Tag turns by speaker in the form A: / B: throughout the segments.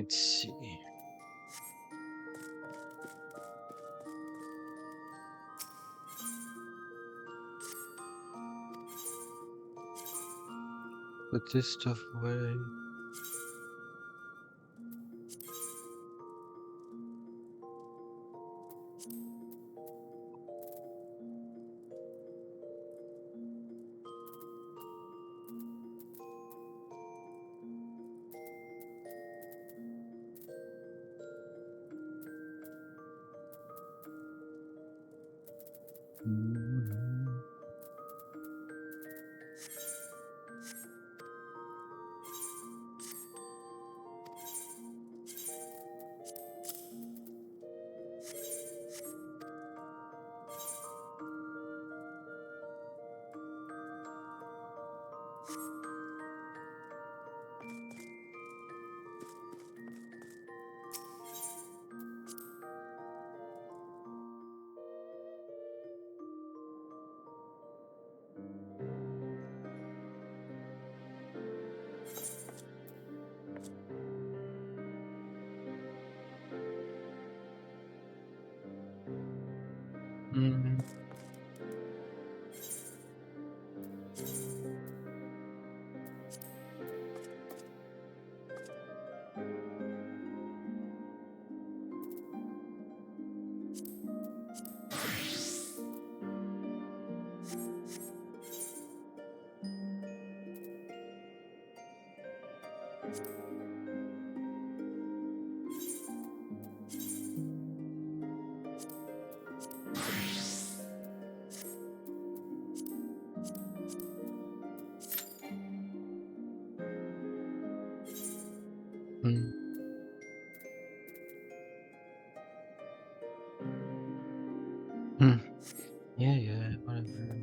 A: Let's see. Put this stuff away. Mm. Mm. Mm. Yeah, whatever.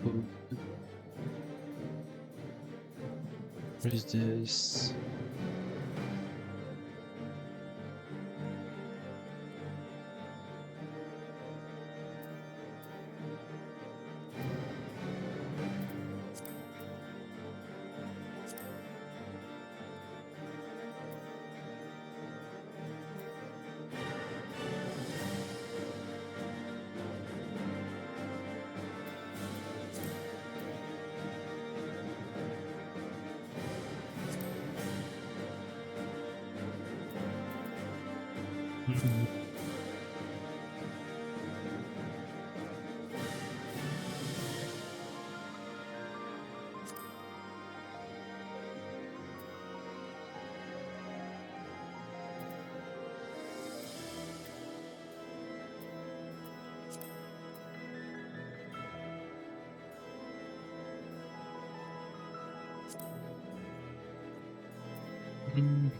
A: Mm. What is this? Mm. Mm.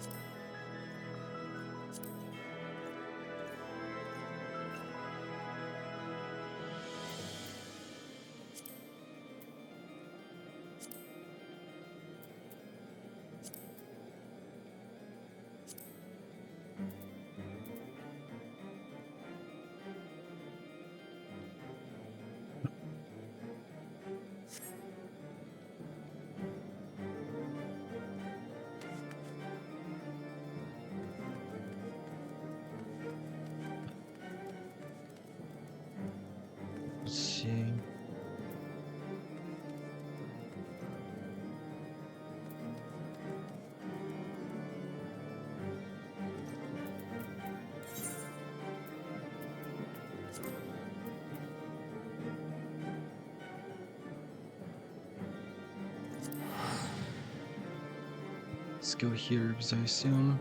A: go here because I assume.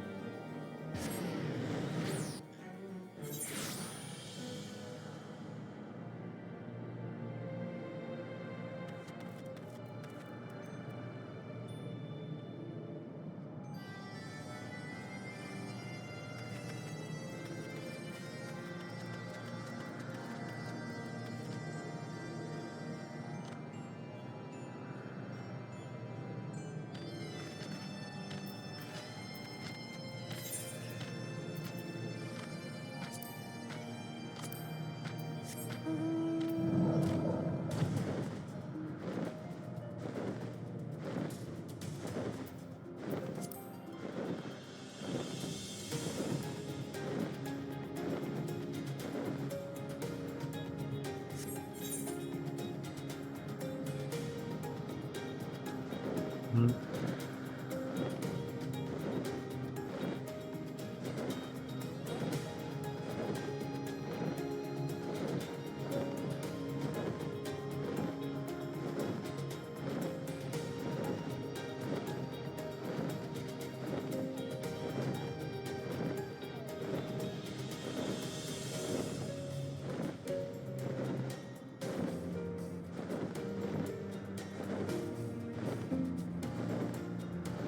A: Hmm.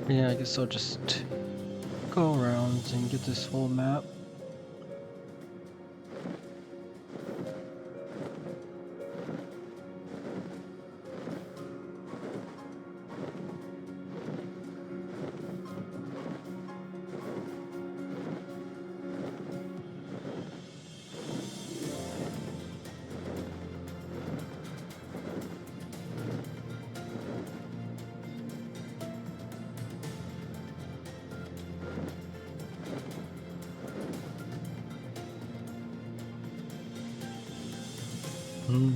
A: Yeah, I guess I'll just go around and get this whole map. Hmm.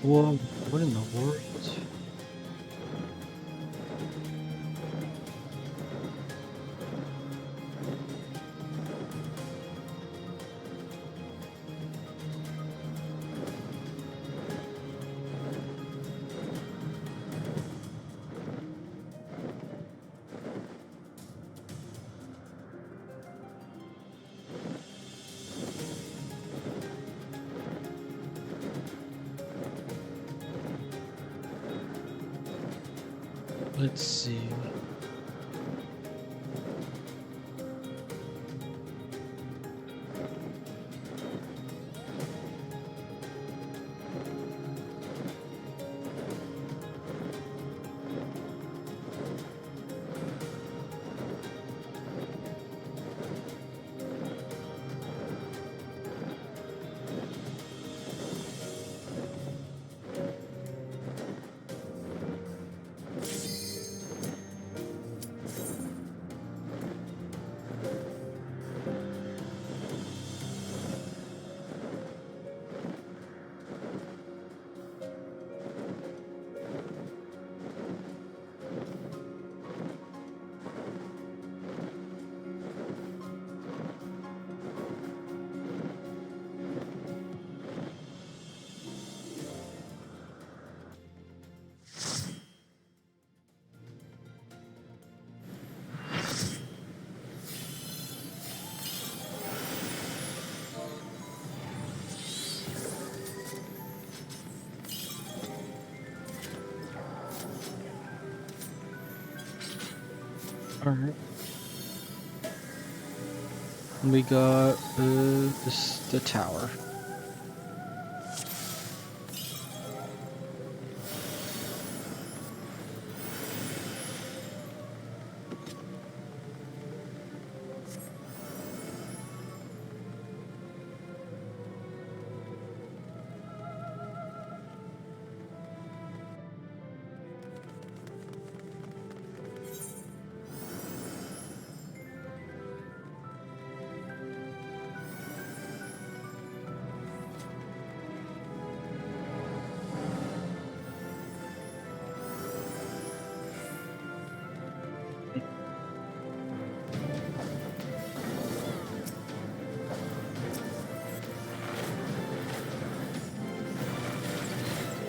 A: Whoa, what in the world? Let's see. Alright. We got the tower.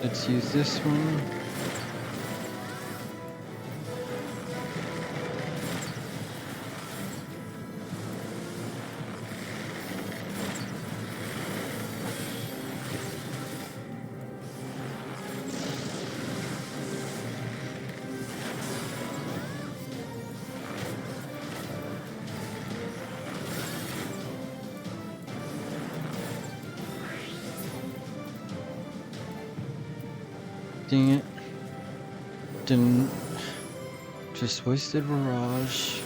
A: Let's use this one. Dang it. Didn't. Just wasted barrage.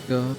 A: Go.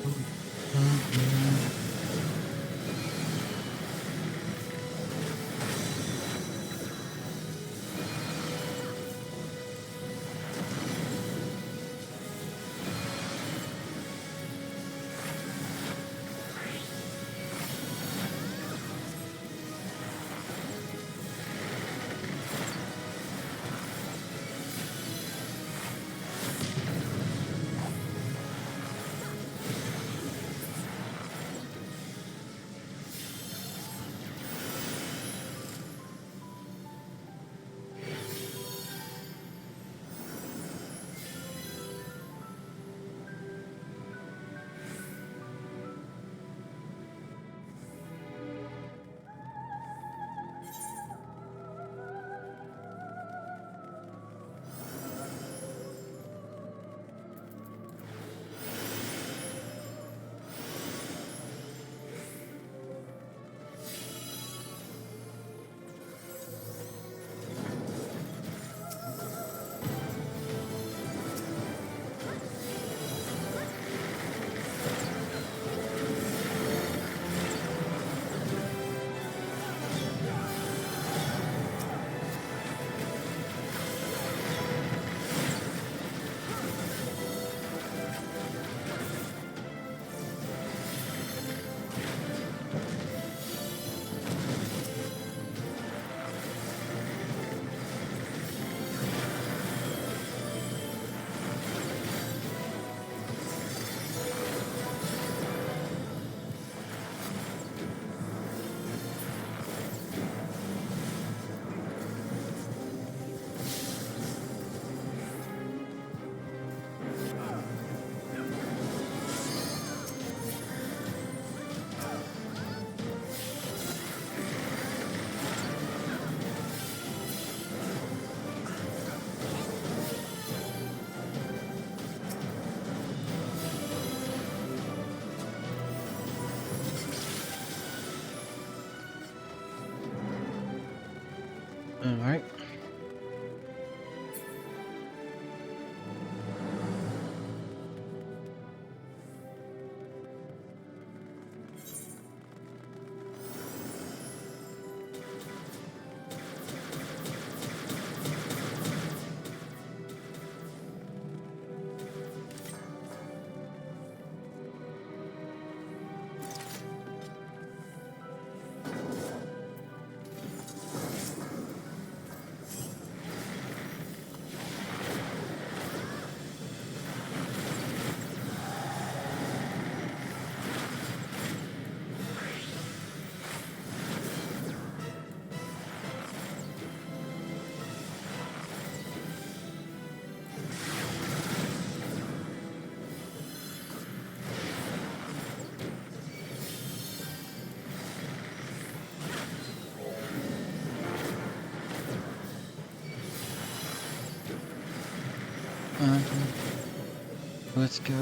A: Let's go.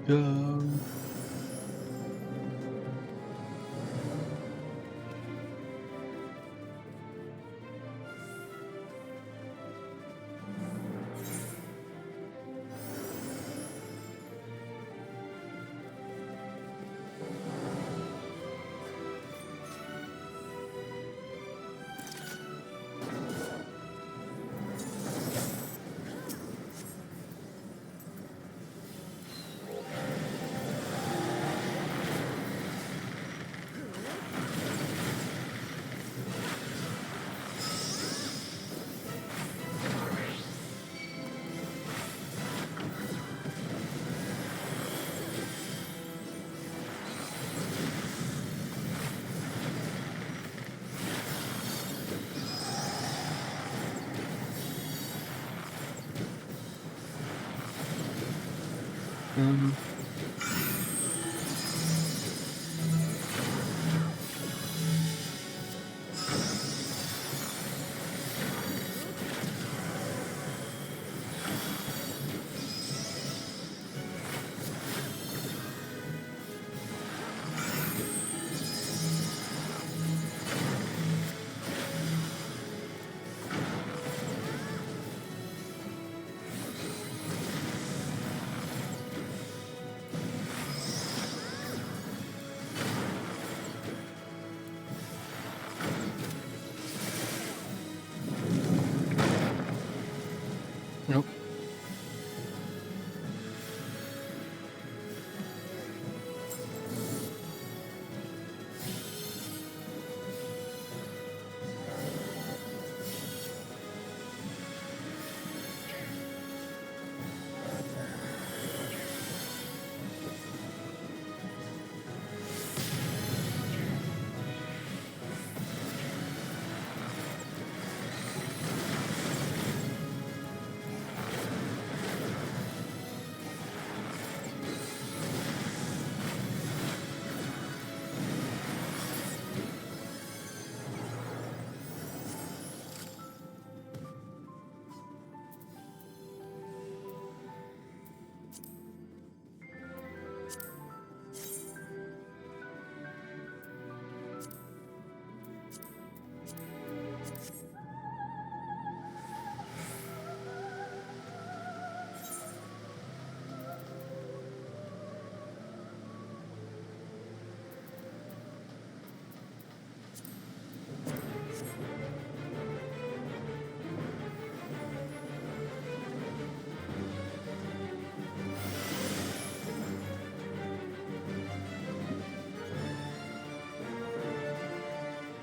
A: Go.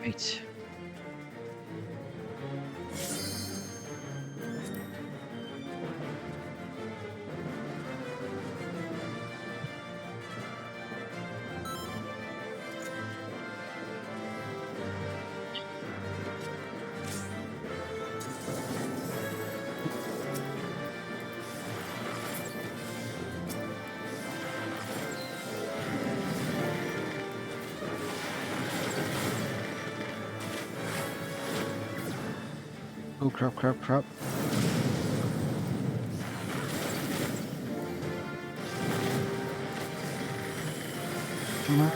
A: Right. Oh, crap, crap, crap. Come on.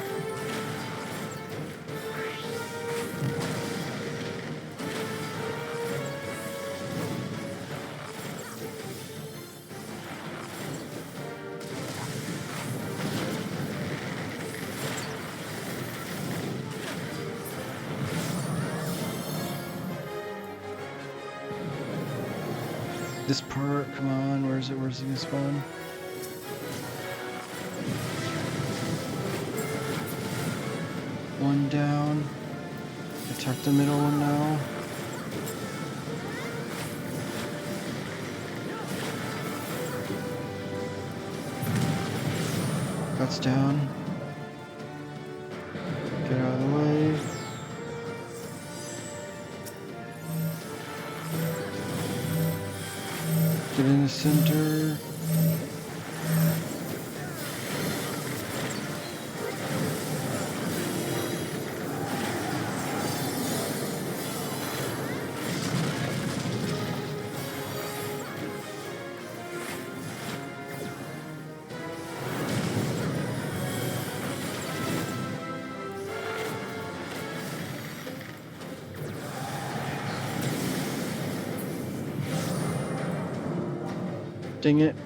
A: This part, come on, where is it? Where's it gonna spawn? One down. Attack the middle one now. That's down. Get out of the way. Get in the center. Dang it.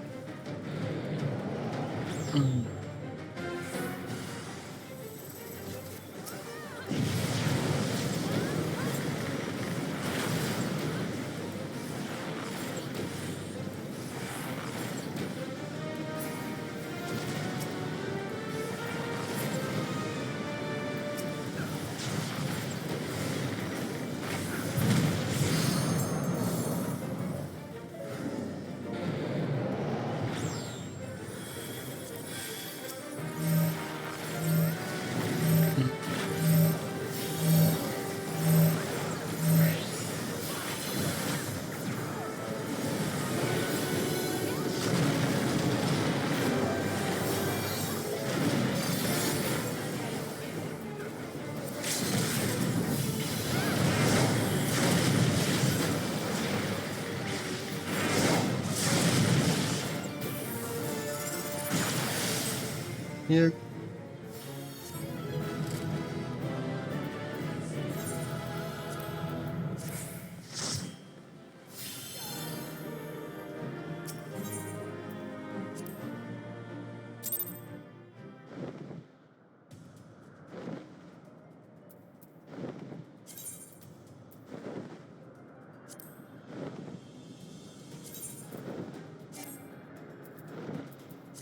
A: Yeah.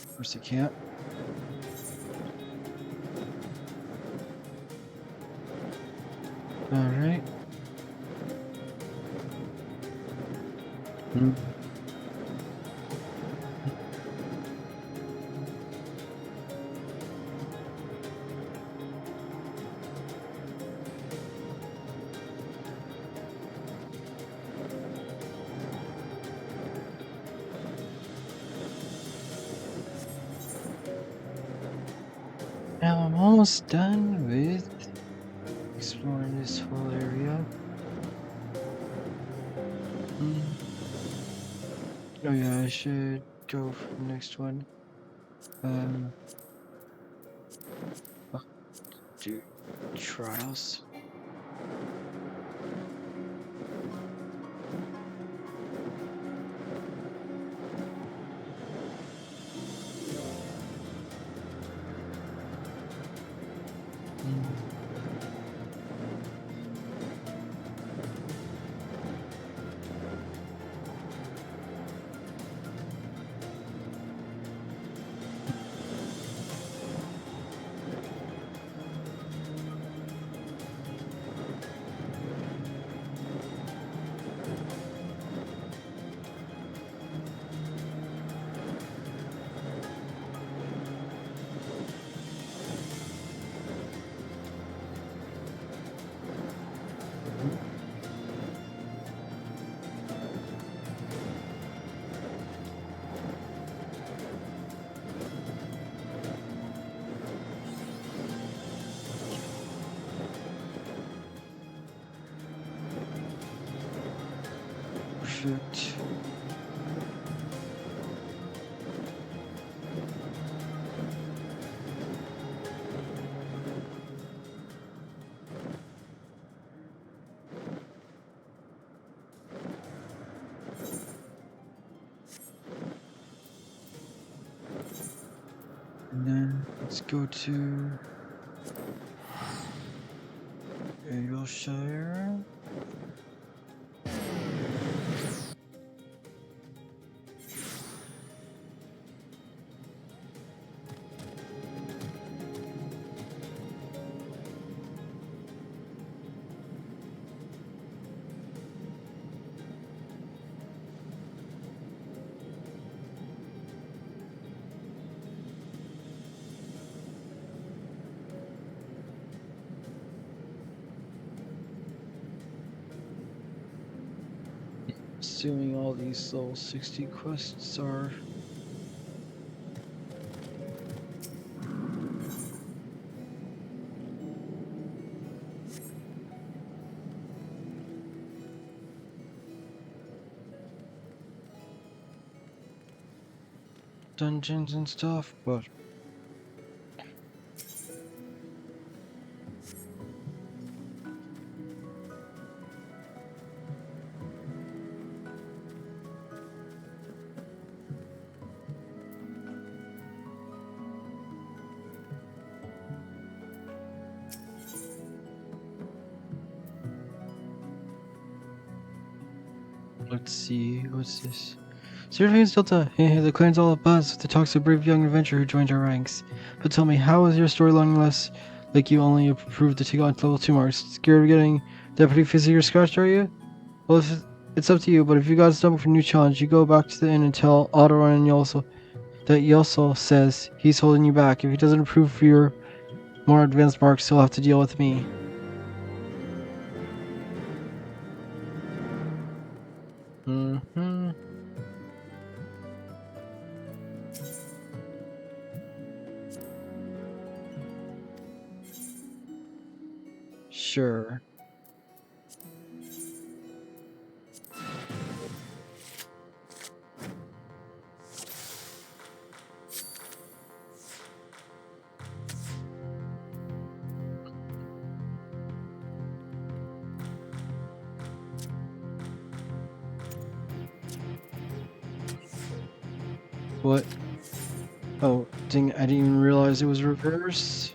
A: Of course he can't. All right. Now I'm almost done with exploring this whole area. Oh yeah, I should go for the next one. Do trials. Perfect. And then let's go to Aylshire. Assuming all these level 60 quests are dungeons and stuff, but let's see, what's this? Certificates Delta, the clan's all abuzz to talk to a brave young adventurer who joined our ranks. But tell me, how is your storyline less like you only approved to take on level 2 marks? Scared of getting deputy physically scratched, are you? Well, it's up to you, but if you got stomach for a new challenge, you go back to the inn and tell Otto and Yelso that Yelso says he's holding you back. If he doesn't approve for your more advanced marks, he'll have to deal with me. Mm-hmm. Sure. What? Oh, dang, I didn't even realize it was reverse.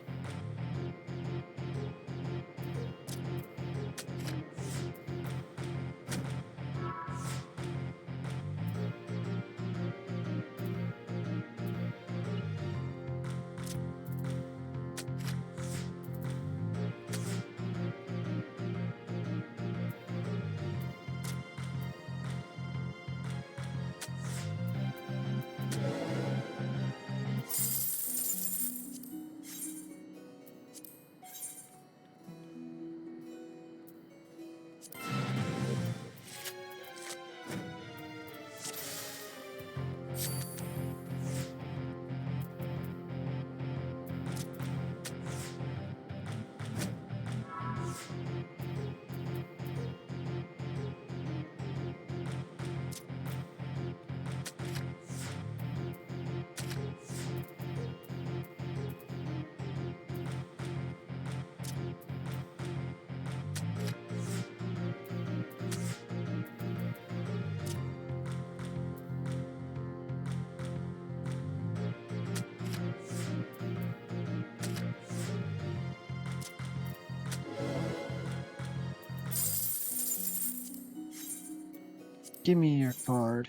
A: Give me your card.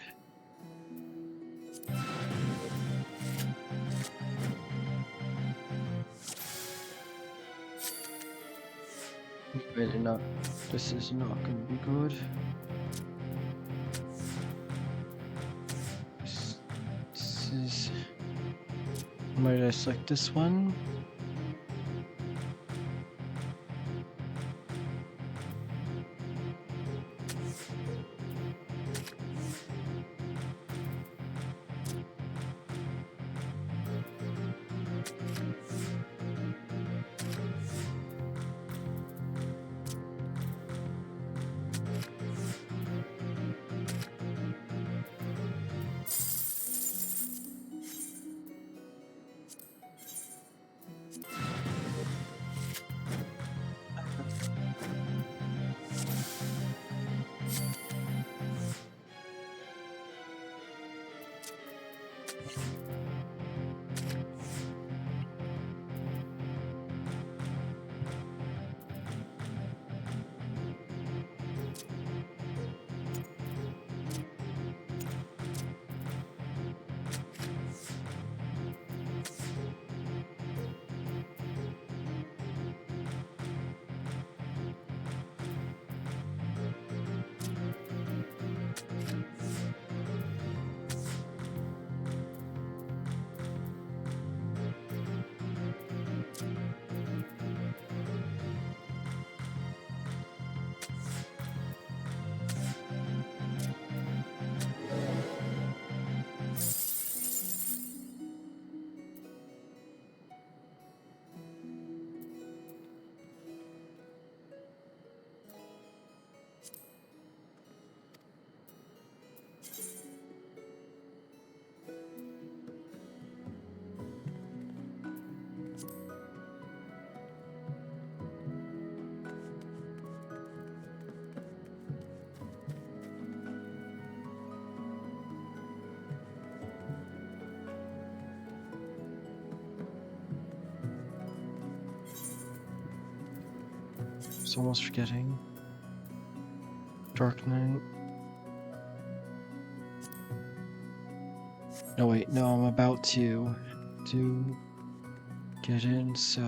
A: Really not. This is not gonna be good. This is. Might I select this one? was almost forgetting. Dark Knight. No wait, no, I'm about to get in, so...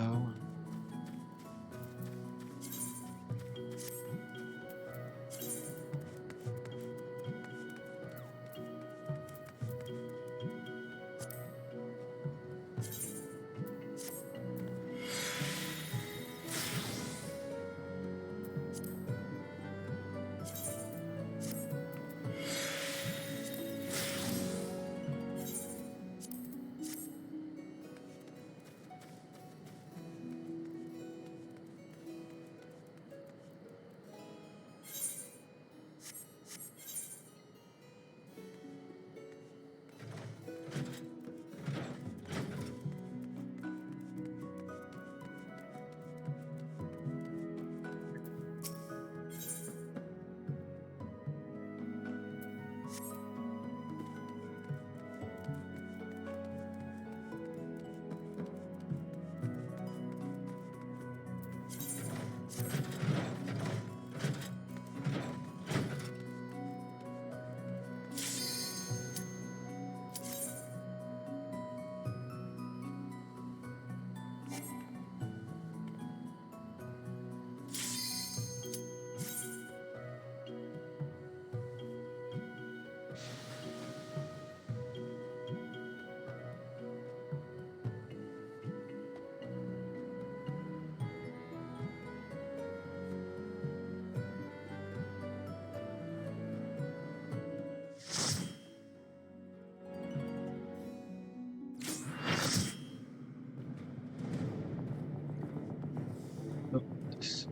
A: Oh, this.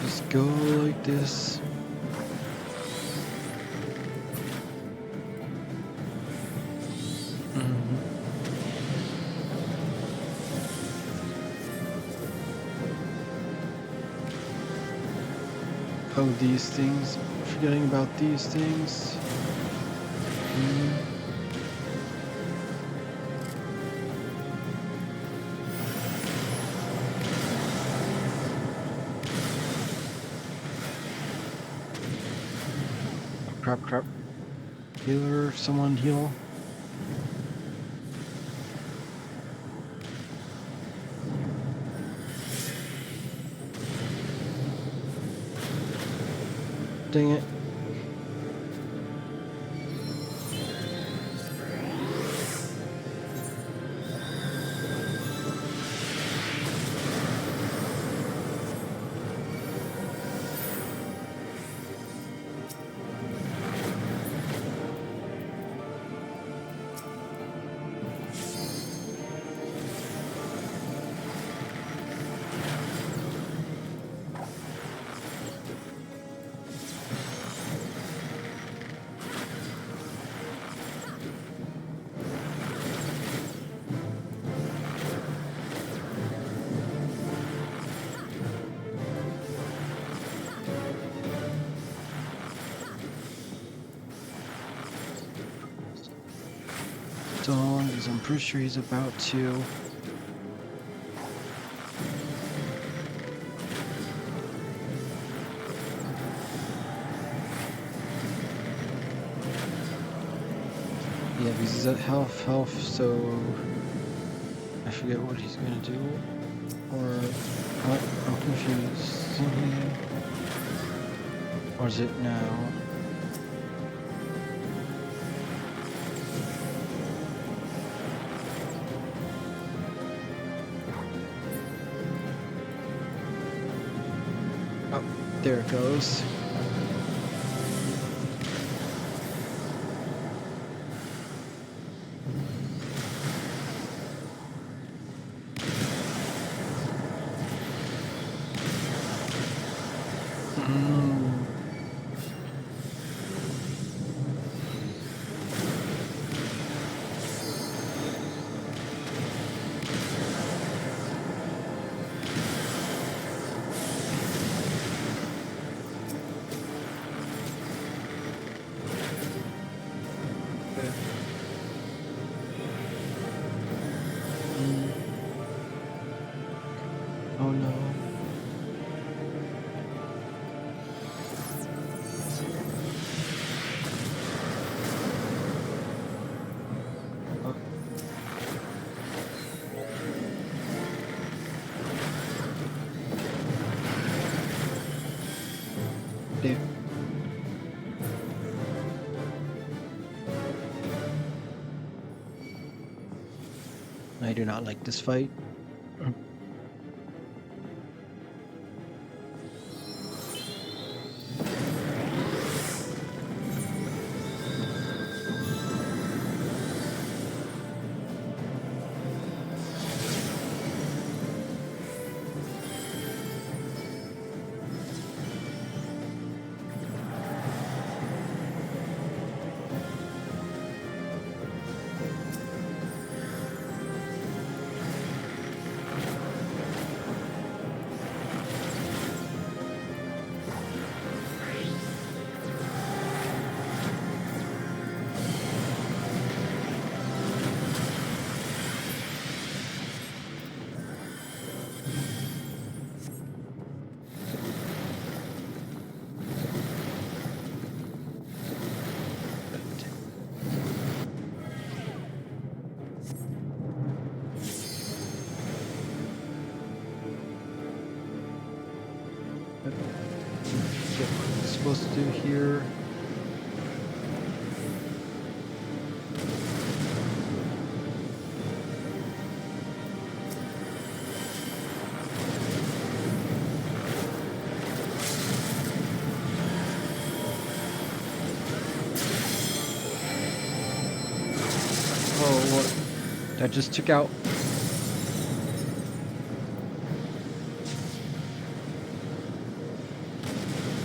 A: Just go like this. Oh, these things. Forgetting about these things. Crap, crap. Healer, someone heal. Dang it. Dawn, because I'm pretty sure he's about to. because he's at health, so I forget what he's gonna do. Or I'm confused. Or is it now? Oh, there it goes. Oh no. Oh. Damn. I do not like this fight. Get what I'm supposed to do here. Oh, what? That just took out.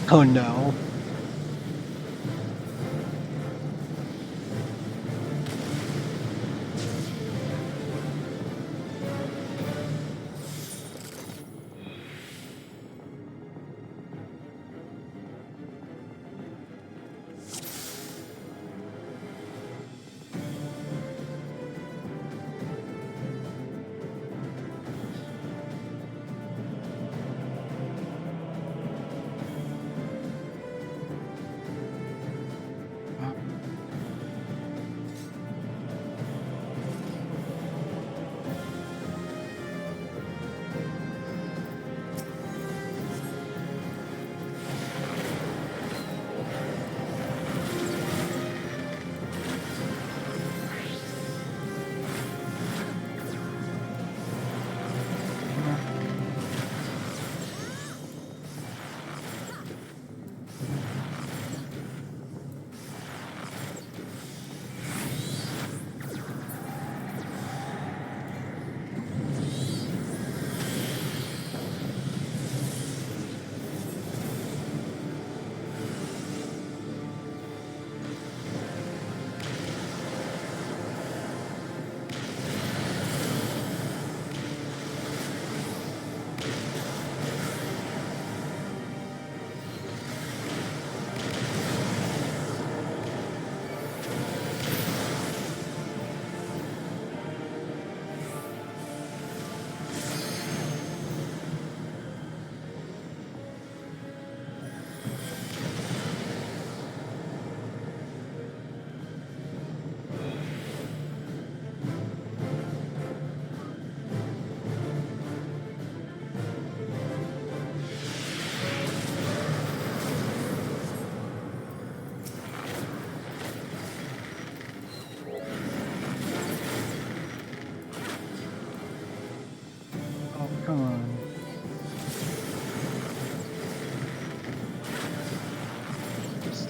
A: Oh no.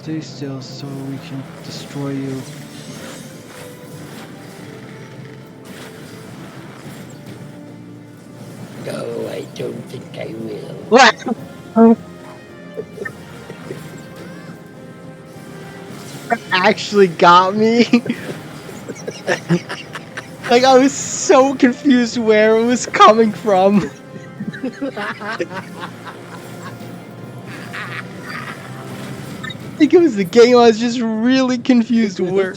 A: stay still so we can destroy you.
B: No, I don't think I will.
A: What? Actually got me. Like, I was so confused where it was coming from. I think it was the game. I was just really confused where.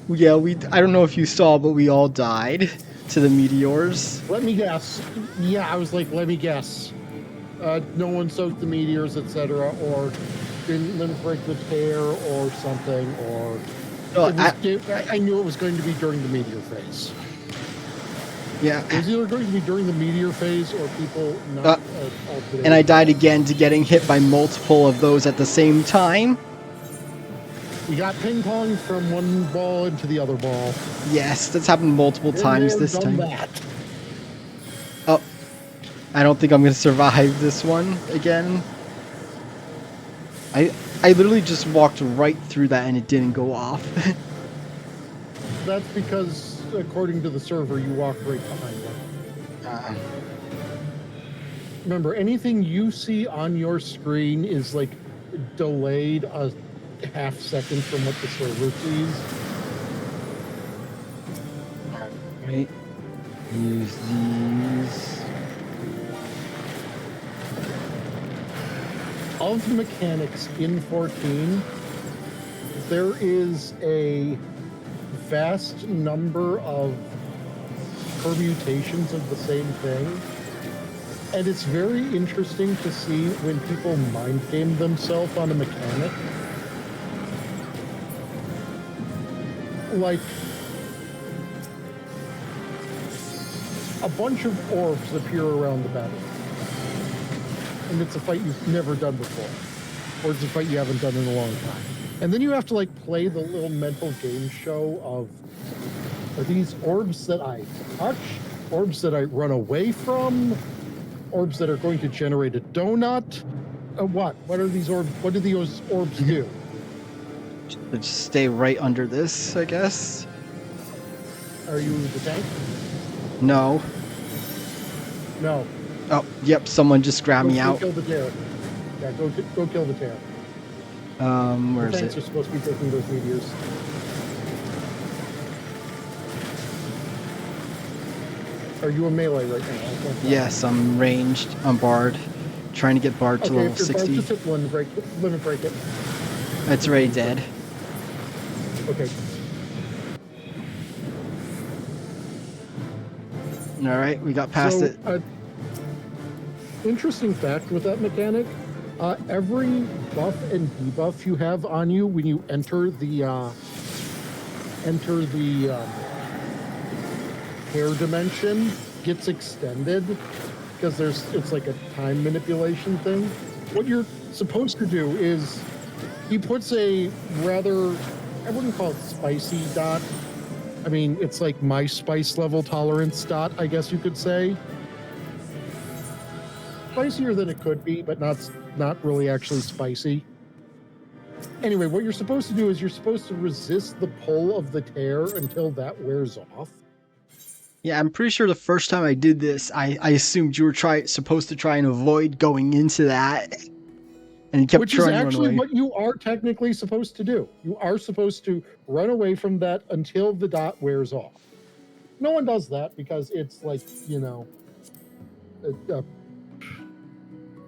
A: Yeah, I don't know if you saw, but we all died to the meteors.
C: Let me guess. Yeah, I was like, let me guess. No one soaked the meteors, etc., or didn't limit break the tear or something, or
A: Oh,
C: I knew it was going to be during the meteor phase.
A: yeah.
C: It was either going to be during the meteor phase or people not.
A: And I died again to getting hit by multiple of those at the same time.
C: We got ping pong from one ball into the other ball.
A: Yes, that's happened multiple times this time.
C: That.
A: Oh, I don't think I'm gonna survive this one again. I literally just walked right through that and it didn't go off.
C: That's because, according to the server, you walked right behind them. Remember, anything you see on your screen is like delayed a half second from what the server sees.
A: Right. Use these.
C: Of the mechanics in 14, there is a vast number of permutations of the same thing. And it's very interesting to see when people mind game themselves on a mechanic. Like, a bunch of orbs appear around the battle. And it's a fight you've never done before. Or it's a fight you haven't done in a long time. And then you have to, like, play the little mental game show of, are these orbs that I touch? Orbs that I run away from? Orbs that are going to generate a donut? What? What are these orbs? What do these orbs do?
A: Just stay right under this, I guess.
C: Are you the tank?
A: No.
C: No.
A: Oh, yep, someone just grabbed me out.
C: Go kill the tear. Yeah, go kill the tear.
A: Where is
C: The tanks
A: it?
C: are supposed to be taking those meteors. Are you a melee right now?
A: Yes, I'm ranged. I'm barred. Trying to get barred to level 60.
C: Just hit limit break it.
A: It's already dead.
C: Okay.
A: Alright, we got past it.
C: Interesting fact with that mechanic, every buff and debuff you have on you when you enter the hair dimension gets extended because it's like a time manipulation thing. What you're supposed to do is he puts a rather, I wouldn't call it spicy dot. I mean, it's like my spice level tolerance dot, I guess you could say. Spicier than it could be, but not really actually spicy. Anyway, what you're supposed to do is you're supposed to resist the pull of the tear until that wears off.
A: Yeah, I'm pretty sure the first time I did this, I assumed you were supposed to try and avoid going into that. And you kept
C: Which is
A: trying to run
C: actually
A: away.
C: what you are technically supposed to do. You are supposed to run away from that until the dot wears off. No one does that because it's like,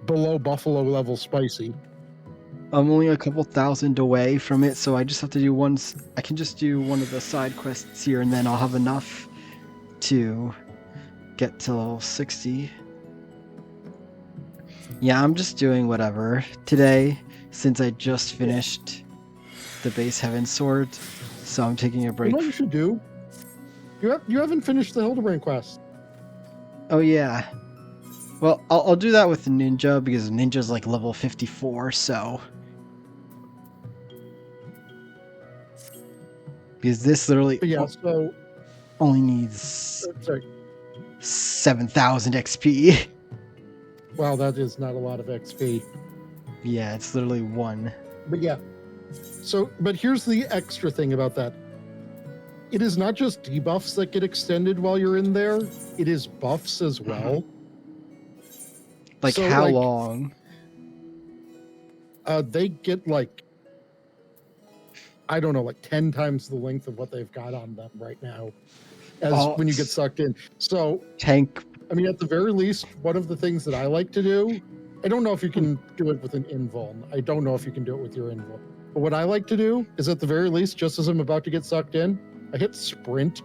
C: below buffalo level spicy.
A: I'm only a couple thousand away from it, so I just have to do I can just do one of the side quests here, and then I'll have enough to get to level 60. Yeah, I'm just doing whatever today, since I just finished the base heaven sword, so I'm taking a break.
C: You know what you should do? You haven't finished the Hildebrand quest.
A: Oh yeah. Well, I'll do that with the ninja, because ninja's like level 54, so. Because this literally
C: But yeah, so
A: only needs...
C: sorry.
A: 7,000 XP.
C: Wow, that is not a lot of XP.
A: Yeah, it's literally 1.
C: But yeah. So, but here's the extra thing about that. It is not just debuffs that get extended while you're in there, it is buffs as well.
A: Like,
C: So,
A: how
C: like,
A: long?
C: They get like, I don't know, like 10 times the length of what they've got on them right now as
A: Oh,
C: when you get sucked in. So,
A: tank.
C: I mean, at the very least, one of the things that I like to do, I don't know if you can do it with an invuln. I don't know if you can do it with your invuln. But what I like to do is at the very least, just as I'm about to get sucked in, I hit sprint.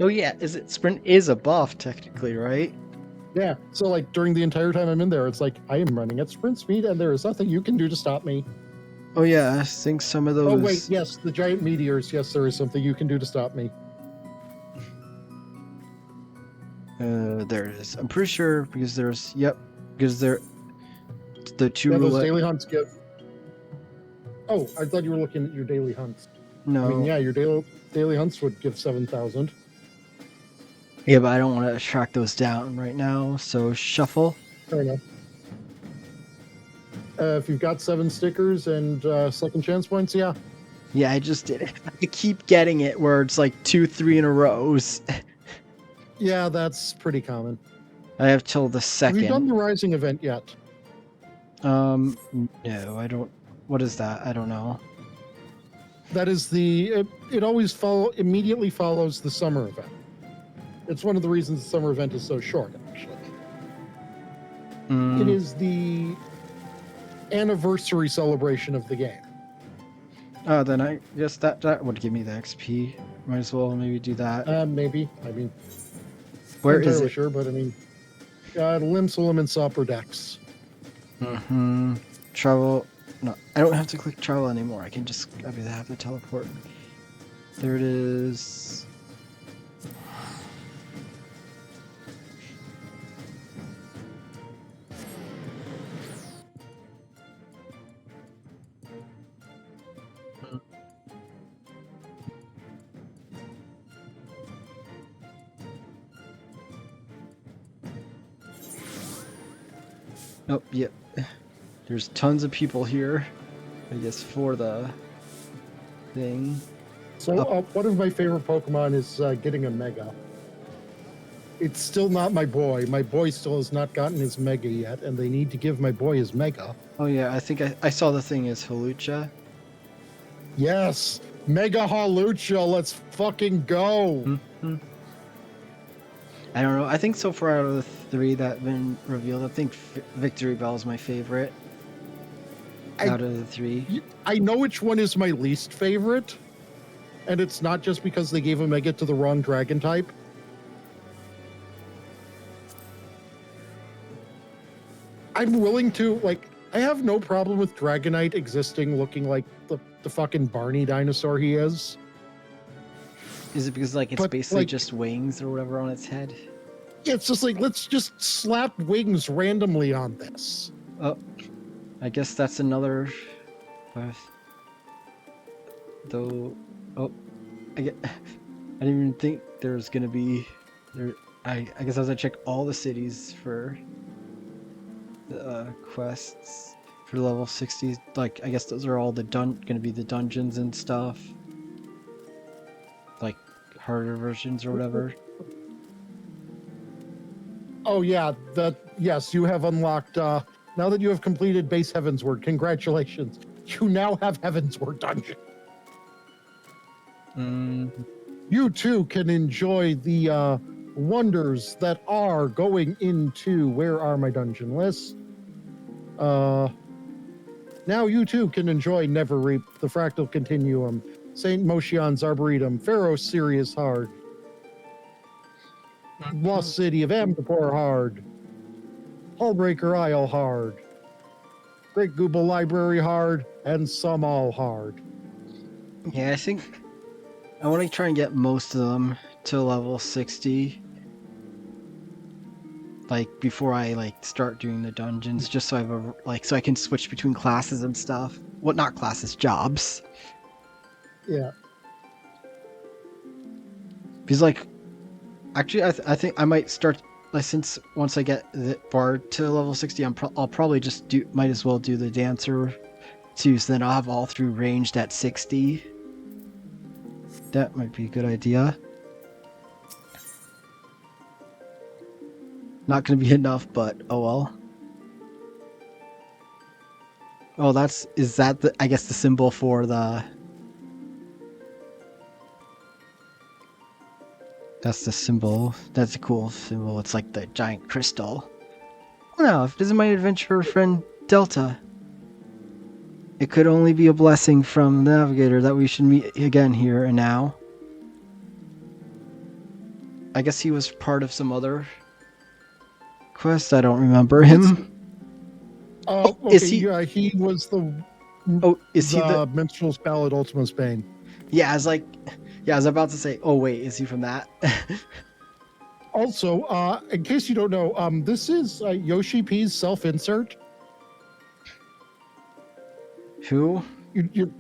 A: Oh yeah, sprint is a buff technically, right?
C: Yeah. So like during the entire time I'm in there, it's like I am running at sprint speed and there is nothing you can do to stop me.
A: Oh yeah, I think some of those.
C: Oh wait, yes, the giant meteors. Yes, there is something you can do to stop me.
A: There it is. I'm pretty sure because there's the 2
C: Yeah, those
A: roulette.
C: daily hunts give. Oh, I thought you were looking at your daily hunts.
A: No.
C: I mean, yeah, your daily hunts would give 7,000.
A: Yeah, but I don't want to track those down right now. So shuffle.
C: Fair enough. If you've got 7 stickers and second chance points, yeah.
A: Yeah, I just did it. I keep getting it where it's like 2, 3 in a row.
C: Yeah, that's pretty common.
A: I have till the second.
C: Have you done the Rising event yet?
A: No, I don't. What is that? I don't know.
C: That is it always immediately follows the summer event. It's one of the reasons the summer event is so short, actually. It is the anniversary celebration of the game.
A: Oh, then I guess that would give me the XP. Might as well maybe do that.
C: Maybe. I mean,
A: Where
C: I'm
A: is
C: entirely
A: it?
C: sure, but I mean, Lim Sulam and Upper Decks.
A: Travel. No, I don't have to click travel anymore. I can just have to teleport. There it is. Oh, yep. There's tons of people here. I guess for the thing.
C: So one of my favorite Pokemon is getting a Mega. It's still not my boy. My boy still has not gotten his Mega yet, and they need to give my boy his Mega.
A: Oh yeah, I think I saw the thing is Halucha.
C: Yes! Mega Halucha, let's fucking go!
A: I don't know. I think so far out of the 3 that have been revealed, I think Victory Bell is my favorite. Out of the 3.
C: I know which one is my least favorite, and it's not just because they gave a Mega to the wrong Dragon type. I'm willing to, like, I have no problem with Dragonite existing looking like the fucking Barney dinosaur he is.
A: Is it because like it's
C: But,
A: basically
C: like-
A: just wings or whatever on its head?
C: It's just like, let's just slap wings randomly on this.
A: Oh, I guess that's another. Though, oh, I didn't even think there was gonna be there. I guess I was gonna check all the cities for the quests for level 60. Like, I guess those are all gonna be the dungeons and stuff. Like harder versions or whatever.
C: Oh yeah, yes, you have unlocked, now that you have completed base Heavensward, congratulations. You now have Heavensward Dungeon. You too can enjoy the wonders that are going into where are my dungeon lists. Now you too can enjoy Neverreap, the Fractal Continuum, St. Moshian's Arboretum, Pharaoh's Sirius Hard, Lost City of Amdapor Hard, Hullbreaker Isle Hard, Great Google Library Hard, and some all hard.
A: Yeah, I think I want to try and get most of them to level 60. Like before I like start doing the dungeons, just so I have so I can switch between classes and stuff. Well, not classes, jobs.
C: Yeah.
A: Because like, actually, I think I might start. Like, since once I get the bard to level 60, I'll probably just might as well do the dancer too. So then I'll have all through ranged at 60. That might be a good idea. Not gonna be enough, but oh well. Oh, is that the, I guess, the symbol for the. That's the symbol. That's a cool symbol. It's like the giant crystal. Oh no, if this is my adventurer friend Delta. It could only be a blessing from the navigator that we should meet again here and now. I guess he was part of some other quest. I don't remember him.
C: Okay,
A: is he?
C: Yeah, he was the.
A: Oh, is he the
C: Minstrel's Ballad Ultima's Bane?
A: Yeah, I was like, yeah, I was about to say, oh wait, is he from that?
C: Also, in case you don't know, this is Yoshi P's self-insert.
A: Who?
C: You.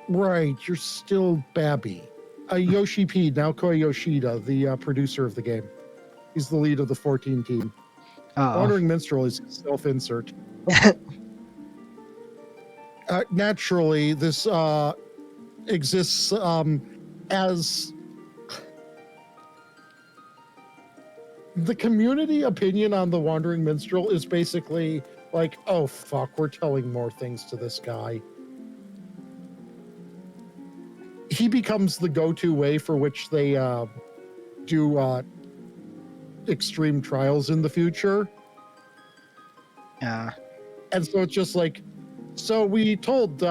C: Right, you're still Babby. Yoshi P, Naoko Yoshida, the producer of the game. He's the lead of the 14 team. Wandering Minstrel is self-insert. Naturally, this exists as the community opinion on the Wandering Minstrel is basically like, oh fuck, we're telling more things to this guy. He becomes the go-to way for which they do extreme trials in the future.
A: Yeah.
C: And so it's just like, so we told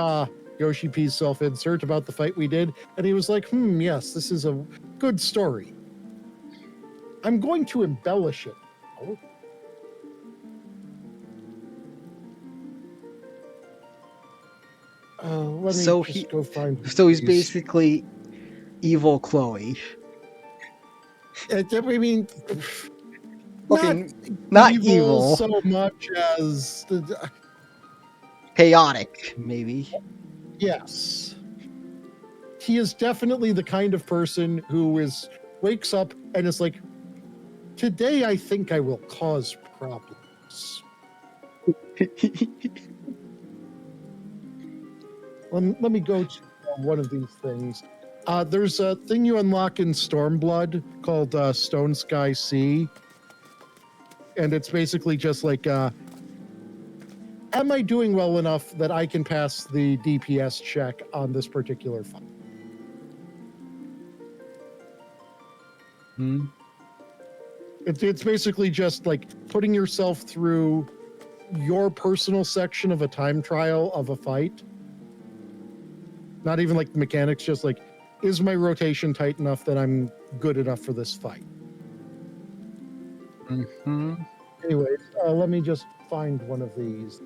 C: Yoshi P's self-insert about the fight we did, and he was like, yes, this is a good story. I'm going to embellish it. Let me go find.
A: So he's basically evil Chloe.
C: I mean,
A: not
C: evil
A: evil
C: so much as
A: chaotic, maybe.
C: Yes. He is definitely the kind of person who wakes up and is like, today I think I will cause problems. Let me go to one of these things. There's a thing you unlock in Stormblood called Stone Sky Sea. And it's basically just like, am I doing well enough that I can pass the DPS check on this particular fight? It's basically just like putting yourself through your personal section of a time trial of a fight. Not even like the mechanics, just like, is my rotation tight enough that I'm good enough for this fight? Anyways, let me just find one of these.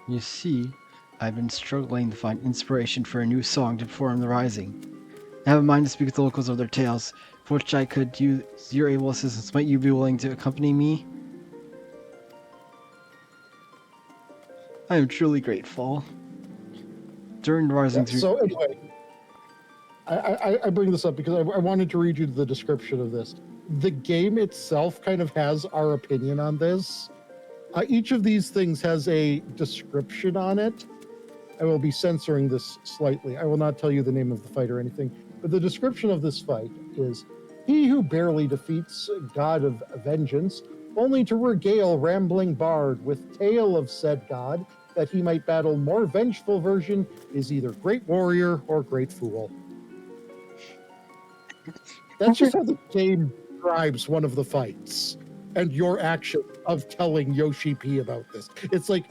A: You see, I've been struggling to find inspiration for a new song to perform the Rising. I have a mind to speak with the locals of their tales, for which I could use your able assistance. Might you be willing to accompany me? I am truly grateful. During the Rising through...
C: So anyway, I bring this up because I wanted to read you the description of this. The game itself kind of has our opinion on this. Each of these things has a description on it. I will be censoring this slightly. I will not tell you the name of the fight or anything, but the description of this fight is, he who barely defeats God of Vengeance, only to regale rambling bard with tale of said God, that he might battle more vengeful version, is either great warrior or great fool. That's just how the game describes one of the fights and your action of telling Yoshi P about this. It's like,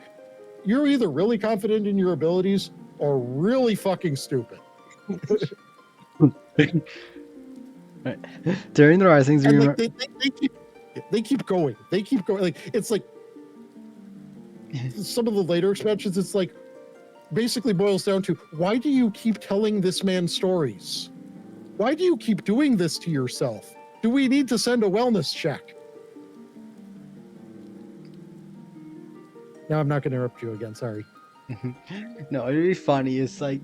C: you're either really confident in your abilities or really fucking stupid.
A: Right. During the Risings,
C: and like, they keep going. They keep going. Like, it's like some of the later expansions, it's like basically boils down to, why do you keep telling this man stories? Why do you keep doing this to yourself? Do we need to send a wellness check? Now I'm not going to interrupt you again. Sorry.
A: No, it'd be funny. It's like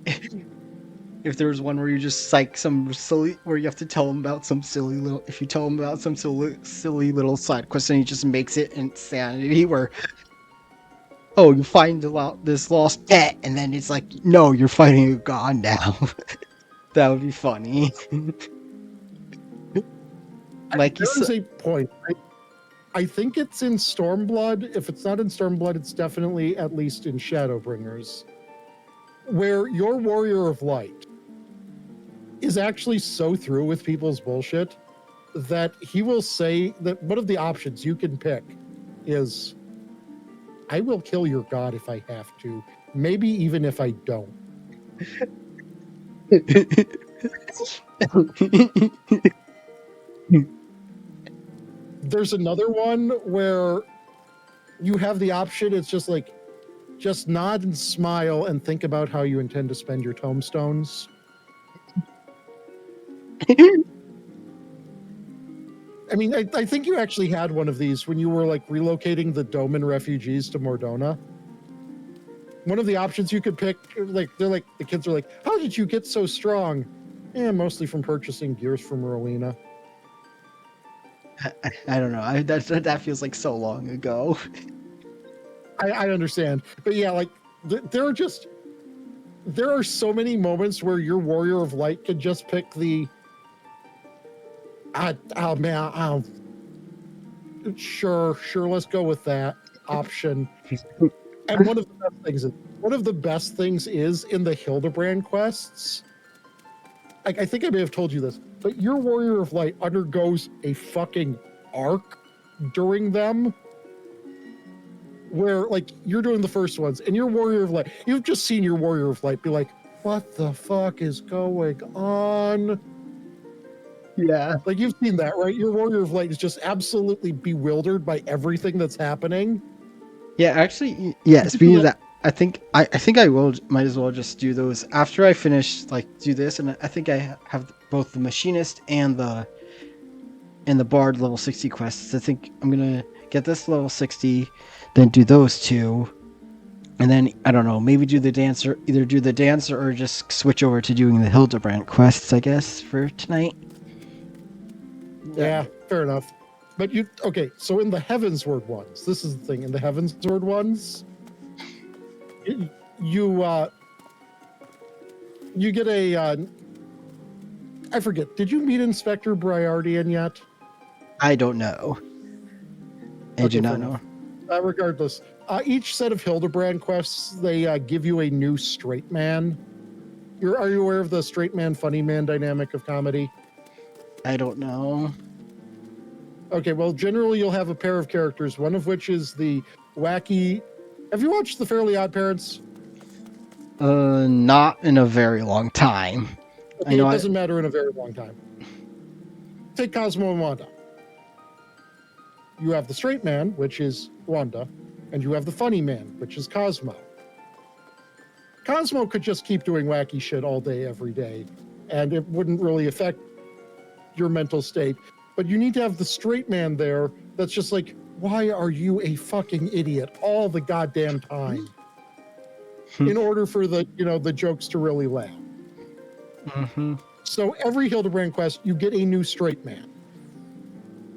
A: if there was one where you just psych some silly, where you have to tell him about some silly little. If you tell him about some silly little side quest, and he just makes it insanity. Where oh, you find this lost pet, and then it's like no, you're fighting a god now. That would be funny. Like you
C: There is
A: said,
C: a point. I think it's in Stormblood. If it's not in Stormblood, it's definitely at least in Shadowbringers, where your Warrior of Light is actually so through with people's bullshit that he will say that one of the options you can pick is, I will kill your god if I have to, maybe even if I don't. There's another one where you have the option, it's just like, just nod and smile and think about how you intend to spend your tomestones. I mean, I think you actually had one of these when you were like relocating the Doman refugees to Mordona. One of the options you could pick, like they're like the kids are like, "How did you get so strong?" Mostly from purchasing gears from Rowena.
A: I don't know. That feels like so long ago.
C: I understand, but yeah, like there are so many moments where your Warrior of Light could just pick the, oh man, sure, let's go with that option. And one of the best things is in the Hildebrand quests. I think I may have told you this, but your Warrior of Light undergoes a fucking arc during them, where like you're doing the first ones, and your Warrior of Light, you've just seen your Warrior of Light be like, "What the fuck is going on?"
A: Yeah.
C: Like you've seen that, right? Your Warrior of Light is just absolutely bewildered by everything that's happening.
A: Yeah, actually, yeah. Speaking of that, I think I will might as well just do those after I finish do this, and I think I have both the machinist and the bard level 60 quests. I think I'm gonna get this level 60, then do those two, and then I don't know, maybe do the dancer, either do the dancer or just switch over to doing the Hildebrand quests. I guess for tonight.
C: Yeah, fair enough. But okay, so in the Heavensward ones, this is the thing, in the Heavensward ones, you get a, I forget, did you meet Inspector Briardian yet?
A: I don't know. I do not know.
C: Regardless, each set of Hildebrand quests, they give you a new straight man. Are you aware of the straight man, funny man dynamic of comedy?
A: I don't know.
C: Okay, well, generally you'll have a pair of characters, one of which is the wacky. Have you watched The Fairly Odd Parents?
A: Not in a very long time.
C: Okay, it doesn't matter in a very long time. Take Cosmo and Wanda. You have the straight man, which is Wanda, and you have the funny man, which is Cosmo. Cosmo could just keep doing wacky shit all day, every day, and it wouldn't really affect your mental state. But you need to have the straight man there that's just like, why are you a fucking idiot all the goddamn time? In order for the jokes to really land.
A: Mm-hmm.
C: So every Hildebrand quest, you get a new straight man.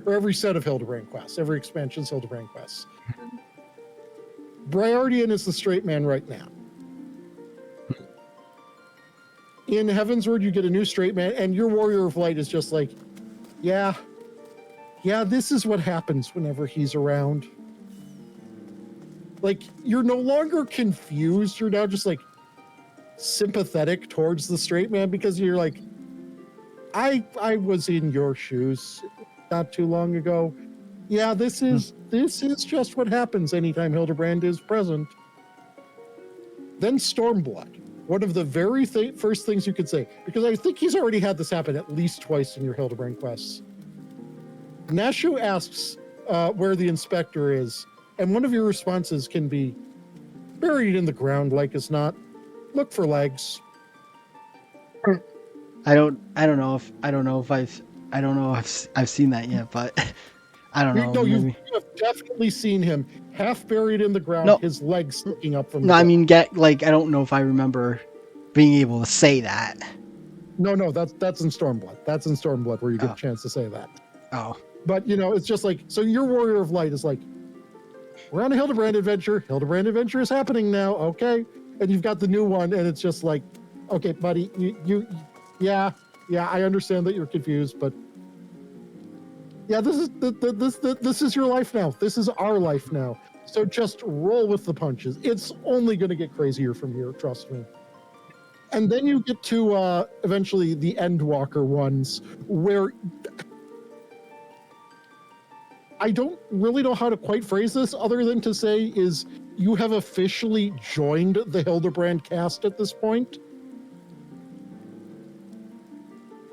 C: Or every set of Hildebrand quests, every expansion's Hildebrand quests. Briardian is the straight man right now. In Heavensward, you get a new straight man, and your Warrior of Light is just like, yeah, this is what happens whenever he's around. Like, you're no longer confused, you're now just like sympathetic towards the straight man, because you're like, I was in your shoes not too long ago. Yeah, this is just what happens anytime Hildebrand is present. Then Stormblood. One of the very first things you could say, because I think he's already had this happen at least twice in your Hildebrand quests. Nashu asks where the inspector is, and one of your responses can be, buried in the ground like as not. Look for legs.
A: I don't know if I've seen that yet, but I don't know.
C: No, you
A: Maybe.
C: have definitely seen him half buried in the ground,
A: No.
C: his legs sticking up from
A: No,
C: the
A: I
C: ground.
A: mean, I don't know if I remember being able to say that.
C: No, that's in Stormblood. That's in Stormblood where you get a chance to say that.
A: Oh.
C: But it's just like, so your Warrior of Light is like, we're on a Hildebrand adventure. Hildebrand adventure is happening now. Okay. And you've got the new one, and it's just like, okay, buddy, yeah, I understand that you're confused, but yeah, this is your life now. This is our life now. So just roll with the punches. It's only going to get crazier from here, trust me. And then you get to eventually the Endwalker ones, where I don't really know how to quite phrase this other than to say is you have officially joined the Hildebrand cast at this point.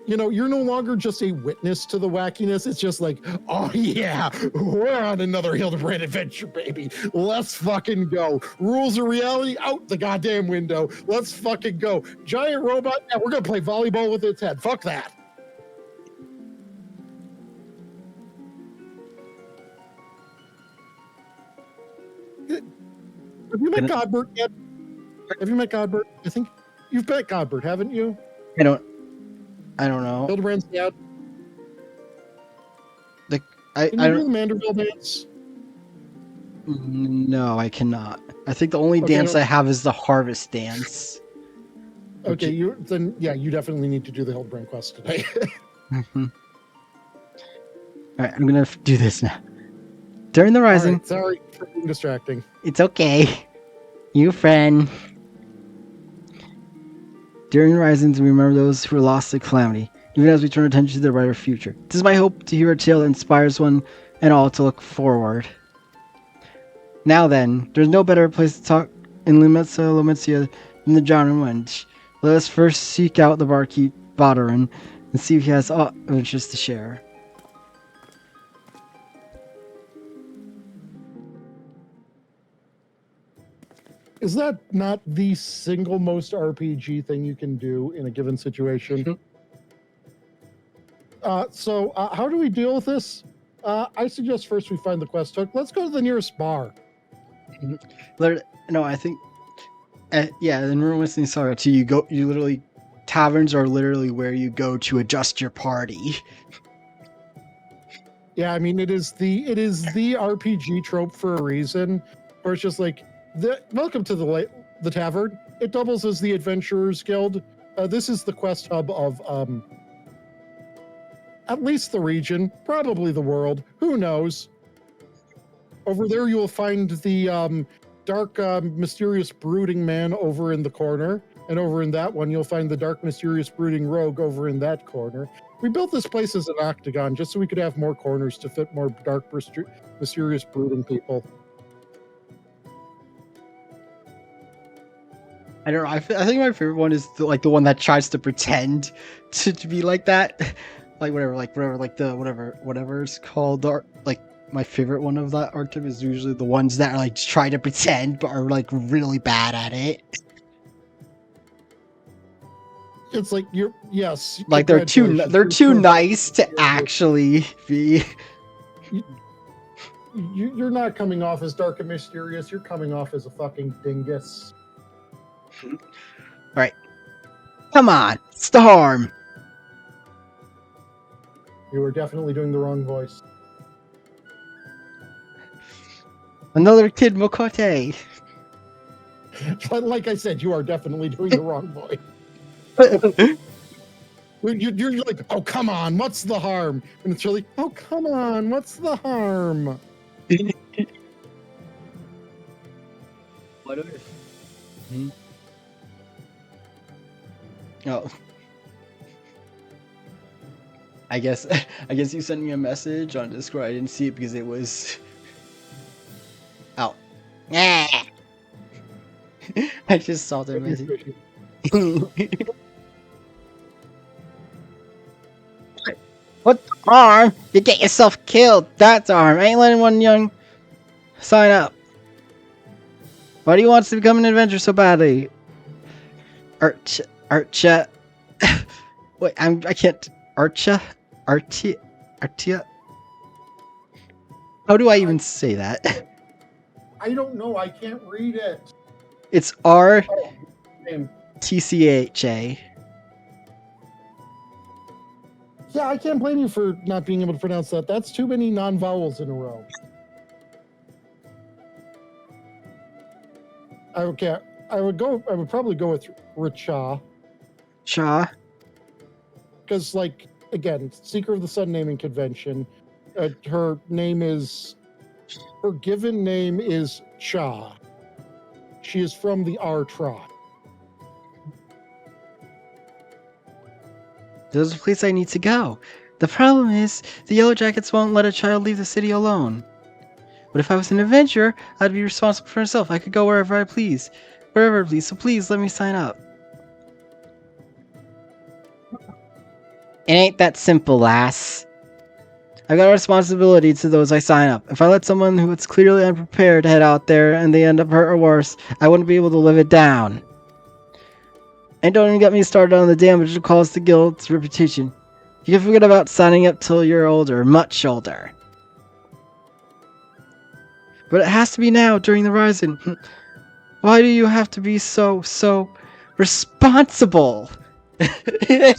C: You're no longer just a witness to the wackiness. It's just like, oh yeah, we're on another Hildebrand adventure, baby. Let's fucking go. Rules of reality out the goddamn window. Let's fucking go. Giant robot, yeah, we're gonna play volleyball with its head. Fuck that. Have you met Godbert yet? Have you met Godbert? I think you've met Godbert, haven't you?
A: I don't know.
C: Hildebrand's dad.
A: I
C: Can you do
A: don't.
C: the Manderville dance?
A: No, I cannot. I think the only
C: Okay,
A: dance
C: no.
A: I have is the harvest dance.
C: Okay, you definitely need to do the Hildebrand quest today.
A: All right, I'm gonna do this now. During the rising.
C: Right, sorry for being distracting.
A: It's okay. You friend. During the risings, we remember those who were lost to calamity, even as we turn attention to the brighter future. It is my hope to hear a tale that inspires one and all to look forward. Now then, there's no better place to talk in Lumetia than the John Wench. Let us first seek out the barkeep, Boderin, and see if he has aught of interest to share.
C: Is that not the single most RPG thing you can do in a given situation? So how do we deal with this? I suggest first we find the quest hook. Let's go to the nearest bar.
A: No, I think, yeah, in Ruinous Saga too, you literally, taverns are literally where you go to adjust your party.
C: Yeah, I mean, it is the RPG trope for a reason, where it's just like, welcome to the tavern. It doubles as the Adventurers Guild. This is the quest hub of at least the region, probably the world. Who knows? Over there, you will find the dark, mysterious brooding man over in the corner. And over in that one, you'll find the dark, mysterious brooding rogue over in that corner. We built this place as an octagon just so we could have more corners to fit more dark, mysterious brooding people.
A: I don't know. I think my favorite one is the one that tries to pretend to be like that, whatever it's called. My favorite one of that art type is usually the ones that are try to pretend but are really bad at it.
C: It's like yes.
A: They're too nice to actually be.
C: You're not coming off as dark and mysterious. You're coming off as a fucking dingus.
A: All right, come on, it's the harm.
C: You were definitely doing the wrong voice.
A: Another kid, Mokote.
C: But like I said, you are definitely doing the wrong voice. You're like, oh, come on, what's the harm? And it's really, oh, come on, what's the harm?
A: What if? Oh. I guess you sent me a message on Discord. I didn't see it because it was out. I just saw the message. What harm? You get yourself killed. That's harm. I ain't letting one young sign up. Why do you want to become an adventurer so badly? Archa. Wait, I can't. Artia. How do I even say that?
C: I don't know. I can't read it.
A: It's
C: Name.
A: RTCHA.
C: Yeah, I can't blame you for not being able to pronounce that. That's too many non-vowels in a row. Okay, I would probably go with Richa,
A: Cha.
C: because, like, again, Seeker of the Sun naming convention. Her given name is Cha. She is from the R tribe.
A: There's a place I need to go. The problem is, the Yellow Jackets won't let a child leave the city alone. But if I was an adventurer, I'd be responsible for myself. I could go wherever I please. Wherever I please, so please let me sign up. It ain't that simple, lass. I've got a responsibility to those I sign up. If I let someone who is clearly unprepared head out there and they end up hurt or worse, I wouldn't be able to live it down. And don't even get me started on the damage it caused the guild's reputation. You can forget about signing up till you're older, much older. But it has to be now, during the Rising. Why do you have to be so responsible? I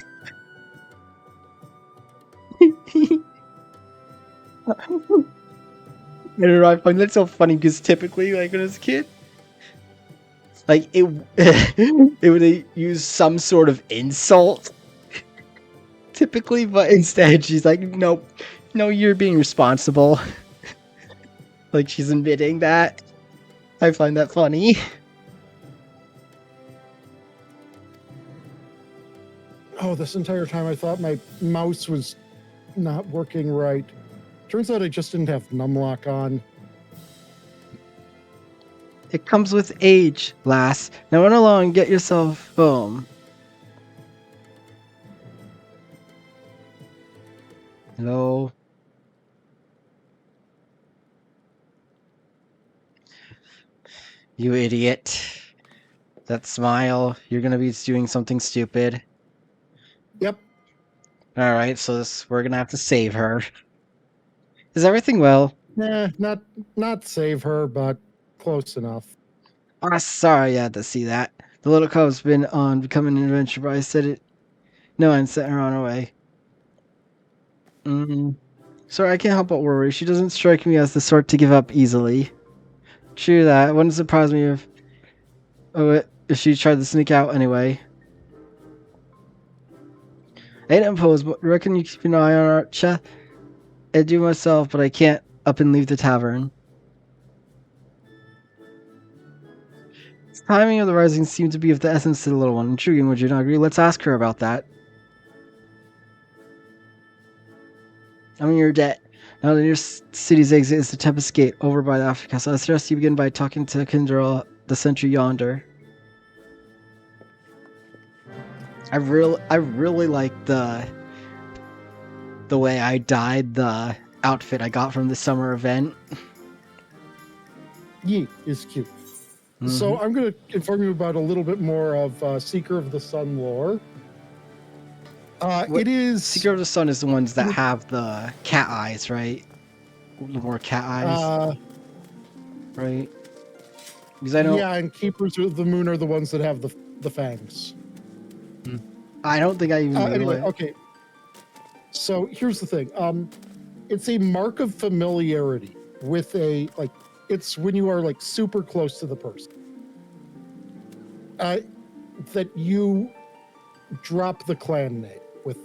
A: don't know, I find that so funny because typically, like when I was a kid, like it would use some sort of insult, typically, but instead she's like, nope, no, you're being responsible. Like she's admitting that. I find that funny.
C: Oh, this entire time I thought my mouse was not working right. Turns out I just didn't have numlock on.
A: It comes with age, lass. Now run along and get yourself home. Hello? You idiot. That smile, you're gonna be doing something stupid.
C: Yep.
A: Alright, so we're gonna have to save her. Is everything well?
C: Nah, not save her, but close enough.
A: Oh, sorry I had to see that. The little cub's been on becoming an adventurer, but I said it. No, and sent her on her way. Sorry, I can't help but worry. She doesn't strike me as the sort to give up easily. True that. It wouldn't surprise me if she tried to sneak out anyway. I ain't imposed, but reckon you keep an eye on our chat? I do myself, but I can't up and leave the tavern. The timing of the rising seemed to be of the essence to the little one. Intriguing, would you not agree? Let's ask her about that. I mean, your debt. Now the nearest city's exit is the Tempest Gate, over by the After Castle. I suggest you begin by talking to Kindra, the sentry yonder. I really like the way I dyed the outfit I got from the summer event.
C: Yee is cute. So I'm going to inform you about a little bit more of Seeker of the Sun lore. It is...
A: Seeker of the Sun is the ones that have the cat eyes, right? The more cat eyes, right? Because I don't...
C: Yeah, and Keepers of the Moon are the ones that have the fangs.
A: I don't think I even knew
C: anyway,
A: it.
C: okay. So here's the thing. It's a mark of familiarity with it's when you are like super close to the person. That you drop the clan name with.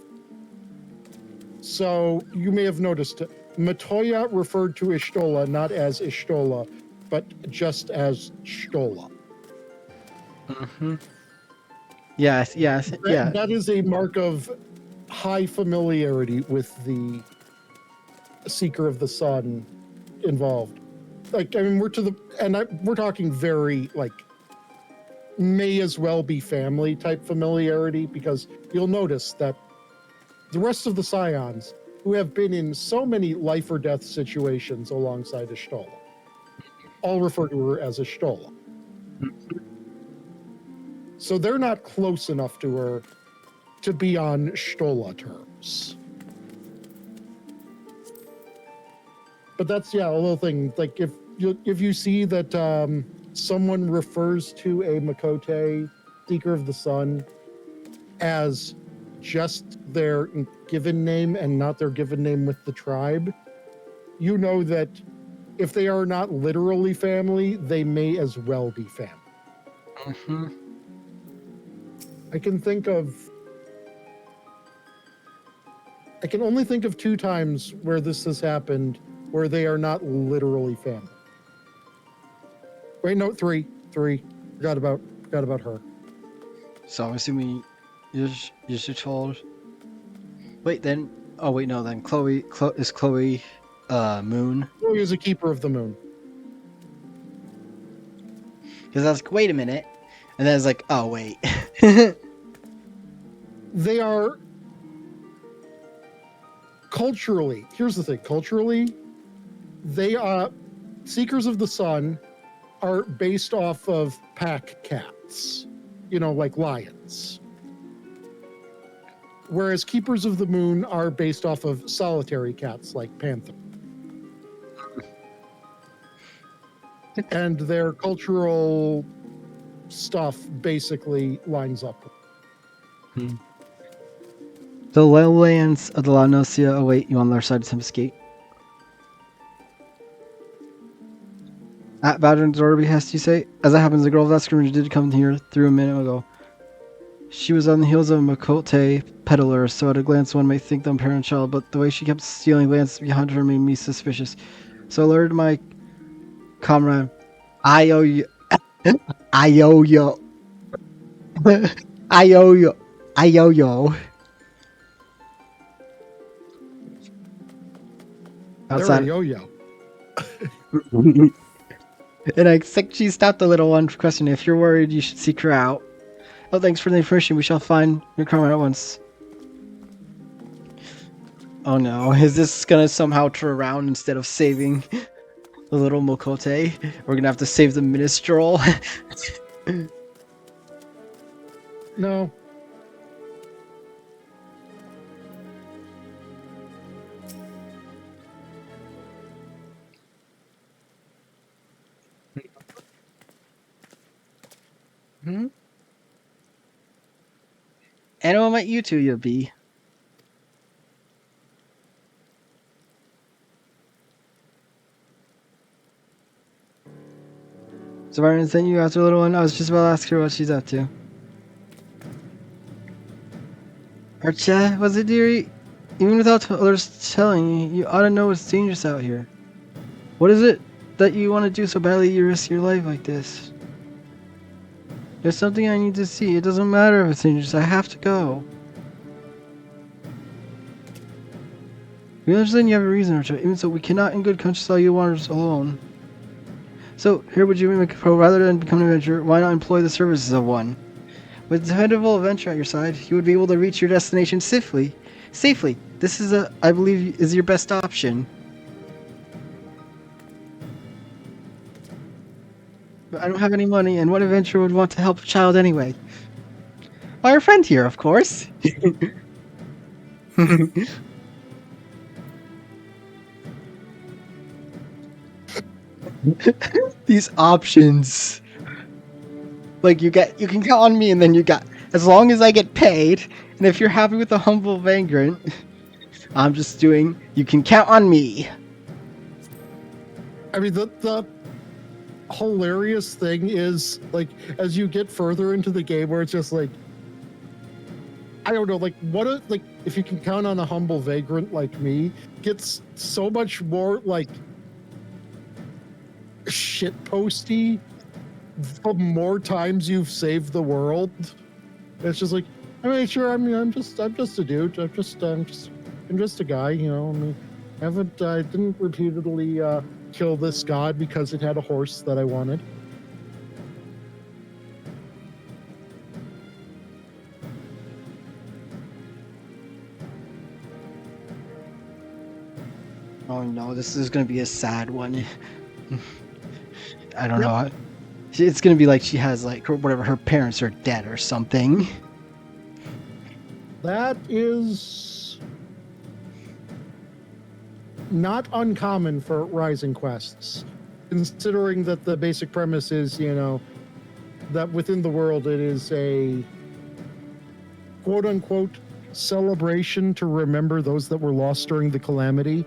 C: So you may have noticed Matoya referred to Ishtola not as Ishtola, but just as Shtola.
A: Yes.
C: That is a mark of high familiarity with the Seeker of the Sun involved. Like, I mean, we're talking very like may as well be family type familiarity, because you'll notice that the rest of the Scions who have been in so many life or death situations alongside Ishtola all refer to her as Ishtola. So they're not close enough to her to be on Shtola terms. but that's a little thing. Like if you see that someone refers to a Makote, Seeker of the Sun, as just their given name and not their given name with the tribe, you know that if they are not literally family, they may as well be family.
A: Mm-hmm.
C: I can only think of 2 times where this has happened where they are not literally family. Wait, no, 3. Forgot about her.
A: So I'm assuming you're told. Wait, then. Oh wait, no. Then Chloe is Chloe, Moon.
C: Chloe is a keeper of the moon.
A: Because I was like, wait a minute, and then I was like, oh wait.
C: They are culturally. Here's the thing. Culturally, they are Seekers of the Sun are based off of pack cats, like lions. Whereas Keepers of the Moon are based off of solitary cats like panther. And their cultural stuff basically lines up.
A: The lowlands of the La Nocia await you on their side of Tempest Gate. At Badger's door behest, you say? As it happens, the girl of that scrimmage did come here through a minute ago. She was on the heels of a Makote peddler, so at a glance one might think them parent child, but the way she kept stealing glances behind her made me suspicious. So I alerted my comrade, Ayoyo. Ayoyo. Ayoyo. Ayoyo.
C: They're a
A: Outside.
C: yo-yo.
A: And I expect she stopped the little one, questioning if you're worried, you should seek her out. Oh, thanks for the information. We shall find your comrade at once. Oh no, is this gonna somehow turn around instead of saving the little Mokote? We're gonna have to save the minstrel.
C: No.
A: Hmm? And what might you two, you be? So Martin sent you after little one. I was just about to ask her what she's up to. Archa, was it, dearie? Even without others telling you, you ought to know it's dangerous out here. What is it that you want to do so badly you risk your life like this? There's something I need to see. It doesn't matter if it's dangerous. I have to go. We understand you have a reason, Archa. Even so, we cannot in good conscience allow you to wander alone. So, here would you make a pro rather than become an adventurer? Why not employ the services of one? With a dependable adventure at your side, you would be able to reach your destination safely. This is I believe, is your best option. But I don't have any money, and what adventurer would want to help a child anyway? Our friend here, of course. These options. Like you can count on me, and then you got, as long as I get paid, and if you're happy with the humble vagrant, I'm just doing, you can count on me.
C: I mean, the hilarious thing is, like, as you get further into the game where it's just like, I don't know, like, if you can count on a humble vagrant like me, gets so much more, like, shitposty the more times you've saved the world. It's just like, I mean, sure, I'm just a dude. I'm just a guy, you know. I mean, I didn't repeatedly kill this god because it had a horse that I wanted.
A: Oh no, this is gonna be a sad one. I don't know. It's gonna be like she has, like, whatever, her parents are dead or something.
C: That is not uncommon for Rising quests, considering that the basic premise is, that within the world it is a quote unquote celebration to remember those that were lost during the calamity.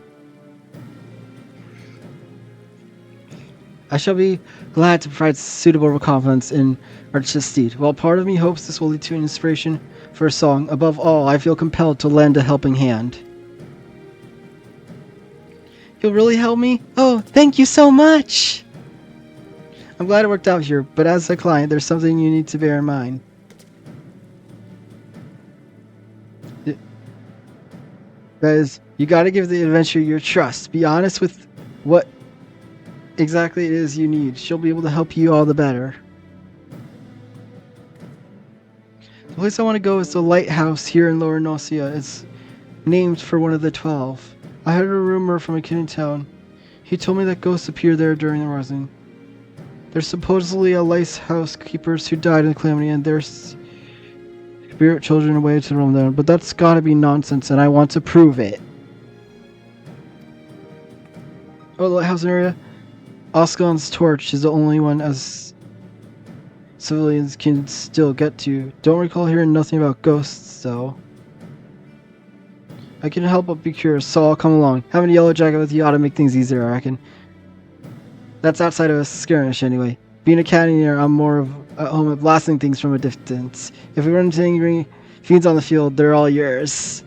A: I shall be glad to provide suitable recompense in Arch's steed. While part of me hopes this will lead to an inspiration for a song, above all, I feel compelled to lend a helping hand. You'll really help me? Oh, thank you so much! I'm glad it worked out here, but as a client, there's something you need to bear in mind. Guys, you gotta give the adventurer your trust. Be honest with what exactly it is you need. She'll be able to help you all the better. The place I want to go is the lighthouse here in Lower Nocia. It's named for one of the 12. I heard a rumor from a kid in town. He told me that ghosts appear there during the rising. There's supposedly a lighthouse keepers who died in the calamity, and there's spirit children away to roam there. But that's gotta be nonsense, and I want to prove it. Oh, the lighthouse area? Oscon's torch is the only one as civilians can still get to. Don't recall hearing nothing about ghosts, though. I can help but be curious, so I'll come along. Having a yellow jacket with you ought to make things easier, I reckon. That's outside of a skirmish, anyway. Being a cannoneer, I'm more of at home at blasting things from a distance. If we run into angry fiends on the field, they're all yours.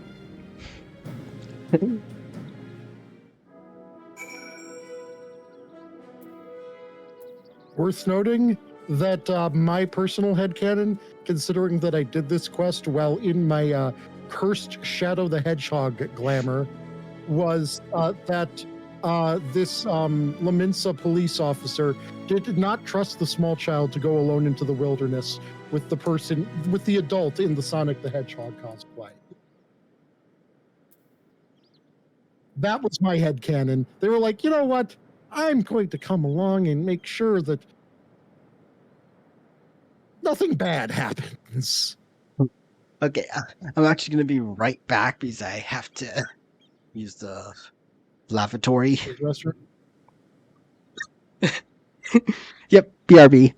C: Worth noting that my personal headcanon, considering that I did this quest while in my cursed Shadow the Hedgehog glamour, was that this Laminsa police officer did not trust the small child to go alone into the wilderness with the adult in the Sonic the Hedgehog cosplay. That was my headcanon. They were like, you know what? I'm going to come along and make sure that nothing bad happens.
A: Okay, I'm actually going to be right back because I have to use the lavatory.
C: Restaurant.
A: Yep, BRB.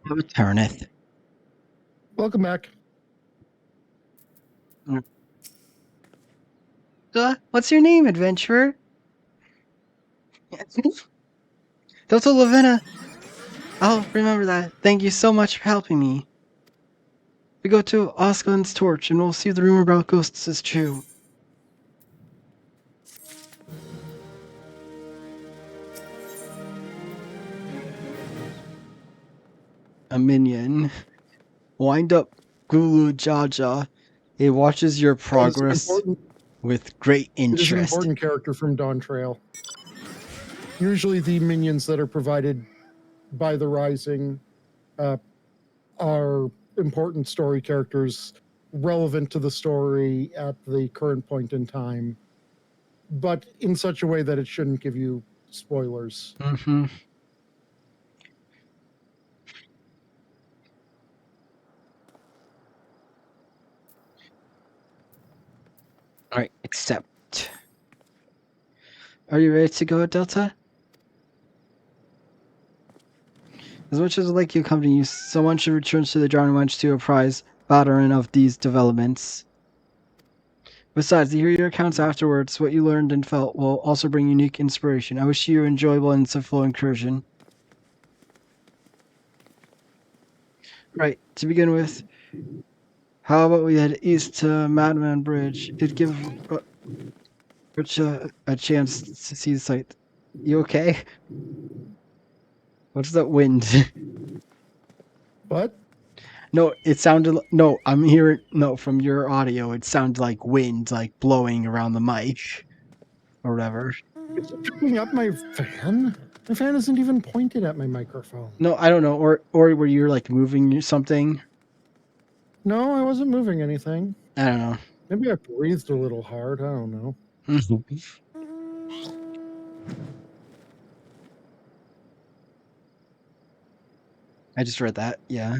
A: Turneth.
C: Welcome back.
A: What's your name, adventurer? Delta Lavenna. I'll remember that. Thank you so much for helping me. We go to Osclin's torch and we'll see if the rumor about ghosts is true. A minion. Wind up Gulu Jaja. It watches your progress with great
C: It is an
A: interest.
C: important character from Dawn Trail. Usually the minions that are provided by the Rising are important story characters relevant to the story at the current point in time, but in such a way that it shouldn't give you spoilers.
A: Mm-hmm. Alright, accept. Are you ready to go, Delta? As much as I like you accompany you, someone should return to the Drowning Wench to apprise Batteren of these developments. Besides, to hear your accounts afterwards, what you learned and felt will also bring unique inspiration. I wish you an enjoyable and successful incursion. Right, to begin with, how about we head east to Madman Bridge? It'd give Rich a chance to see the site. You okay? What's that wind?
C: But
A: No, it sounded. No, I'm hearing. No, from your audio, it sounded like wind, like blowing around the mic, or whatever.
C: it's picking up my fan. My fan isn't even pointed at my microphone.
A: No, I don't know. Or were you like moving something?
C: No, I wasn't moving anything.
A: I don't know.
C: Maybe I breathed a little hard. I don't know.
A: I just read that. Yeah.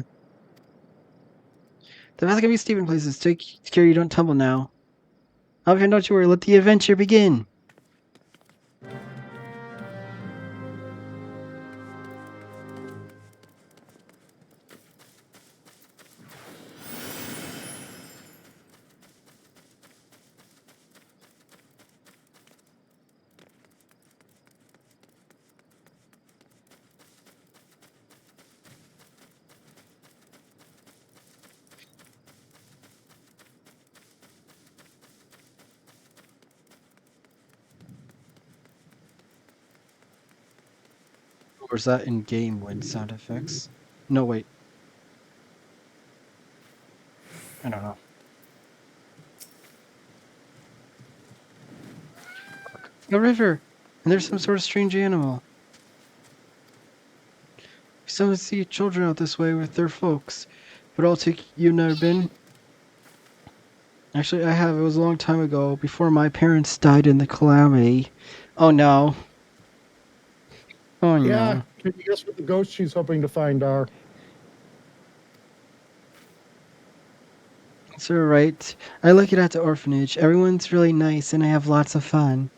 A: The path can be steep in places. Take care you don't tumble now. Okay, don't you worry. Let the adventure begin. Or is that in-game wind sound effects? No, wait. I don't know. A river! And there's some sort of strange animal. We sometimes see children out this way with their folks. But I'll take you never been? Actually, I have. It was a long time ago, before my parents died in the calamity. Oh no. Oh
C: Yeah,
A: no.
C: can you guess what the ghosts she's hoping to find are?
A: It's alright. I like it at the orphanage. Everyone's really nice and I have lots of fun.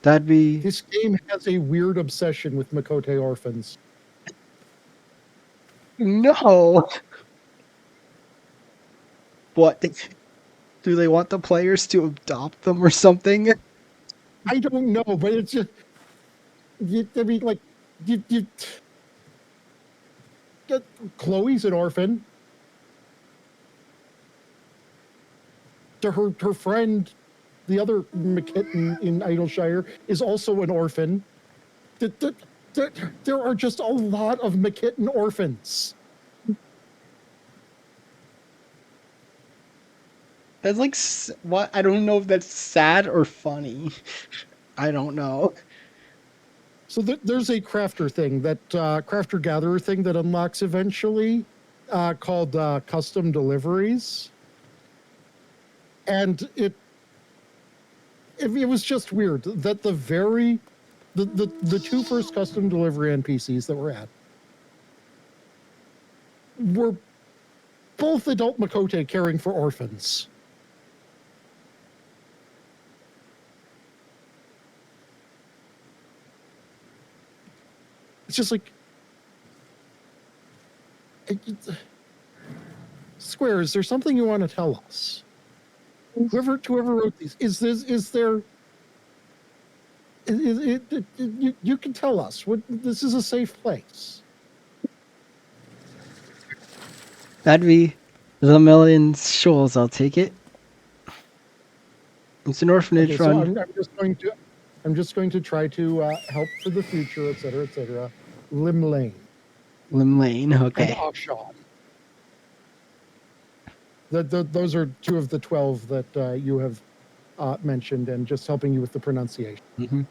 A: That'd be...
C: This game has a weird obsession with Makote orphans.
A: No! What? Do they want the players to adopt them or something?
C: I don't know, but it's just... I mean, like... Chloe's an orphan. Her friend, the other McKitten in Idleshire, is also an orphan. There are just a lot of McKitten orphans.
A: That's like... What? I don't know if that's sad or funny. I don't know.
C: So there's a crafter thing, that crafter gatherer thing that unlocks eventually, called custom deliveries, and it was just weird that the two first custom delivery NPCs that were at were both adult Makote caring for orphans. It's just like, Square, is there something you want to tell us? Whoever wrote these, you can tell us. This is a safe place.
A: That'd be the Million Shoals, I'll take it. It's an orphanage
C: Okay, so
A: run.
C: I'm just going to try to help for the future, etc., etc. Lim Lane
A: Lim Lane,
C: and
A: okay.
C: Ashan. Those are two of the 12 that you have mentioned, and just helping you with the pronunciation.
A: Mm-hmm.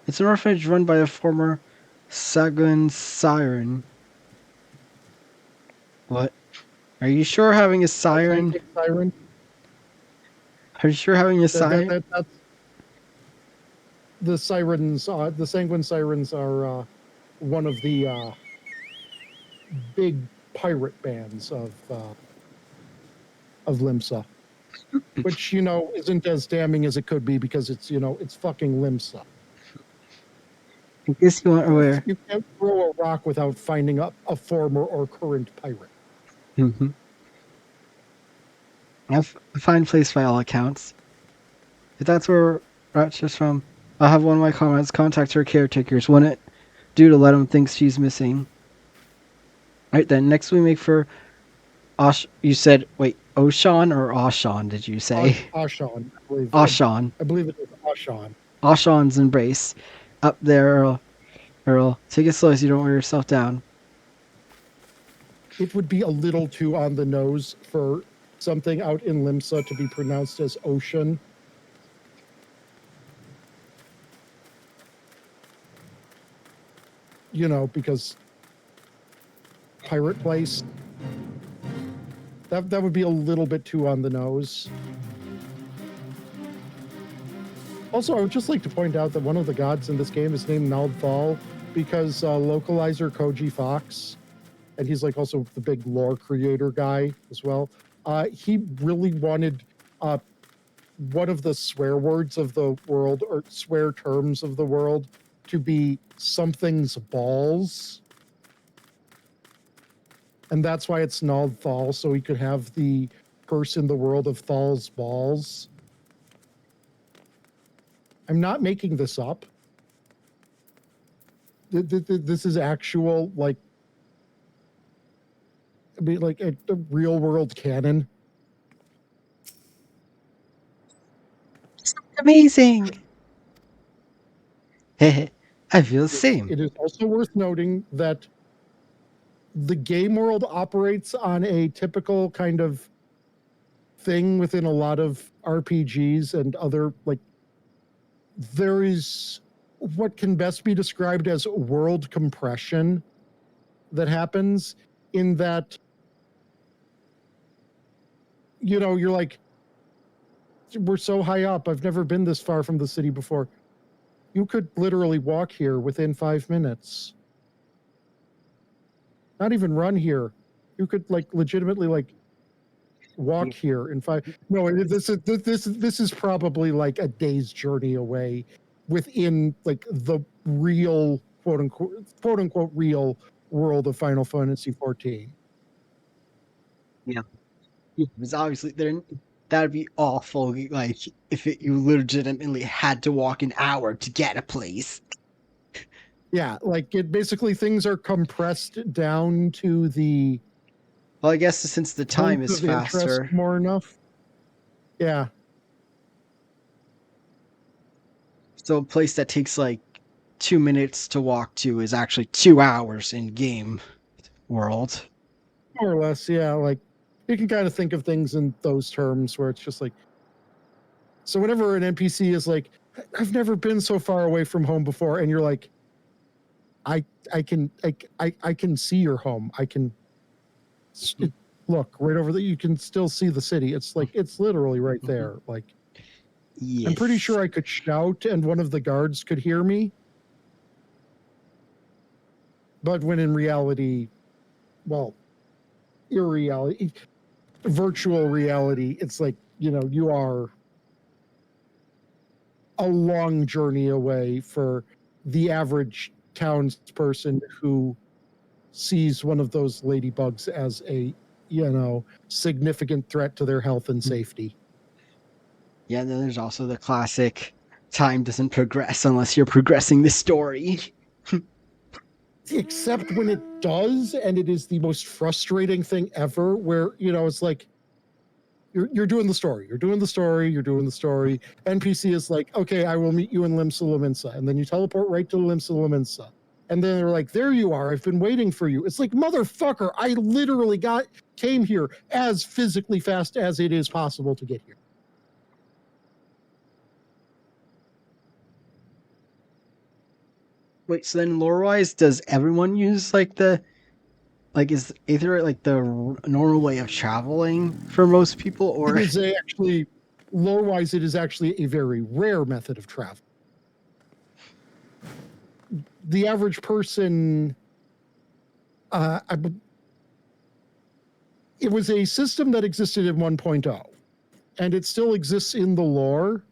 A: It's an orphanage run by a former Sagun siren. What? Are you sure having a siren?
C: Siren.
A: Are you sure having a siren?
C: That's the sirens. The Sanguine Sirens are one of the big pirate bands of Limsa, which isn't as damning as it could be because it's fucking Limsa.
A: I guess you weren't aware.
C: You can't throw a rock without finding a former or current pirate.
A: Mm-hmm. A fine place by all accounts. If that's where Ratchet's from, I'll have one of my comrades contact her caretakers. Wouldn't it do to let them think she's missing? Right then, next we make for you said, wait, Oshan or Ashan, did you say?
C: Ashan, I believe.
A: Ashan.
C: I believe it is Ashan.
A: Ashan's embrace. Up there, Earl. Take it slow so you don't wear yourself down.
C: It would be a little too on the nose for something out in Limsa to be pronounced as ocean. Because pirate place. That would be a little bit too on the nose. Also, I would just like to point out that one of the gods in this game is named Naldthal because localizer Koji Fox, and he's like also the big lore creator guy as well. He really wanted one of the swear words of the world, or swear terms of the world, to be something's balls. And that's why it's Naldthal, so he could have the curse in the world of Thal's balls. I'm not making this up. This is actual, like a real world canon.
A: Amazing! I feel the same.
C: It is also worth noting that the game world operates on a typical kind of thing within a lot of RPGs and other, there is what can best be described as world compression that happens, in that you're like, we're so high up, I've never been this far from the city before. You could literally walk here within 5 minutes. Not even run here. You could legitimately walk here in 5. No, this is probably like a day's journey away within the real quote unquote real world of Final Fantasy 14.
A: Yeah. Because obviously that'd be awful, like if you legitimately had to walk an hour to get a place.
C: Yeah, it basically, things are compressed down to the
A: Well, I guess since the time is
C: of interest
A: faster.
C: more enough. Yeah.
A: So a place that takes like 2 minutes to walk to is actually 2 hours in game world.
C: More or less, yeah. You can kind of think of things in those terms where it's just like, so whenever an NPC is like, I've never been so far away from home before, and you're like, I can see your home. I can look right over there. You can still see the city. It's it's literally right there.
A: Yes.
C: I'm pretty sure I could shout and one of the guards could hear me. But when in reality, well, irreality, virtual reality, it's like, you are a long journey away for the average townsperson who sees one of those ladybugs as a, significant threat to their health and safety.
A: Yeah, and then there's also the classic time doesn't progress unless you're progressing the story.
C: Except when it does, and it is the most frustrating thing ever, where, it's like, you're doing the story. You're doing the story. NPC is like, okay, I will meet you in Limsa Lominsa. And then you teleport right to Limsa Lominsa. And then they're like, there you are. I've been waiting for you. It's like, motherfucker, I literally came here as physically fast as it is possible to get here.
A: Wait, so then lore-wise, does everyone use is Aetherite like the normal way of traveling for most people, or
C: It is actually, lore-wise, it is actually a very rare method of travel. The average person, it was a system that existed in 1.0, and it still exists in the lore.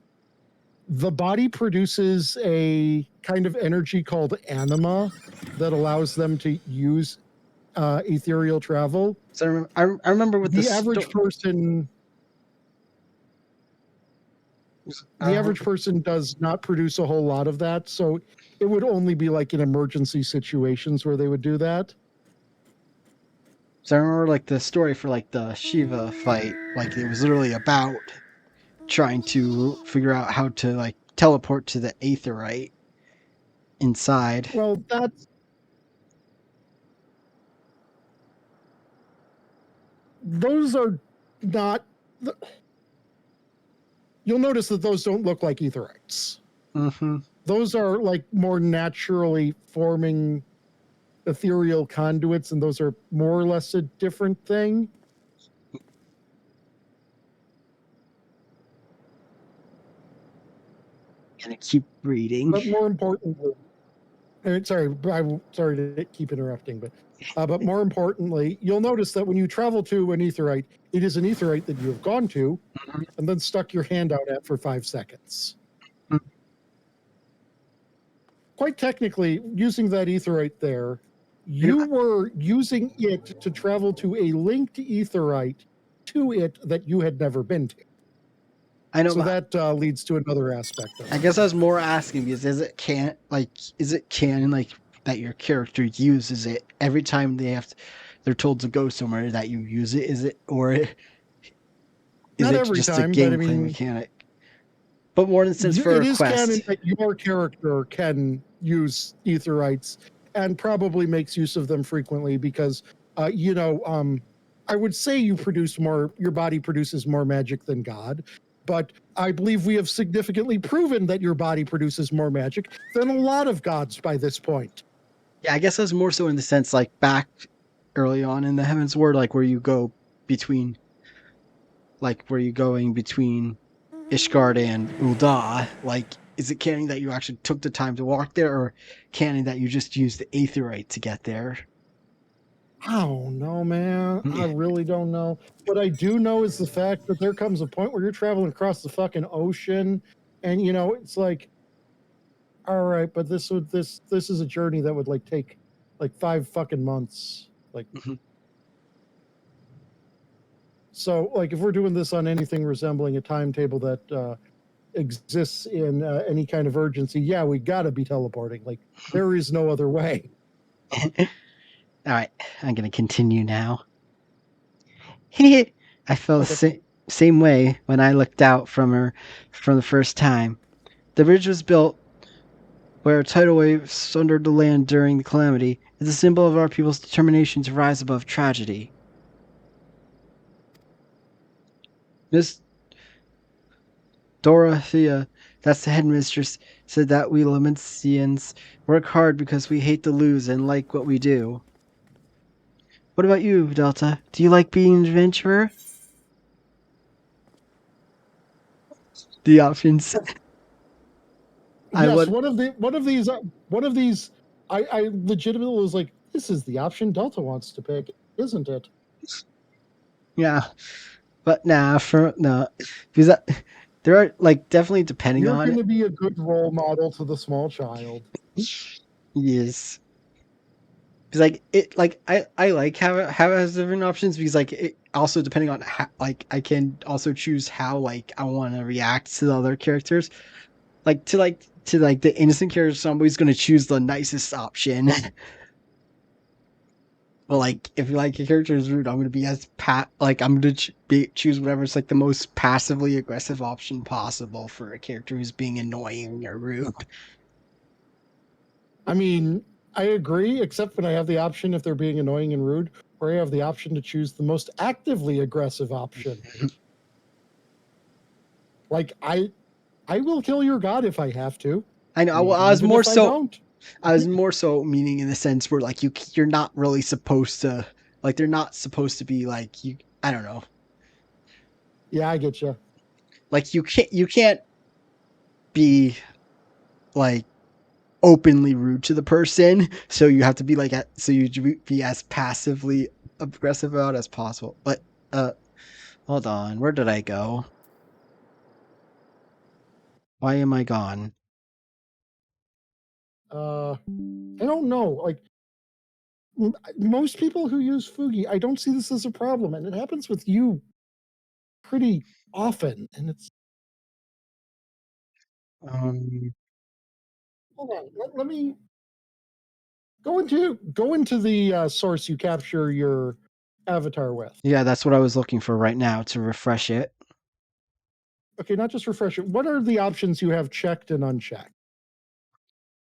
C: The body produces a kind of energy called anima that allows them to use ethereal travel.
A: So I remember with
C: The average person... The average person does not produce a whole lot of that, so it would only be like in emergency situations where they would do that.
A: So I remember like the story for like the Shiva fight, like it was literally about trying to figure out how to like teleport to the Aetherite inside.
C: Well, those are not... You'll notice that those don't look like Aetherites.
A: Mm-hmm.
C: Those are like more naturally forming ethereal conduits, and those are more or less a different thing.
A: Gonna keep reading.
C: But more importantly, sorry to keep interrupting, but more importantly, you'll notice that when you travel to an Aetherite, it is an Aetherite that you have gone to and then stuck your hand out at for 5 seconds. Quite technically, using that Aetherite there, you were using it to travel to a linked Aetherite to it that you had never been to.
A: I know.
C: So that leads to another aspect of it.
A: I guess I was more asking because is it canon like that your character uses it every time they're told to go somewhere that you use it? Is it, or is
C: Not
A: it
C: every
A: just
C: time,
A: a
C: but I
A: gameplay
C: mean,
A: mechanic? But more instance for
C: it
A: a
C: is
A: quest.
C: canon that your character can use Aetherites and probably makes use of them frequently because, I would say your body produces more magic than God, but I believe we have significantly proven that your body produces more magic than a lot of gods by this point.
A: Yeah, I guess that's more so in the sense like back early on in the Heaven's Word, like where you go between, like where you're going between Ishgard and Ul'dah. Like, is it canon that you actually took the time to walk there, or canon that you just used the Aetherite to get there?
C: I don't know, man. I really don't know. What I do know is the fact that there comes a point where you're traveling across the fucking ocean, and it's like, all right, but this is a journey that would like take like 5 fucking months. Like, so like if we're doing this on anything resembling a timetable that exists in any kind of urgency, yeah, we gotta be teleporting. Like, there is no other way.
A: All right, I'm gonna continue now. I felt the same way when I looked out from her from the first time. The bridge was built where a tidal wave sundered the land during the calamity. It's a symbol of our people's determination to rise above tragedy. Miss Dorothea, that's the headmistress, said that we Lamensians work hard because we hate to lose and like what we do. What about you, Delta? Do you like being an adventurer? The options.
C: Yes, one of these, I legitimately was like, this is the option Delta wants to pick, isn't it?
A: Yeah, but because there are like definitely depending
C: You're
A: on.
C: You're going to be a good role model to the small child.
A: Yes. because like it like I like how it has different options because like it also depending on how like I can also choose how like I want to react to the other characters. Like the innocent character, somebody's gonna choose the nicest option. But like if like your character is rude, I'm gonna be I'm gonna choose whatever's like the most passively aggressive option possible for a character who's being annoying or rude.
C: I mean, I agree, except when I have the option if they're being annoying and rude, or I have the option to choose the most actively aggressive option. Like I will kill your god if I have to.
A: I know. Well,
C: Even if I don't.
A: I was more so meaning in the sense where like you're not really supposed to like they're not supposed to be like you. I don't know.
C: Yeah, I get you.
A: Like you can't be like openly rude to the person, so you have to be like so you be as passively aggressive about as possible. But hold on, where did I go? Why am I gone?
C: I don't know. Like most people who use Fugi, I don't see this as a problem, and it happens with you pretty often. And it's
A: Um,
C: hold on. Let me go into the source you capture your avatar with.
A: yeah, that's what I was looking for right now to refresh it.
C: Okay, not just refresh it. What are the options you have checked and unchecked?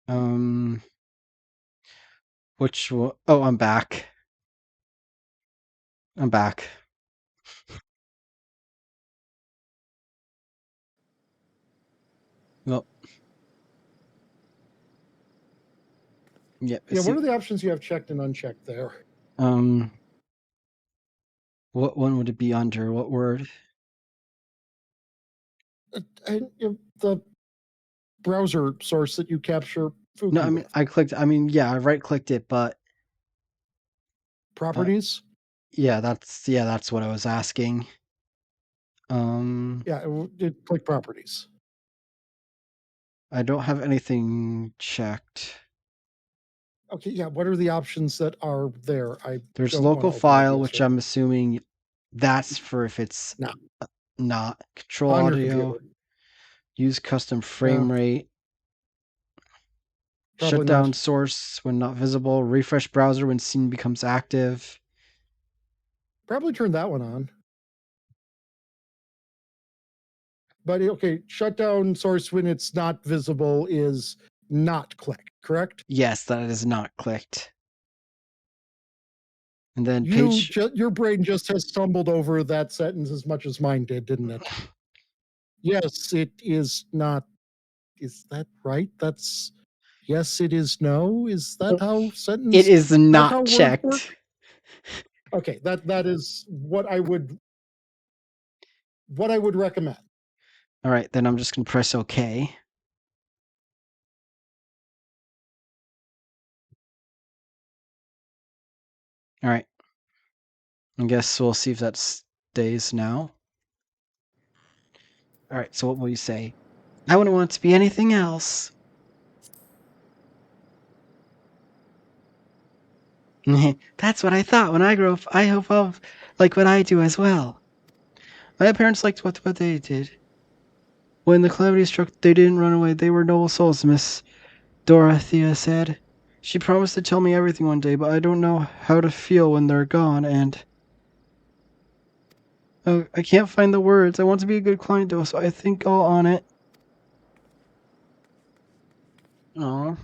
A: Um, which one? Oh, I'm back. I'm back. Well, yeah.
C: Yeah, what are the options you have checked and unchecked there?
A: Um, what one would it be under? What word?
C: And the browser source that you capture
A: No,
C: Fuki
A: I mean
C: with.
A: I clicked. I mean, yeah, I right clicked it, but
C: Properties?
A: yeah, that's what I was asking. Um,
C: Yeah, it click properties.
A: I don't have anything checked.
C: Okay, yeah, what are the options that are there? I
A: There's
C: don't want
A: local
C: to open the
A: file, which
C: browser.
A: I'm assuming that's for if it's
C: No,
A: not control
C: on your
A: audio,
C: computer.
A: use custom
C: No,
A: frame rate, shut
C: probably
A: down
C: not.
A: source when not visible, refresh browser when scene becomes active.
C: Probably turn that one on. But okay, shut down source when it's not visible is not clicked, correct?
A: Yes, that is not clicked. And then page.
C: Your brain just has stumbled over that sentence as much as mine did, didn't it? Yes, it is not. Is that right? That's yes, it is no. Is that how
A: It
C: sentence?
A: is
C: That
A: not
C: how words work?
A: checked.
C: Okay, that is what I would recommend.
A: All right, then I'm just gonna press OK. All right. I guess we'll see if that stays now. All right. So what will you say? I wouldn't want it to be anything else. That's what I thought when I grew up. I hope I'll like what I do as well. My parents liked what they did. When the calamity struck, they didn't run away. They were noble souls, Miss Dorothea said. She promised to tell me everything one day, but I don't know how to feel when they're gone, and... Oh, I can't find the words. I want to be a good client, though, so I think I'll on it. Aw.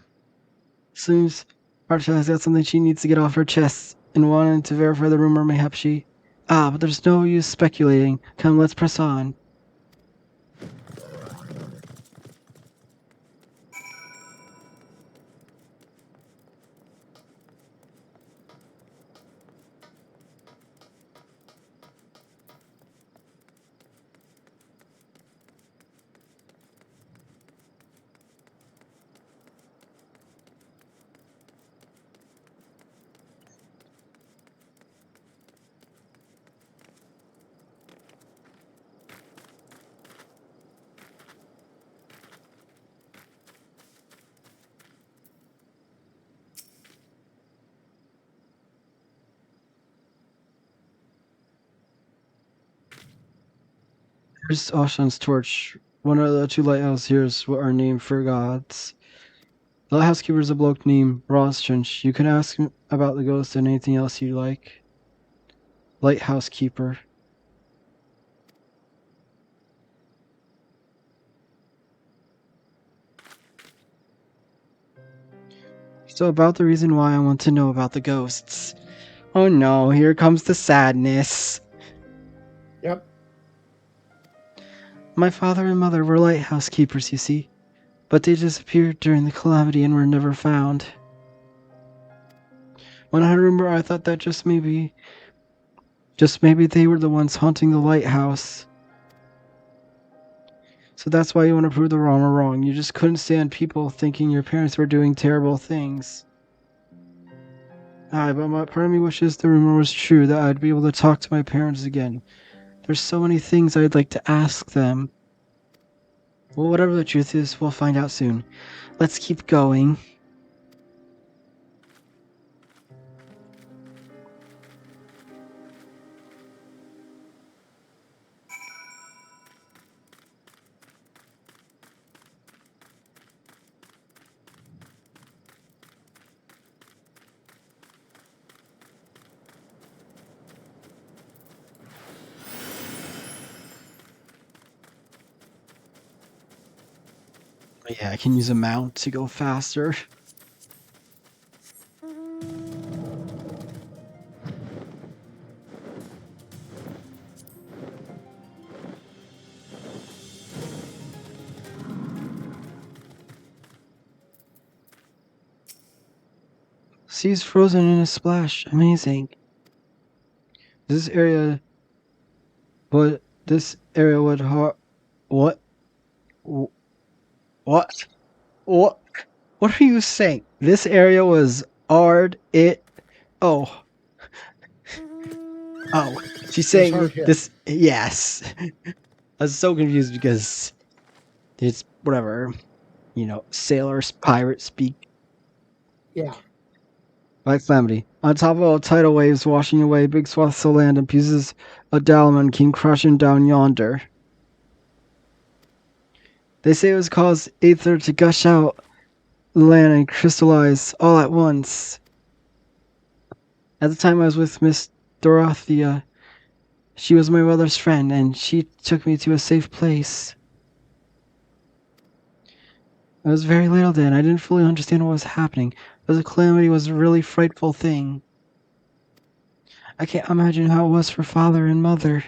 A: Seems Archer has got something she needs to get off her chest, and wanted to verify the rumor mayhap she... Ah, but there's no use speculating. Come, let's press on. Where's Oshan's torch? One of the two lighthouses here is what are named for gods. The lighthouse keeper is a bloke named Rostranch. You can ask him about the ghost and anything else you like. Lighthouse keeper. So about the reason why I want to know about the ghosts. Oh no, here comes the sadness.
C: Yep.
A: My father and mother were lighthouse keepers, you see. But they disappeared during the calamity and were never found. When I remember, I thought that just maybe they were the ones haunting the lighthouse. So that's why you want to prove the wrong or wrong. You just couldn't stand people thinking your parents were doing terrible things. Aye, but part of me wishes the rumor was true, that I'd be able to talk to my parents again. There's so many things I'd like to ask them. Well, whatever the truth is, we'll find out soon. Let's keep going. Yeah, I can use a mount to go faster. Sea's frozen in a splash. Amazing. This area would what? What? What? What are you saying? This area was oh. Oh. She's saying
C: hard hit.
A: this. Yes. I was so confused because it's whatever. You know, sailors, pirate speak.
C: Yeah.
A: Like calamity. On top of all tidal waves washing away big swaths of land and pieces of Dalman came crashing down yonder. They say it was caused aether to gush out the land and crystallize all at once. At the time I was with Miss Dorothea. She was my mother's friend, and she took me to a safe place. I was very little then. I didn't fully understand what was happening, but the calamity was a really frightful thing. I can't imagine how it was for father and mother.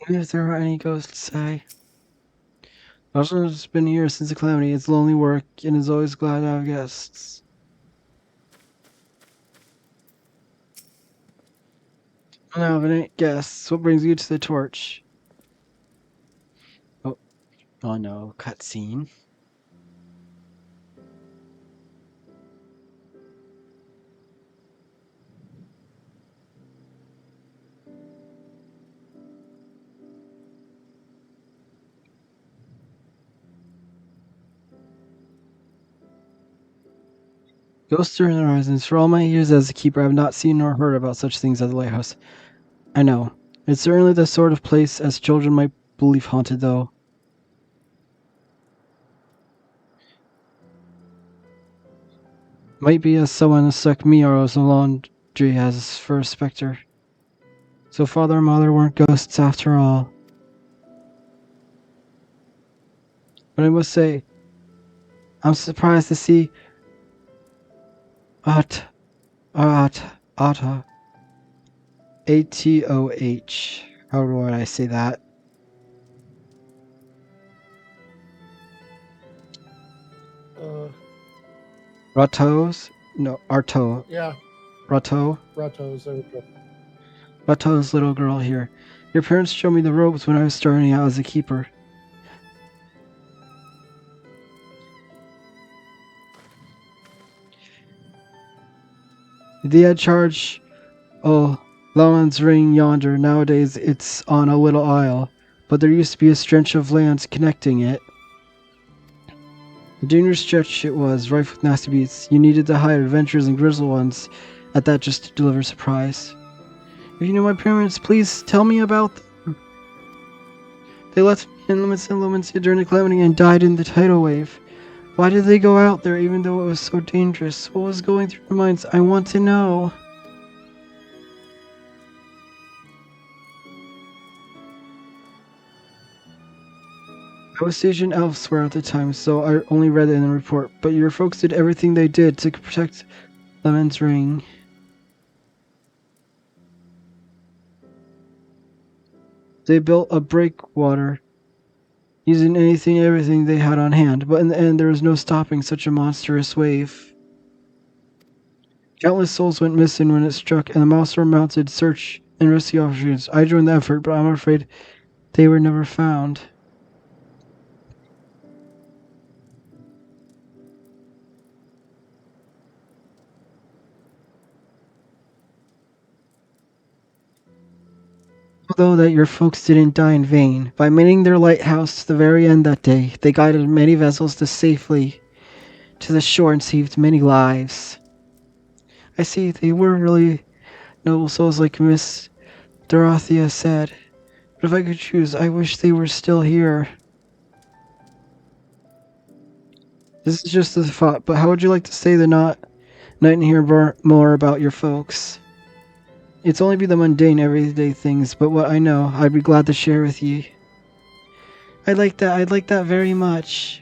A: Even if there are any ghosts, Also, it's been years since the calamity. It's lonely work, and is always glad to have guests. Now, if it ain't guests, what brings you to the torch? Oh no, cutscene. Ghosts are in the horizons. For all my years as a keeper, I have not seen nor heard about such things as the lighthouse. I know. It's certainly the sort of place as children might believe haunted, though. Might be as someone stuck me or as a laundry as for a specter. So father and mother weren't ghosts after all. But I must say, I'm surprised to see Atta Atoh. How would I say that? Ratos? No, Arto.
C: Yeah,
A: Rato?
C: Ratos. There we go.
A: Rato's little girl here. Your parents showed me the ropes when I was starting out as a keeper. They had charge. Oh, Laman's ring yonder. Nowadays it's on a little isle, but there used to be a stretch of land connecting it. A dangerous stretch it was, rife with nasty beasts. You needed to hide adventurers and grizzled ones at that just to deliver surprise. If you knew my parents, please tell me about them. They left me in Lumencia during the calamity and died in the tidal wave. Why did they go out there even though it was so dangerous? What was going through their minds? I want to know. I was stationed elsewhere at the time, so I only read it in the report, but your folks did everything they did to protect Lemon's ring. They built a breakwater, using everything they had on hand, but in the end there was no stopping such a monstrous wave. Countless souls went missing when it struck, and the Mouser mounted search and rescue operations. I joined the effort, but I'm afraid they were never found. Although that your folks didn't die in vain, by maintaining their lighthouse to the very end that day, they guided many vessels to safely to the shore and saved many lives. I see they were really noble souls like Miss Dorothea said, but if I could choose, I wish they were still here. This is just a thought, but how would you like to stay the night and hear more about your folks? It's only be the mundane, everyday things, but what I know, I'd be glad to share with you. I'd like that very much.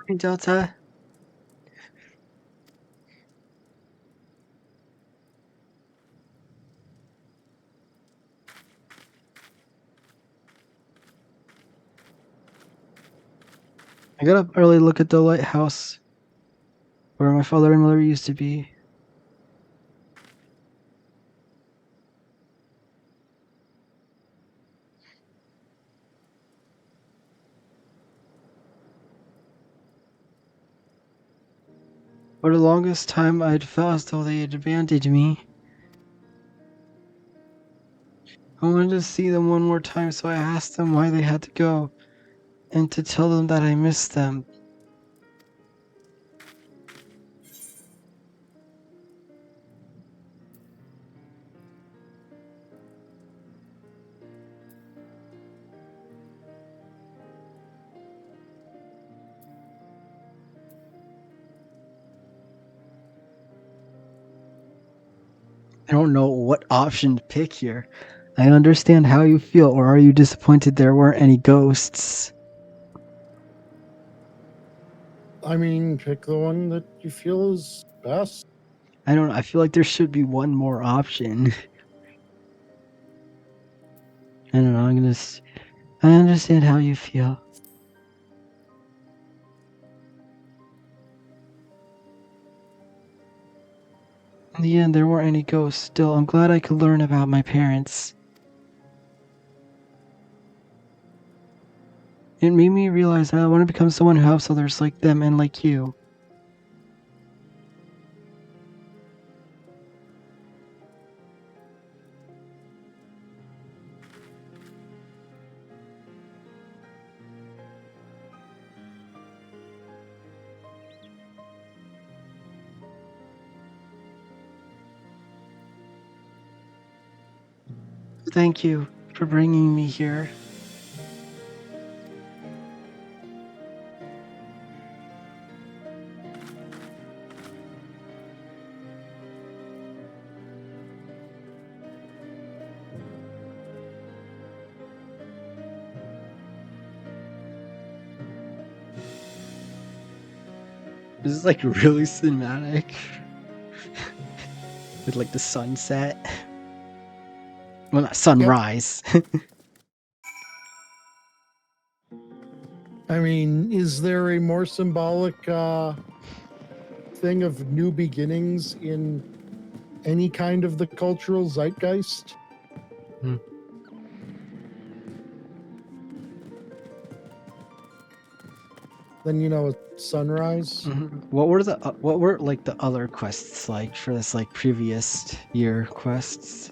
A: Hey, Delta. I got up early to look at the lighthouse where my father and mother used to be. For the longest time, I'd felt as though they had abandoned me. I wanted to see them one more time, so I asked them why they had to go, and to tell them that I missed them. I don't know what option to pick here. I understand how you feel, or are you disappointed there weren't any ghosts?
C: I mean, pick the one that you feel is best.
A: I don't know. I feel like there should be one more option. I don't know. I understand how you feel. In the end, there weren't any ghosts. Still, I'm glad I could learn about my parents. It made me realize that I want to become someone who helps others like them and like you. Thank you for bringing me here. This is like really cinematic. With like the sunset. Well, not sunrise.
C: I mean, is there a more symbolic thing of new beginnings in any kind of the cultural zeitgeist?
A: Hmm.
C: Than, you know, a sunrise?
A: What were like the other quests like for this like previous year quests?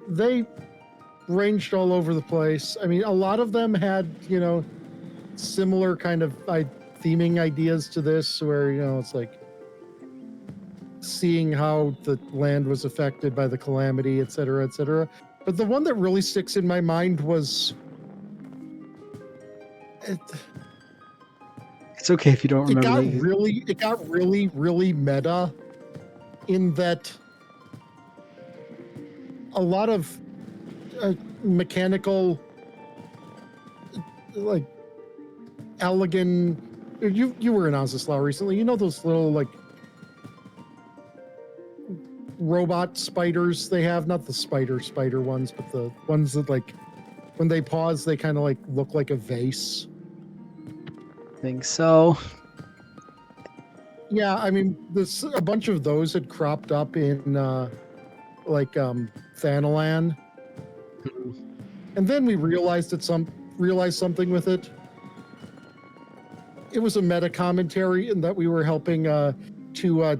C: They ranged all over the place. I mean, a lot of them had, you know, similar kind of theming ideas to this, where, you know, it's like seeing how the land was affected by the calamity, et cetera, et cetera. But the one that really sticks in my mind was
A: It's okay if you don't
C: it
A: remember.
C: got really meta in that a lot of mechanical, like elegant. You were in Ozaslau recently. You know those little like robot spiders they have, not the spider ones, but the ones that like when they pause they kind of like look like a vase.
A: Think so.
C: Yeah, I mean, this a bunch of those had cropped up in like Thanalan, and then we realized something with it. It was a meta commentary in that we were helping to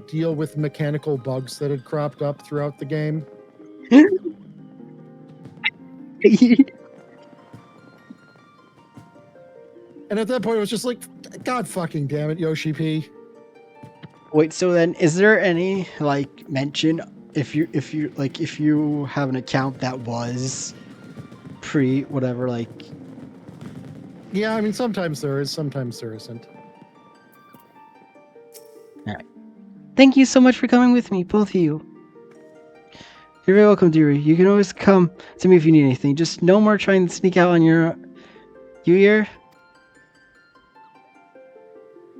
C: deal with mechanical bugs that had cropped up throughout the game. And at that point, it was just like, God fucking damn it, Yoshi P.
A: Wait, so then is there any like mention if you have an account that was pre whatever like
C: Yeah, I mean, sometimes there is, sometimes there isn't.
A: Thank you so much for coming with me, both of you. You're very welcome, dearie. You can always come to me if you need anything. Just no more trying to sneak out on your... You hear?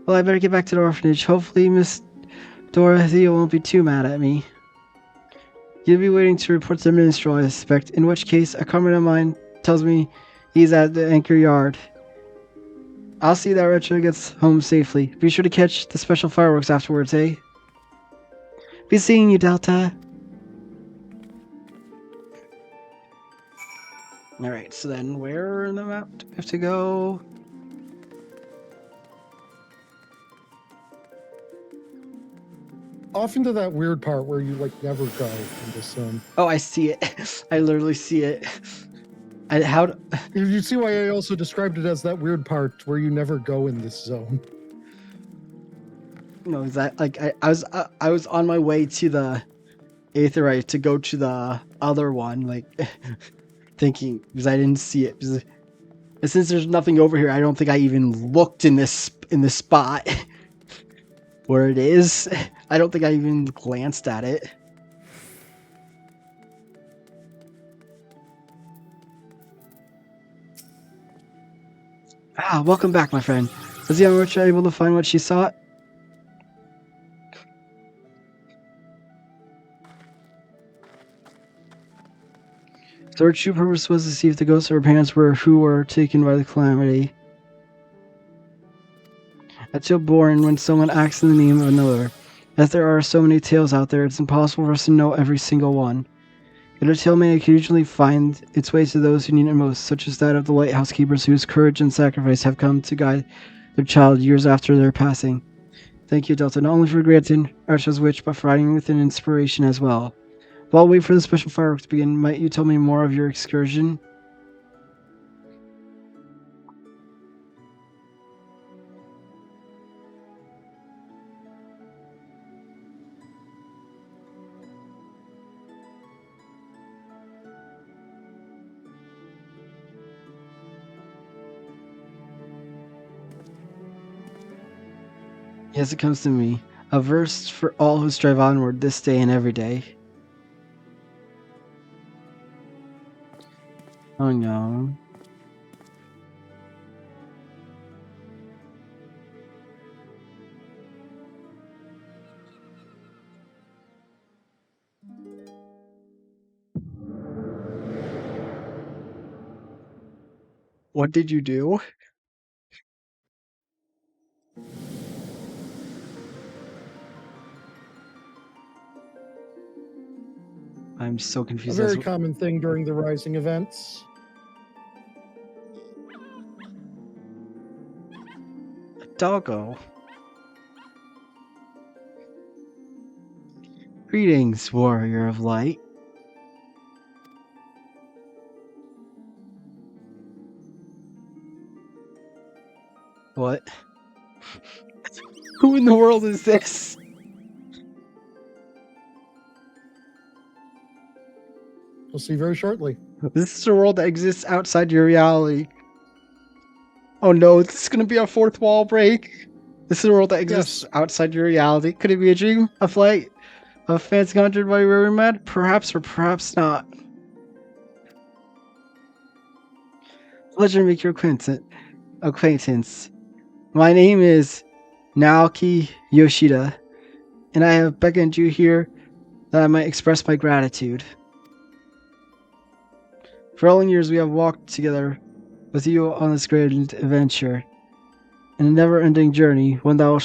A: Well, I better get back to the orphanage. Hopefully Miss Dorothea won't be too mad at me. You'll be waiting to report to the minstrel, I suspect, in which case a comrade of mine tells me he's at the anchor yard. I'll see that Retro gets home safely. Be sure to catch the special fireworks afterwards, eh? Be seeing you, Delta. Alright, so then where in the map do we have to go?
C: Off into that weird part where you like never go in this zone.
A: Oh, I see it. I literally see it.
C: You see why I also described it as that weird part where you never go in this zone.
A: No, is that like I was on my way to the Aetherite to go to the other one, like thinking because I didn't see it. Because, and since there's nothing over here, I don't think I even looked in this spot where it is. I don't think I even glanced at it. Ah, welcome back, my friend. Was the young witch able to find what she sought? So her true purpose was to see if the ghosts of her parents were taken by the calamity. A tale born when someone acts in the name of another. As there are so many tales out there, it's impossible for us to know every single one. Yet a tale may occasionally find its way to those who need it most, such as that of the lighthouse keepers whose courage and sacrifice have come to guide their child years after their passing. Thank you, Delta, not only for granting Archa's witch, but for providing with an inspiration as well. While we wait for the special fireworks to begin, might you tell me more of your excursion? Yes, it comes to me. A verse for all who strive onward this day and every day. Oh no. What did you do? I'm so
C: A
A: confused.
C: very common thing during the Rising events.
A: Doggo. Greetings, warrior of light. What? Who in the world is this?
C: You'll see very shortly.
A: This is a world that exists outside your reality. Oh no, this is gonna be a fourth wall break. This is a world that exists outside your reality. Could it be a dream? A flight? A fancy conjured by River Mad? Perhaps or perhaps not. Pleasure to make your acquaintance. My name is Naoki Yoshida, and I have beckoned you here that I might express my gratitude. For all the years we have walked together with you on this great adventure, and a never-ending journey, one that will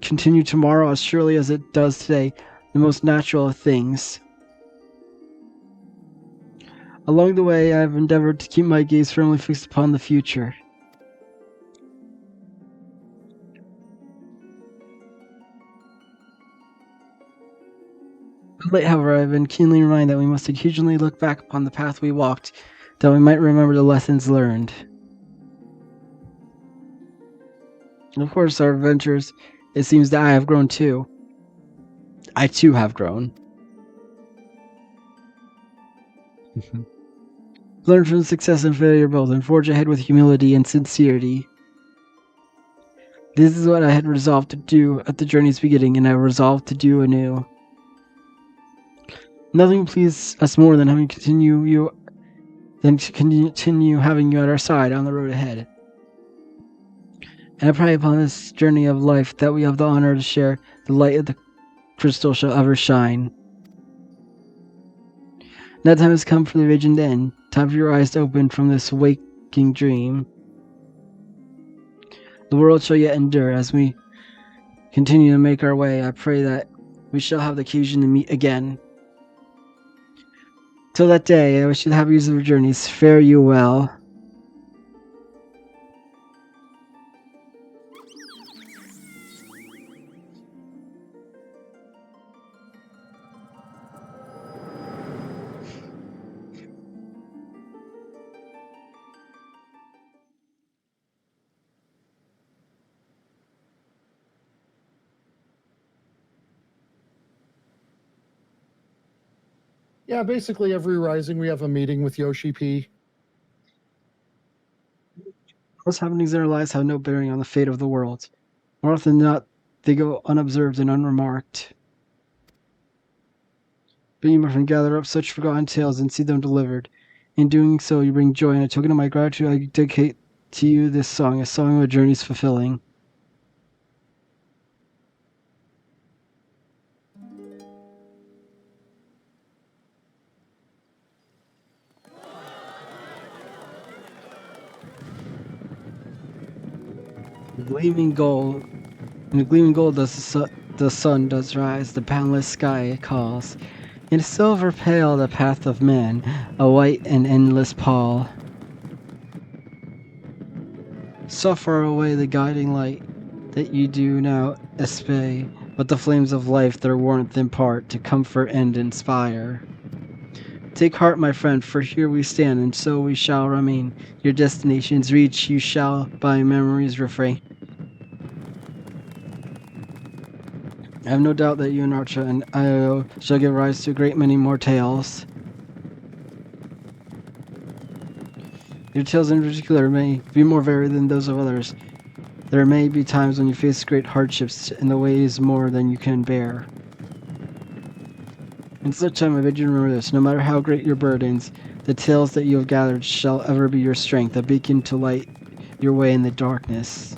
A: continue tomorrow as surely as it does today, the most natural of things. Along the way, I have endeavored to keep my gaze firmly fixed upon the future. Of late, however, I have been keenly reminded that we must occasionally look back upon the path we walked, that we might remember the lessons learned. And of course, our adventures, it seems that I have grown too. I too have grown. Learn from success and failure both, and forge ahead with humility and sincerity. This is what I had resolved to do at the journey's beginning, and I resolved to do anew. Nothing will please us more than to continue having you at our side on the road ahead. And I pray upon this journey of life that we have the honor to share the light of the crystal shall ever shine. Now time has come for the vision to end. Time for your eyes to open from this waking dream. The world shall yet endure as we continue to make our way. I pray that we shall have the occasion to meet again. Till that day, I wish you the happiest of your journeys. Fare you well.
C: Yeah, basically every Rising we have a meeting with Yoshi P.
A: Those happenings in our lives have no bearing on the fate of the world. More often than not, they go unobserved and unremarked. But you, my friend, gather up such forgotten tales and see them delivered. In doing so, you bring joy, and a token of my gratitude, I dedicate to you this song, a song of a journey's fulfilling. Gleaming gold, in the gleaming gold the sun does rise, the boundless sky it calls. In silver pale the path of man, a white and endless pall. So far away the guiding light that you do now espy, but the flames of life their warmth impart to comfort and inspire. Take heart, my friend, for here we stand, and so we shall remain. Your destinations reach, you shall by memories refrain. I have no doubt that you and Archer and Io shall give rise to a great many more tales. Your tales in particular may be more varied than those of others. There may be times when you face great hardships and the way is more than you can bear. In such time I bid you remember this, no matter how great your burdens, the tales that you have gathered shall ever be your strength, a beacon to light your way in the darkness.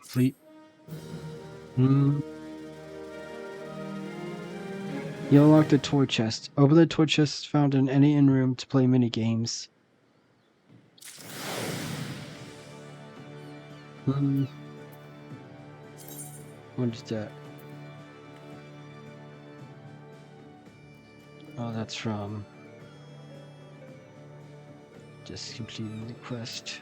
A: Fleet. You unlock the toy chest. Open the toy chest found in any inn room to play mini games. What is that? Oh, that's from just completing the quest.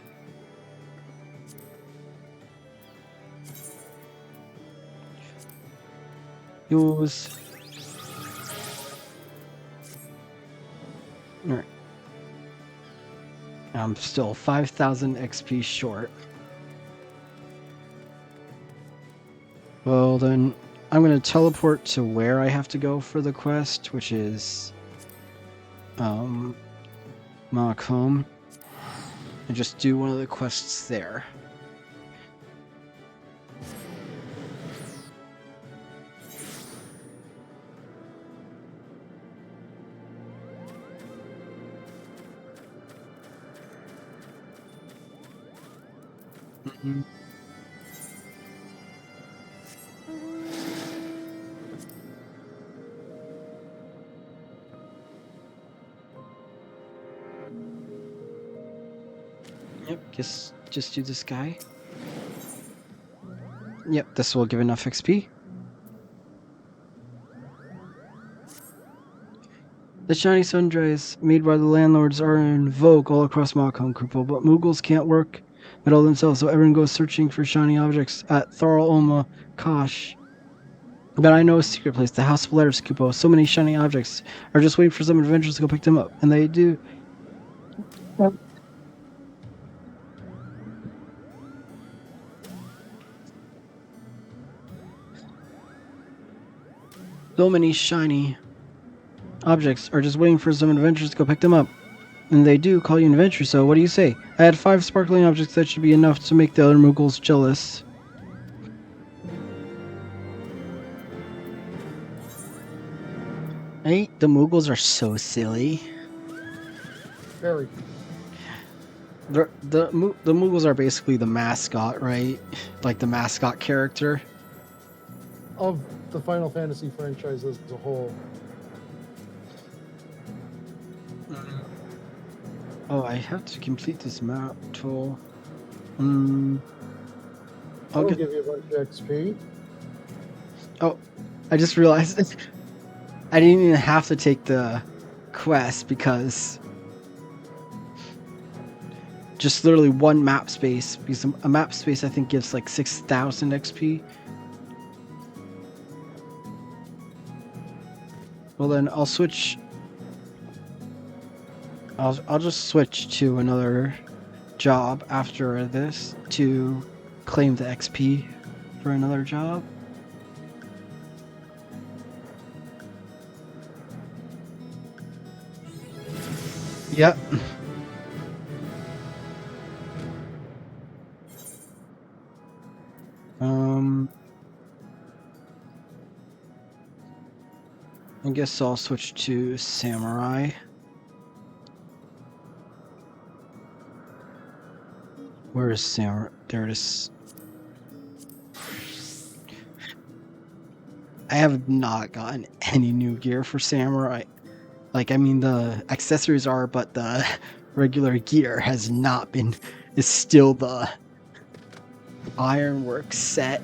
A: Yours. Alright. I'm still 5,000 XP short. Well, then I'm going to teleport to where I have to go for the quest, which is Malcolm, and just do one of the quests there. Yep, just do this guy. Yep, this will give enough XP. The shiny sundries made by the landlords are in vogue all across Malcolm Krupo, but Mughals can't work metal themselves, so everyone goes searching for shiny objects at Thorl Oma Kosh. But I know a secret place, the House of Letters, Kupo. So many shiny objects are just waiting for some adventurers to go pick them up, and they do. So many shiny objects are just waiting for some adventurers to go pick them up. And they do call you an adventurer, so what do you say? I had 5 sparkling objects that should be enough to make the other Mughals jealous. Hey, the Mughals are so silly.
C: Very.
A: The Mughals are basically the mascot, right? Like the mascot character.
C: Of the Final Fantasy franchise as a whole.
A: Oh, I have to complete this map tool.
C: I'll give you a bunch of XP.
A: Oh, I just realized I didn't even have to take the quest because just literally one map space, because a map space I think gives like 6,000 XP. Well then I'll switch. I'll just switch to another job after this to claim the XP for another job. Yep. I guess I'll switch to Samurai. Where is Samurai? There it is. I have not gotten any new gear for Samurai. Like, I mean, the accessories are, but the regular gear has not been, is still the ironwork set.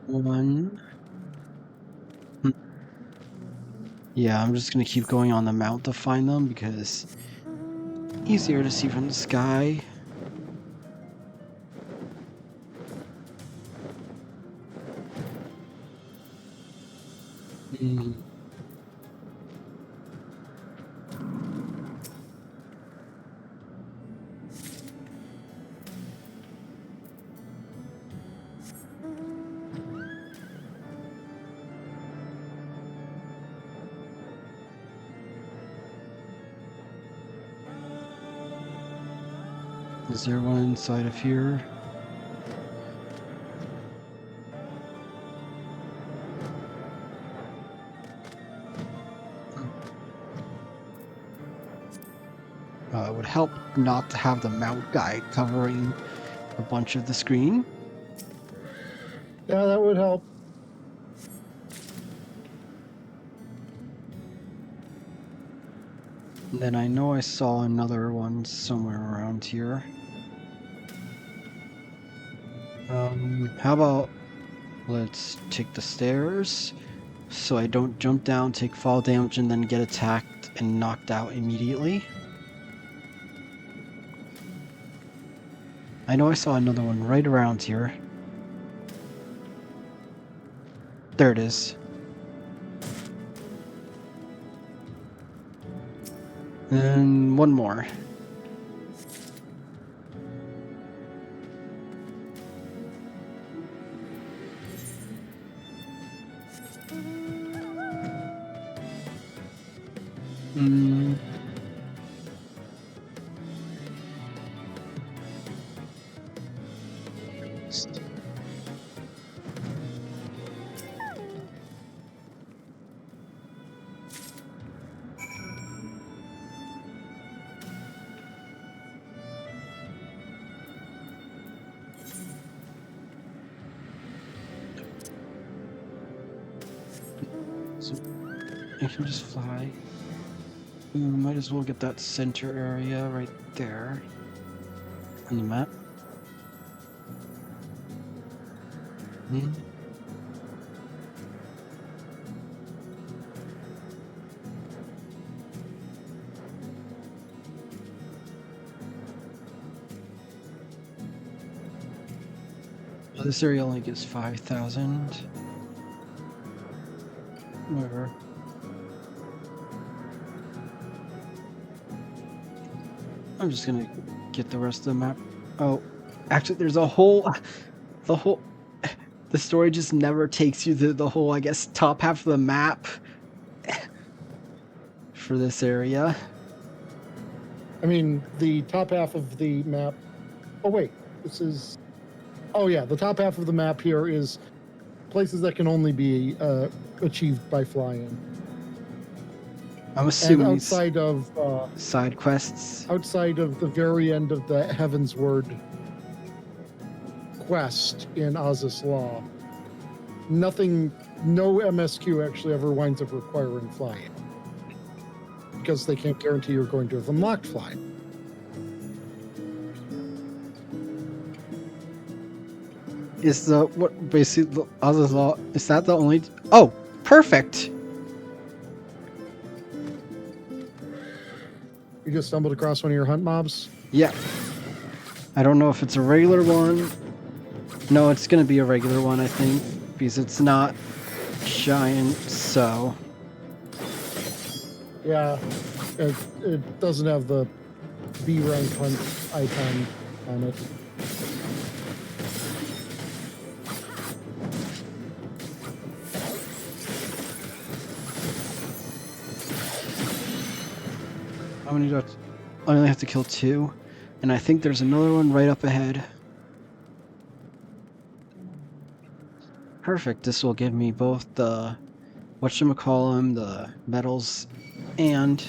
A: One. Hmm. Yeah, I'm just gonna keep going on the mount to find them because easier to see from the sky. Hmm. Is there one inside of here? It would help not to have the mount guide covering a bunch of the screen.
C: Yeah, that would help.
A: And then I know I saw another one somewhere around here. How about let's take the stairs so I don't jump down, take fall damage, and then get attacked and knocked out immediately. I know I saw another one right around here. There it is. And one more. Hmm. So I can just fly. Might as well get that center area right there on the map. Hmm. This area only gives 5,000. Whatever. I'm just gonna get the rest of the map. Oh, actually, there's a whole, the story just never takes you to the whole, I guess, top half of the map for this area.
C: I mean, the top half of the map. Oh, wait. This is. Oh, yeah. The top half of the map here is places that can only be achieved by flying.
A: I'm
C: And
A: assuming
C: outside of.
A: side quests.
C: Outside of the very end of the Heavensward quest in Oz's Law, nothing, no MSQ actually ever winds up requiring flying. Because they can't guarantee you're going to have unlocked flying.
A: Is the what basically Oz's Law? Is that the only? Oh, perfect.
C: You just stumbled across one of your hunt mobs?
A: Yeah. I don't know if it's a regular one. No, it's gonna be a regular one, I think, because it's not giant. So.
C: Yeah, it doesn't have the B rank hunt icon on it.
A: How many do I only have to kill 2? And I think there's another one right up ahead. Perfect. This will give me both the whatchamacallem, the medals, and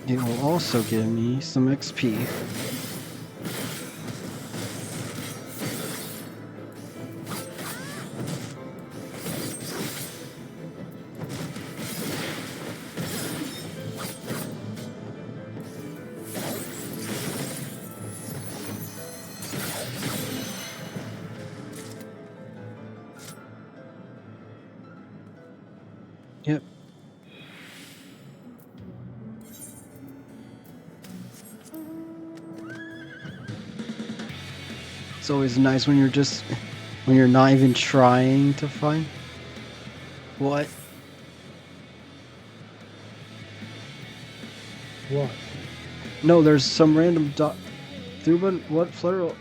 A: it will also give me some XP. Yep. It's always nice when you're not even trying to find. What?
C: What?
A: No, there's some random what plural?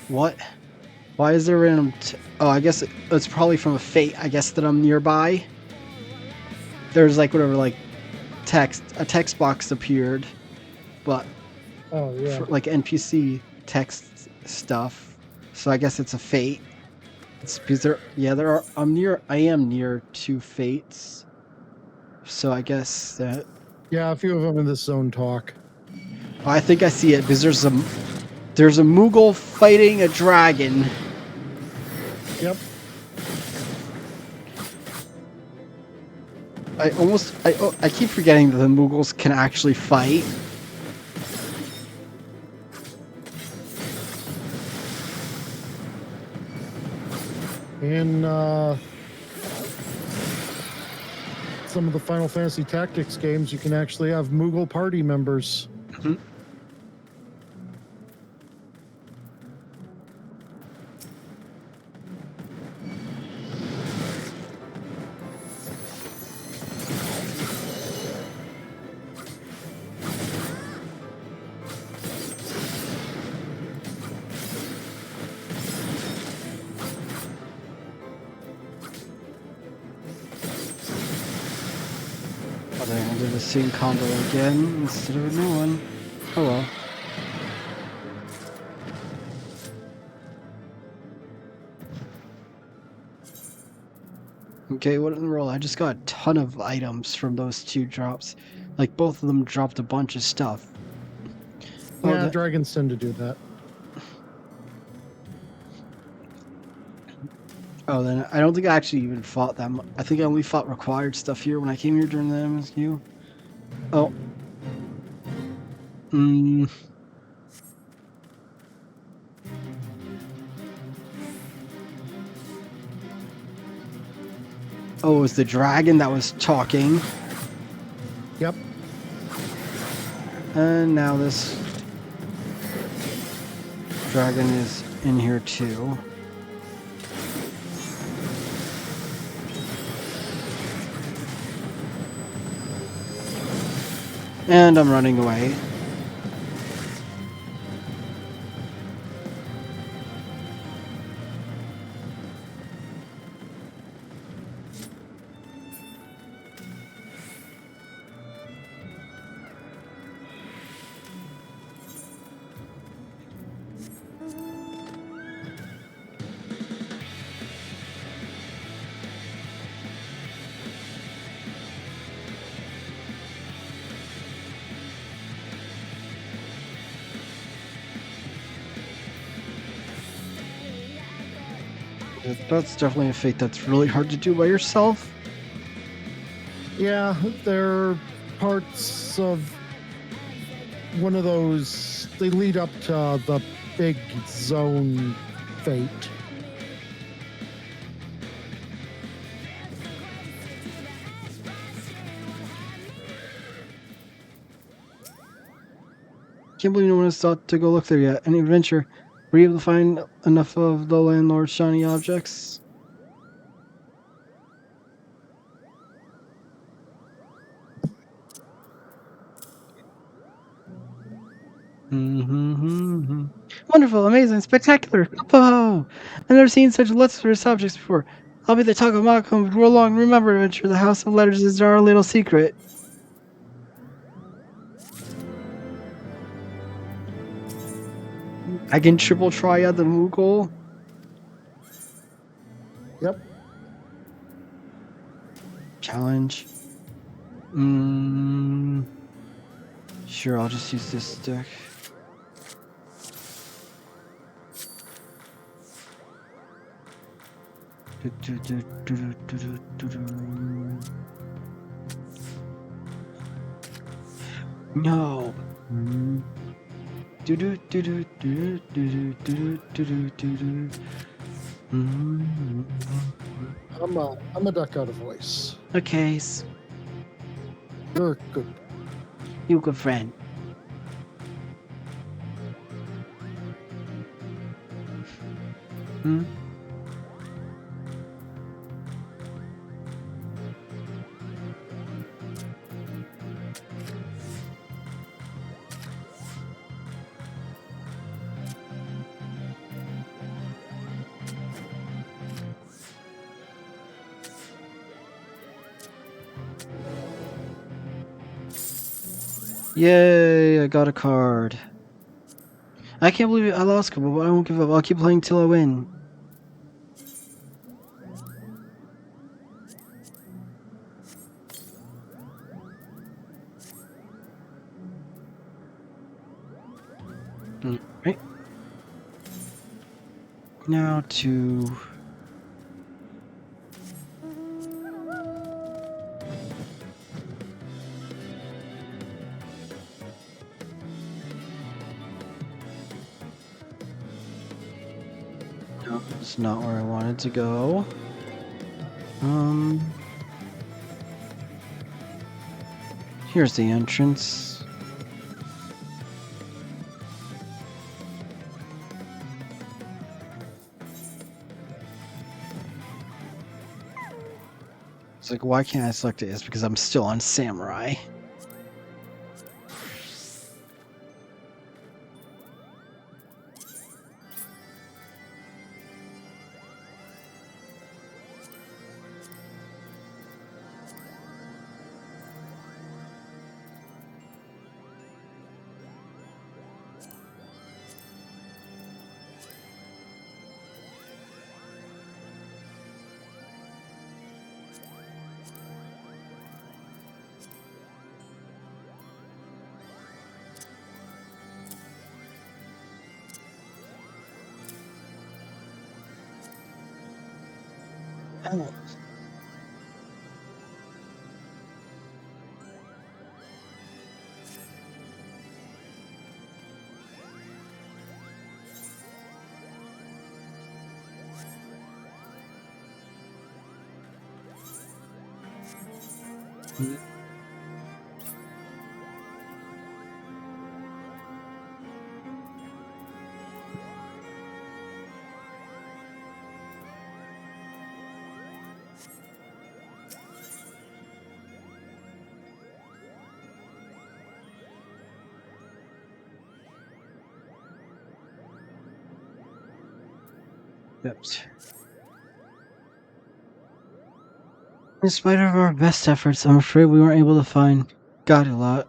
A: What? Why is there random? Oh, I guess it's probably from a fate. I guess that I'm nearby. There's like whatever, like a text box appeared, but
C: Oh yeah.
A: for like NPC text stuff. So I guess it's a fate. It's because I am near 2 fates. So I guess that.
C: Yeah, a few of them in this zone talk.
A: I think I see it because there's a Moogle fighting a dragon.
C: Yep.
A: I keep forgetting that the Moogles can actually fight.
C: In some of the Final Fantasy Tactics games, you can actually have Moogle party members.
A: Mm-hmm. I'll do the same combo again instead of a new one. Oh well. Okay, what in the world? I just got a ton of items from those 2 drops. Like, both of them dropped a bunch of stuff.
C: Yeah, dragons tend to do that.
A: Oh, then I don't think I actually even fought them. I think I only fought required stuff here when I came here during the MSQ. Oh. Oh, it was the dragon that was talking.
C: Yep.
A: And now this dragon is in here too. And I'm running away. That's definitely a fate that's really hard to do by yourself.
C: Yeah, they're parts of one of those. They lead up to the big zone fate.
A: Can't believe no one has thought to go look there yet. Any adventure? Were you able to find enough of the landlord's shiny objects? Wonderful, amazing, spectacular! Oh, I've never seen such lustrous objects before. I'll be the talk of Malcolm. Roll along. Remember, adventure. The House of Letters is our little secret. I can triple try out the Moogle.
C: Yep.
A: Challenge. Sure, I'll just use this stick. No.
C: I'm a duck out of voice.
A: Okay,
C: You're good.
A: you good friend. Hmm? Yay, I got a card. I can't believe I lost, but I won't give up. I'll keep playing till I win. Right. Now to... No, it's not where I wanted to go. Here's the entrance. It's like, why can't I select it? It's because I'm still on Samurai. Oh. Oops. In spite of our best efforts, I'm afraid we weren't able to find Godilot.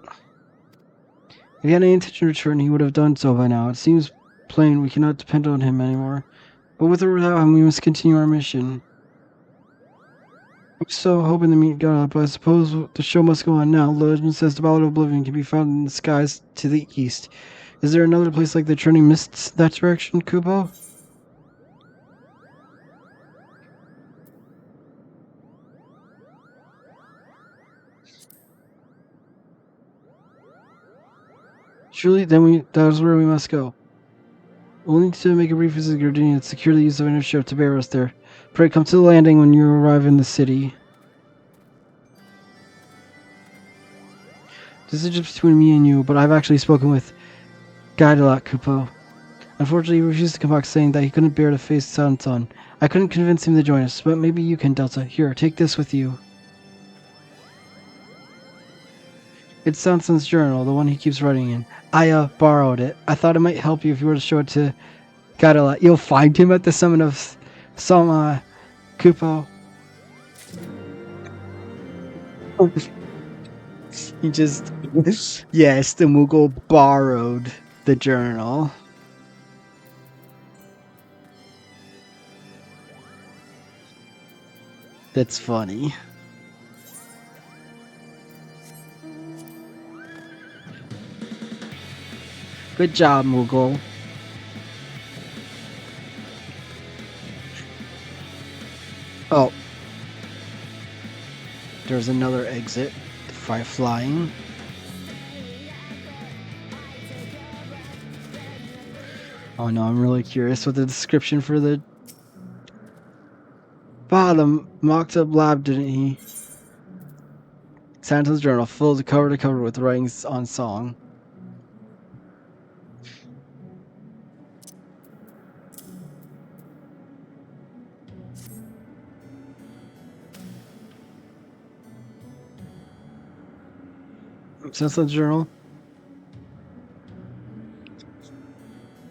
A: If he had any intention to return, he would have done so by now. It seems plain we cannot depend on him anymore. But with or without him, we must continue our mission. I'm so hoping to meet God, but I suppose the show must go on now. Legend says the Ballad of Oblivion can be found in the skies to the east. Is there another place like the Churning Mists that direction, Kubo? Surely, then that is where we must go. We'll need to make a brief visit to Gardenia and secure the use of an ship to bear us there. Pray come to the landing when you arrive in the city. This is just between me and you, but I've actually spoken with Guidelot Kupo. Unfortunately, he refused to come back, saying that he couldn't bear to face Sanson. I couldn't convince him to join us, but maybe you can, Delta. Here, take this with you. It's Sanson's journal, the one he keeps writing in. I borrowed it. I thought it might help you if you were to show it to Guidelot. You'll find him at the summit of some Kupo. He just... Yes, the Moogle borrowed the journal. That's funny. Good job, Moogle. Oh. There's another exit. Flying. Oh no, I'm really curious what the description for the bottom mocked up lab, didn't he? Santa's journal filled cover to cover with writings on song. Santa's journal.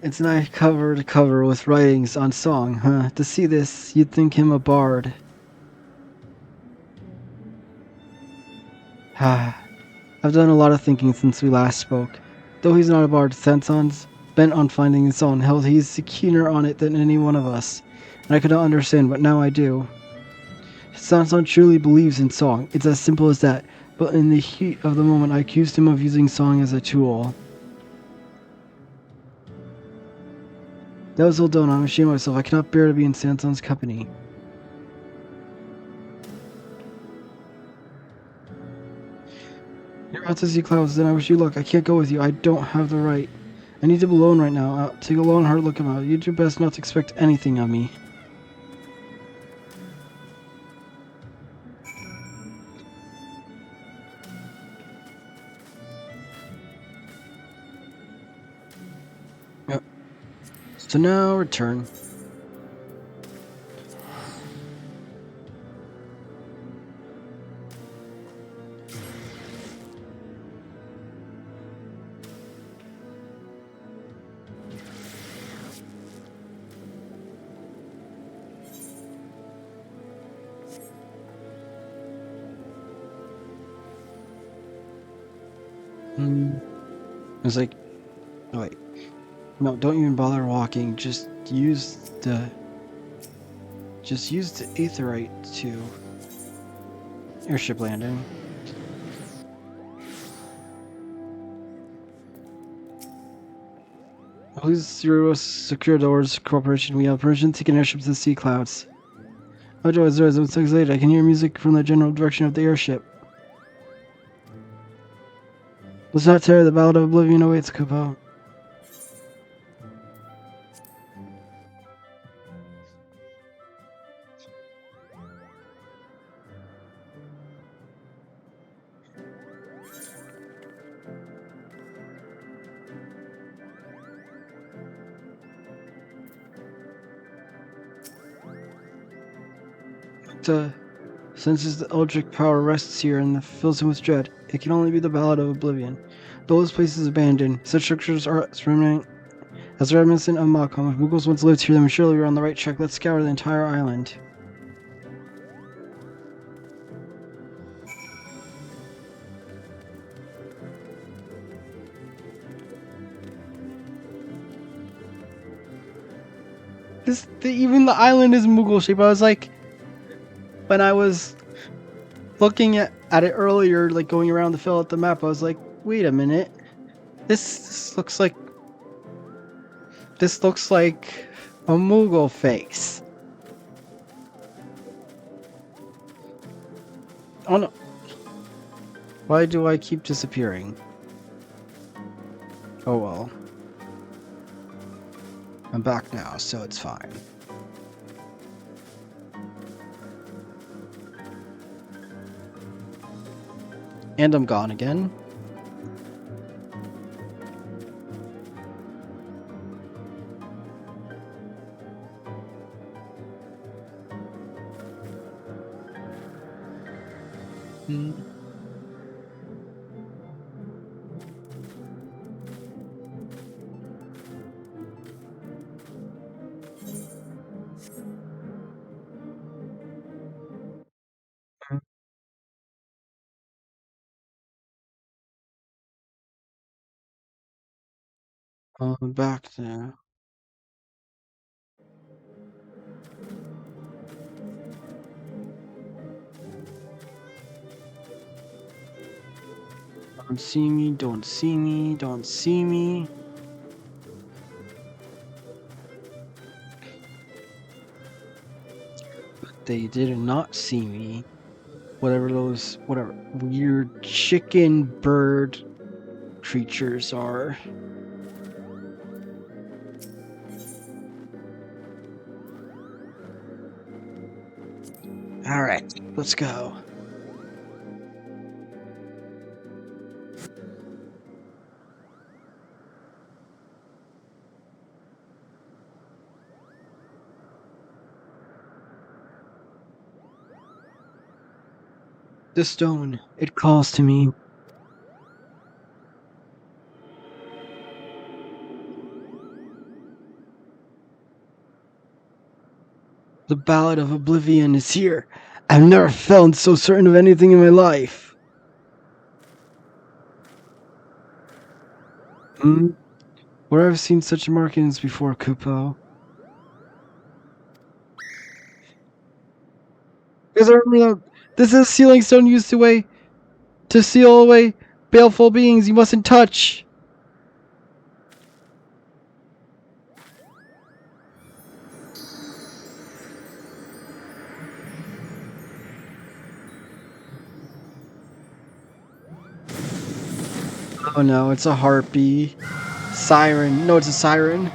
A: It's nice cover to cover with writings on song, huh? To see this, you'd think him a bard. I've done a lot of thinking since we last spoke. Though he's not a bard, Sansan's bent on finding his song held he's keener on it than any one of us. And I could not understand, but now I do. Sanson truly believes in song. It's as simple as that. But in the heat of the moment, I accused him of using song as a tool. That was all done. I'm ashamed of myself. I cannot bear to be in Sanson's company. You're out to see clouds, then I wish you luck. I can't go with you. I don't have the right. I need to be alone right now. I'll take a long, hard look about it. You do best not to expect anything of me. Yep. So now, return. It's like, oh wait, no, don't even bother walking. Just use the aetherite to airship landing. Please secure doors, cooperation. We have permission to take an airship to the sea clouds. Oh, Joe, I'm so excited. I can hear music from the general direction of the airship. Let's not tear the Ballad of Oblivion awaits, Kupo. Senses the eldritch power rests here and fills him with dread. It can only be the Ballad of Oblivion. Though this place is abandoned, such structures are reminiscent of Malcolm. If Muggles once lived here, then surely we're on the right track. Let's scour the entire island. Even the island is Moogle shaped. I was like, when I was looking at it earlier, like going around to fill out the map, I was like, wait a minute. This looks like a Moogle face. Oh no. Why do I keep disappearing? Oh well. I'm back now, so it's fine. And I'm gone again. I'm back now. Don't see me, don't see me, don't see me. But they did not see me. Whatever weird chicken bird creatures are. Alright, let's go. The stone, it calls to me. The Ballad of Oblivion is here. I've never felt so certain of anything in my life. Where I've seen such markings before, Kupo. This is a sealing stone used to seal away baleful beings you mustn't touch. Oh no, it's a harpy. Siren. No, it's a siren.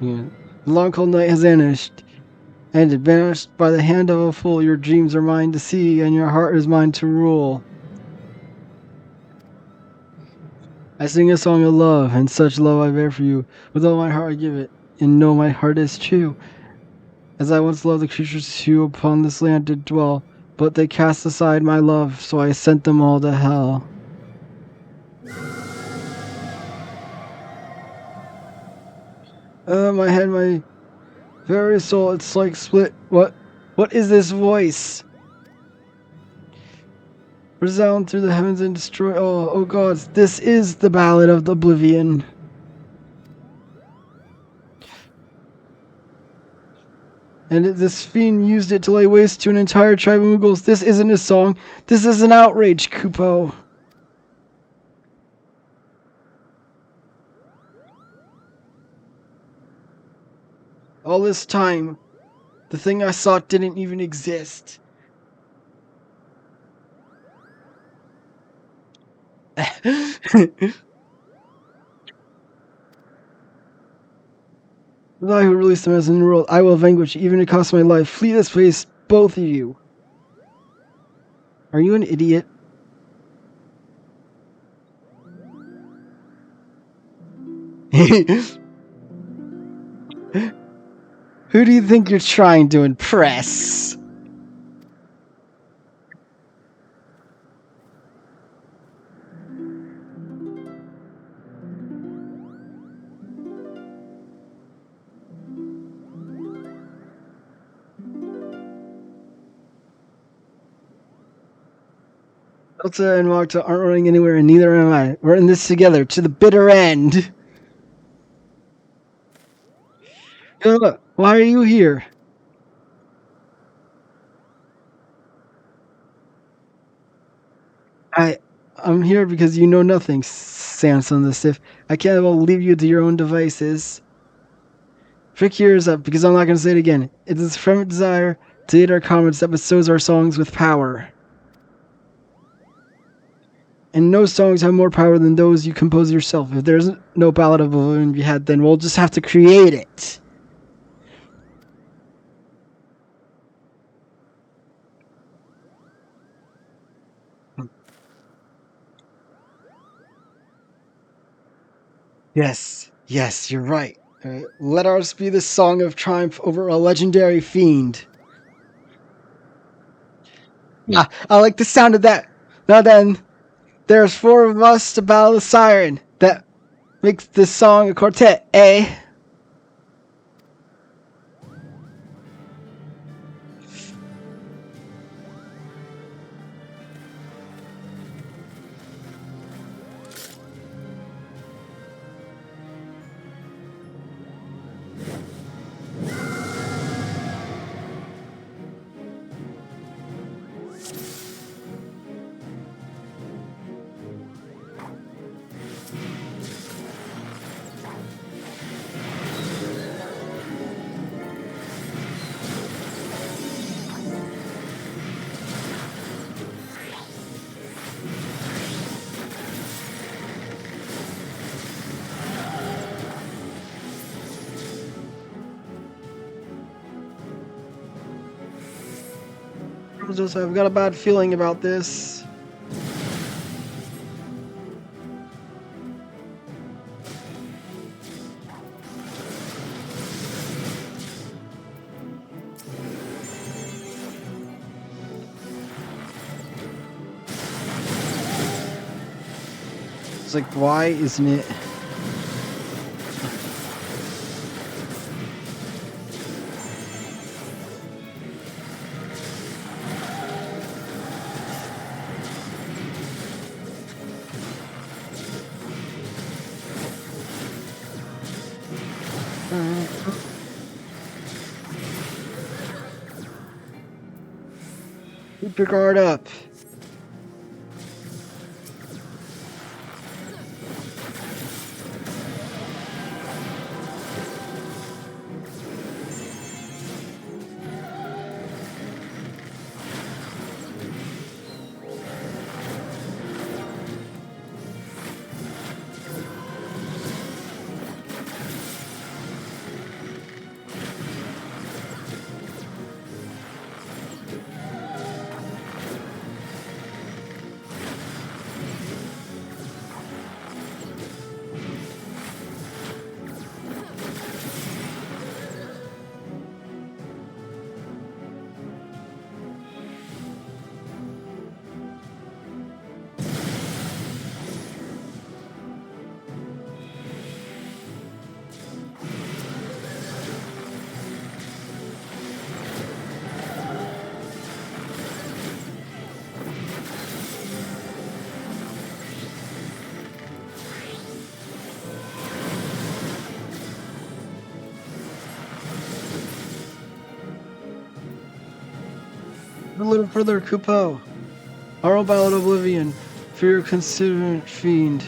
A: Yeah. The long cold night has vanished. And it vanished by the hand of a fool. Your dreams are mine to see, and your heart is mine to rule. I sing a song of love, and such love I bear for you. With all my heart I give it, and know my heart is true. As I once loved the creatures who upon this land did dwell, but they cast aside my love, so I sent them all to hell. My head, my very soul, it's like split. What is this voice? Resound through the heavens and destroy. Oh gods, this is the Ballad of the Oblivion. And this fiend used it to lay waste to an entire tribe of Muggles. This isn't a song. This is an outrage, Kupo. All this time, the thing I sought didn't even exist. I who released them as in the world, I will vanquish, even if it costs my life. Flee this place, both of you. Are you an idiot? Who do you think you're trying to impress? Elsa and Magda aren't running anywhere, and neither am I. We're in this together, to the bitter end. Why are you here? I'm here because you know nothing, Samson the Stiff. I can't leave you to your own devices. Frick your ears up, because I'm not going to say it again. It is from a desire to hit our comrades that bestows our songs with power. And no songs have more power than those you compose yourself. If there's no Ballad of Oblivion to be had, then we'll just have to create it. Yes, you're right. Let ours be the song of triumph over a legendary fiend. I like the sound of that. Now then, there's 4 of us to battle the siren. That makes this song a quartet, eh? I've got a bad feeling about this. It's like, why isn't it? Keep your guard up. A little further, Kupo. Our own ballad of oblivion. For your considerate fiend.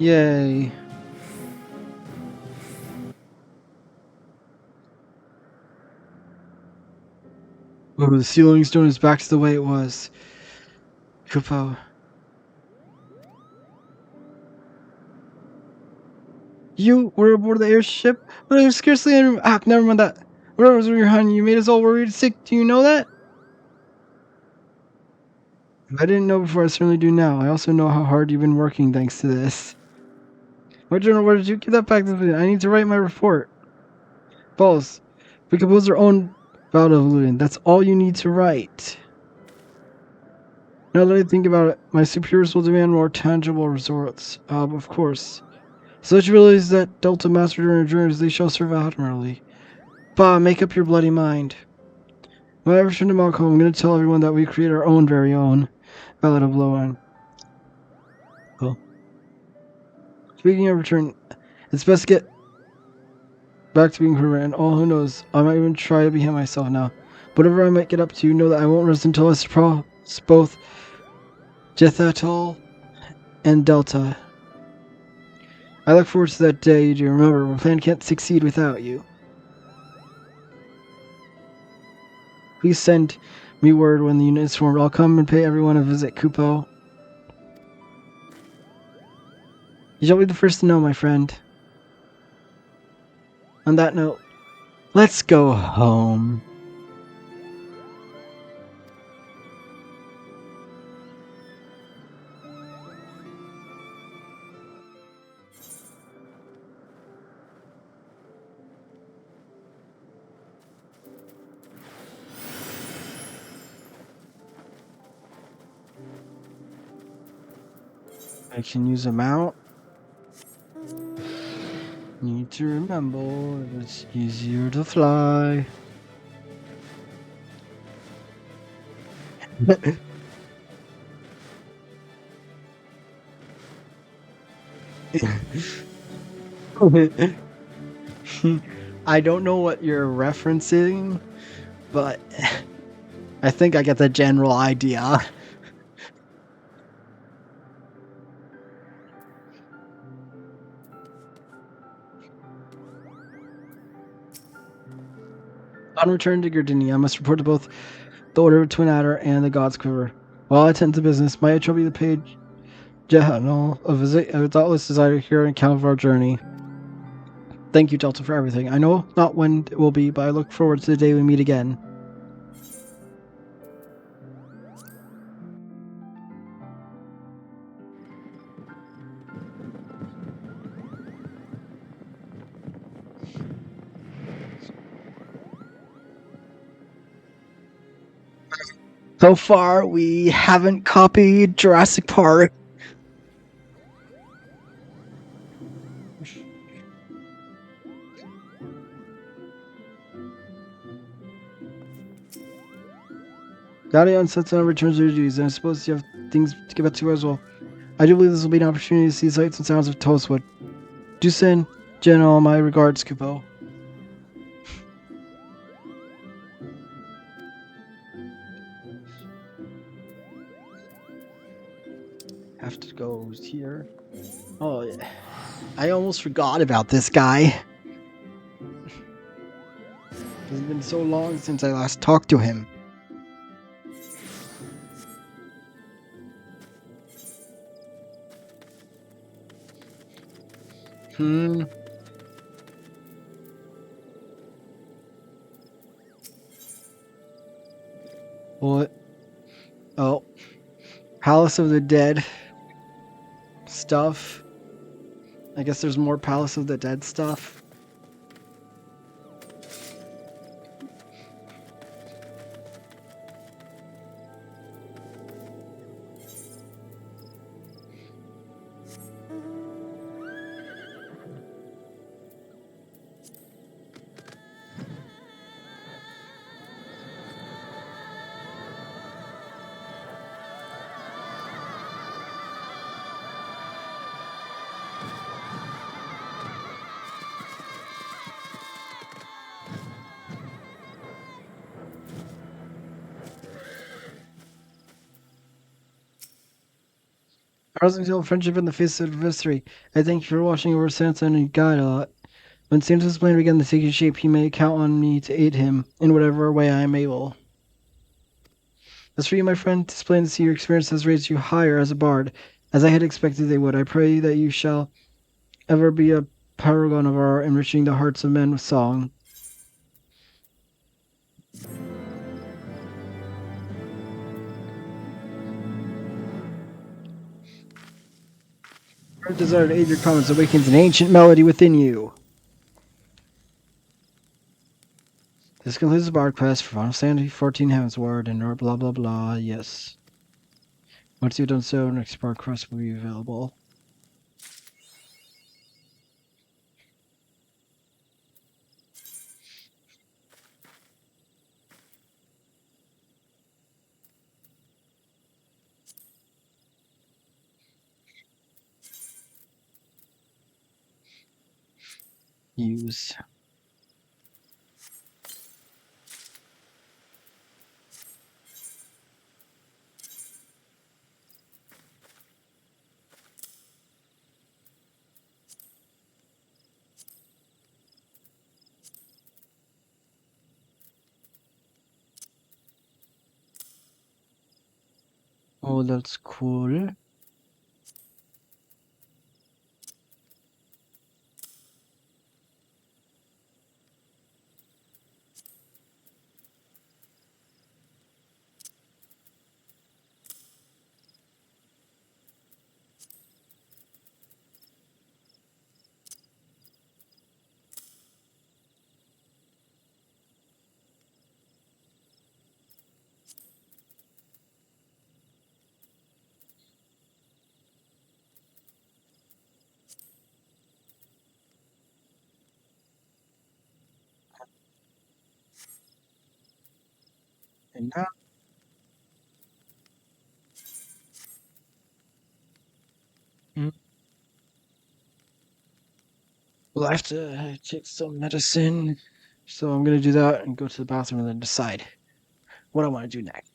A: Yay. Oh, the ceiling stone is back to the way it was. Kupo. You were aboard the airship? But I was scarcely any... Ah, never mind that. Whatever was your honey, you made us all worried sick. Do you know that? If I didn't know before, I certainly do now. I also know how hard you've been working thanks to this. My journal, where did you give that back to me? I need to write my report. Balls. We compose our own bout of illusion. That's all you need to write. Now that I think about it, my superiors will demand more tangible results. Of course. Such abilities that Delta mastered during our journeys, they shall serve admirably. Bah, make up your bloody mind. When I return to Malcolm, I'm going to tell everyone that we create our own very own Ballad of Loan. Cool. Speaking of return, it's best to get back to being permanent, and all who knows, I might even try to be him myself now. Whatever I might get up to, know that I won't rest until I surpass both Jethatol and Delta. I look forward to that day, do remember, my plan can't succeed without you. Please send me word when the unit is formed. I'll come and pay everyone a visit, Kupo. You shall be the first to know, my friend. On that note, let's go home. I can use a mount. Need to remember it's easier to fly. I don't know what you're referencing, but I think I get the general idea. On return to Gardini, I must report to both the Order of Twin Adder and the God's Quiver. While I attend to business, may I trouble you to pay Jehanel a thoughtless desire to hear an account of our journey. Thank you, Delta, for everything. I know not when it will be, but I look forward to the day we meet again. So far, we haven't copied Jurassic Park. Dadion sets out and returns to her duties, and I suppose you have things to get back to as well. I do believe this will be an opportunity to see sights and sounds of Toastwood. Do send Jen all my regards, Kupo. Have to go here. Oh, yeah. I almost forgot about this guy. It's been so long since I last talked to him. What? Oh. Palace of the Dead stuff. I guess there's more Palace of the Dead stuff. Rosenthal friendship in the face of adversity. I thank you for watching over Santa and guide a lot. When Santa's plan began to take shape, he may count on me to aid him in whatever way I am able. As for you, my friend, 'tis plain to see your experience has raised you higher as a bard, as I had expected they would. I pray that you shall ever be a paragon of our enriching the hearts of men with song. Our desire to aid your comments awakens an ancient melody within you. This concludes the bard quest for Final Fantasy 14 Heavensward and blah blah blah. Yes. Once you've done so, next bard quest will be available. Use. Oh, that's cool. And now we'll have to take some medicine. So I'm gonna do that and go to the bathroom and then decide what I want to do next.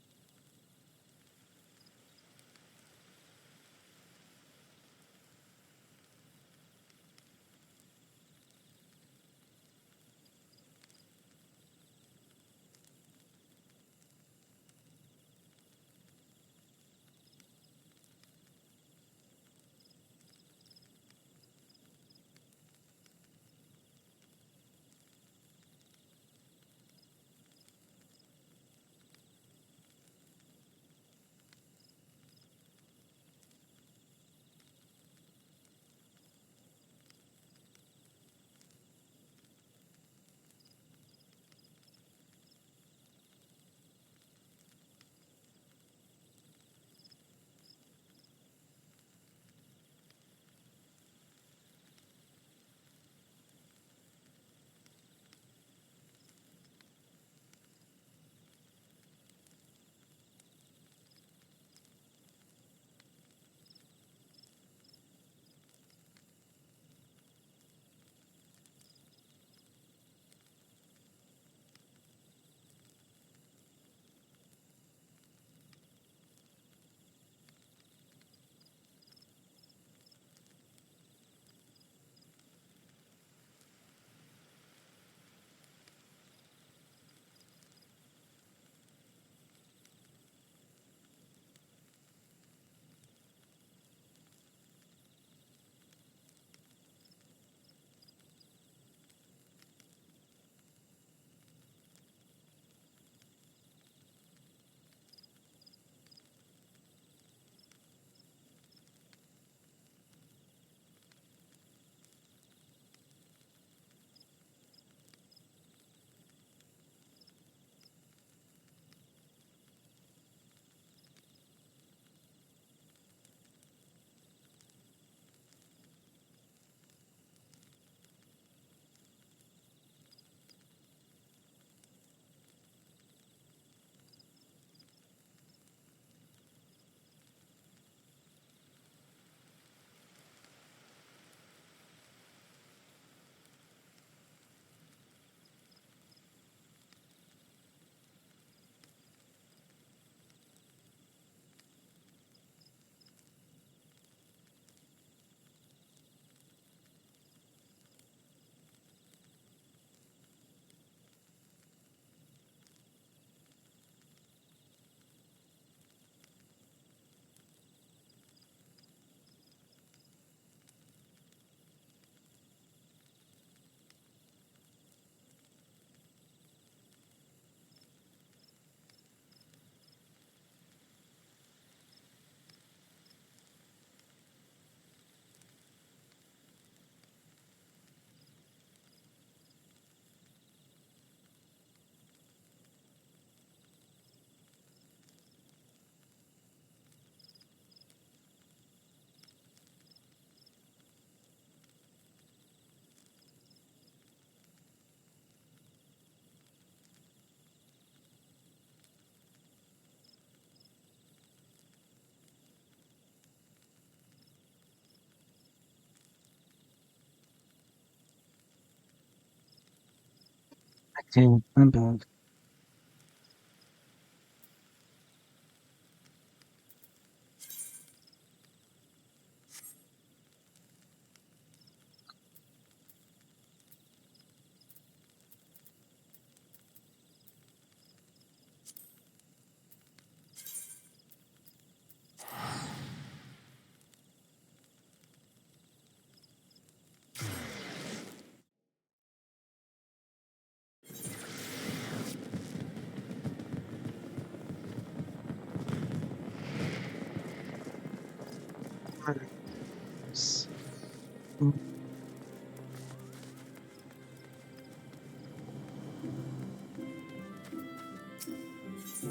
A: Hey, I'm back.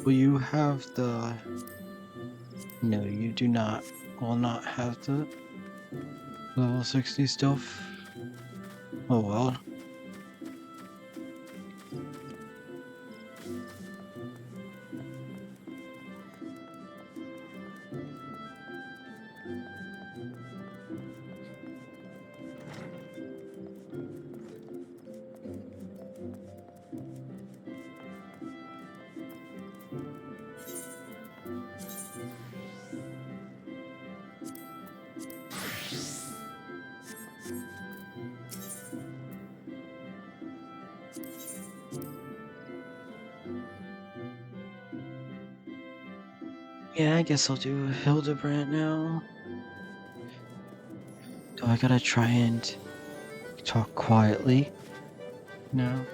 A: Will you have the... No, you do not. Will not have the level 60 stuff. Oh well. Yeah, I guess I'll do Hildebrand now. So I gotta try and talk quietly. No.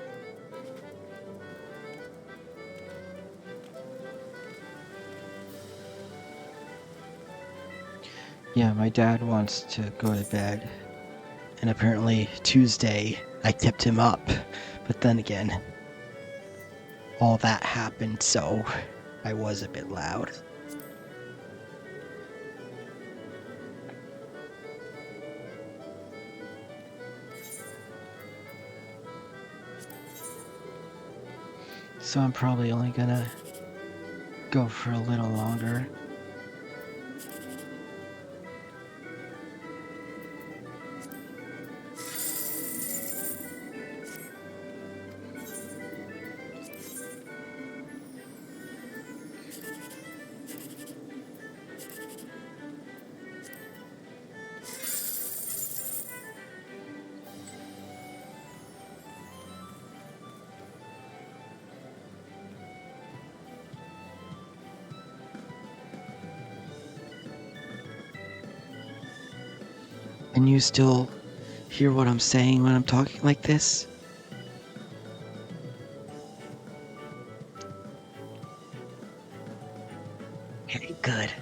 A: Yeah, my dad wants to go to bed. And apparently Tuesday I kept him up. But then again, all that happened, so I was a bit loud. So I'm probably only gonna go for a little longer. Can you still hear what I'm saying when I'm talking like this? Okay, good.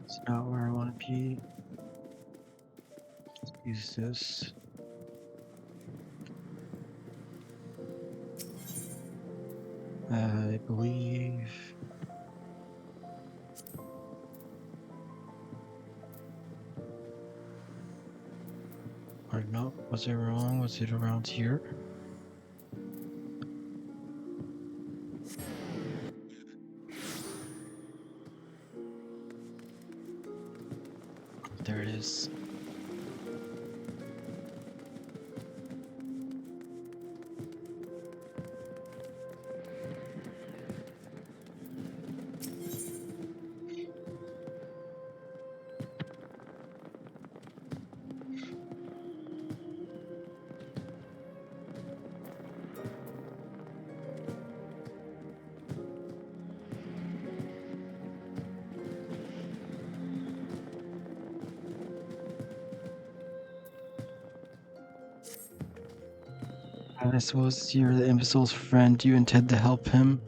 A: It's not where I want to be. Use this. I believe. Or no, was it wrong? Was it around here? There it is. I suppose you're the imbecile's friend. Do you intend to help him?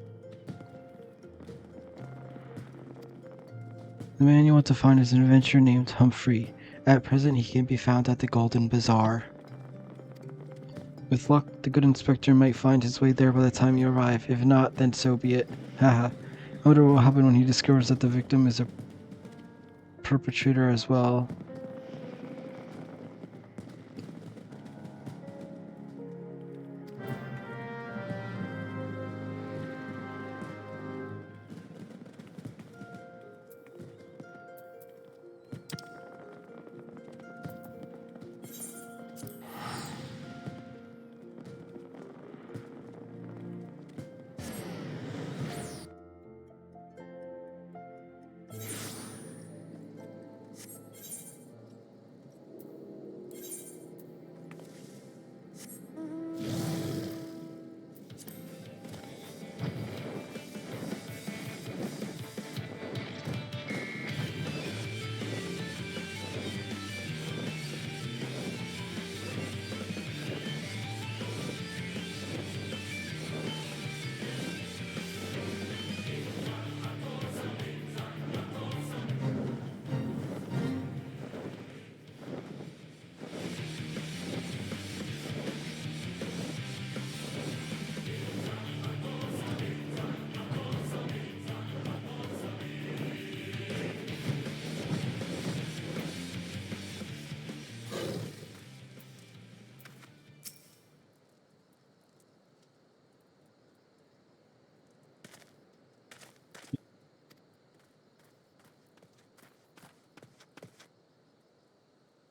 A: The man you want to find is an adventurer named Humphrey. At present, he can be found at the Golden Bazaar. With luck, the good inspector might find his way there by the time you arrive. If not, then so be it. Haha. I wonder what will happen when he discovers that the victim is a perpetrator as well.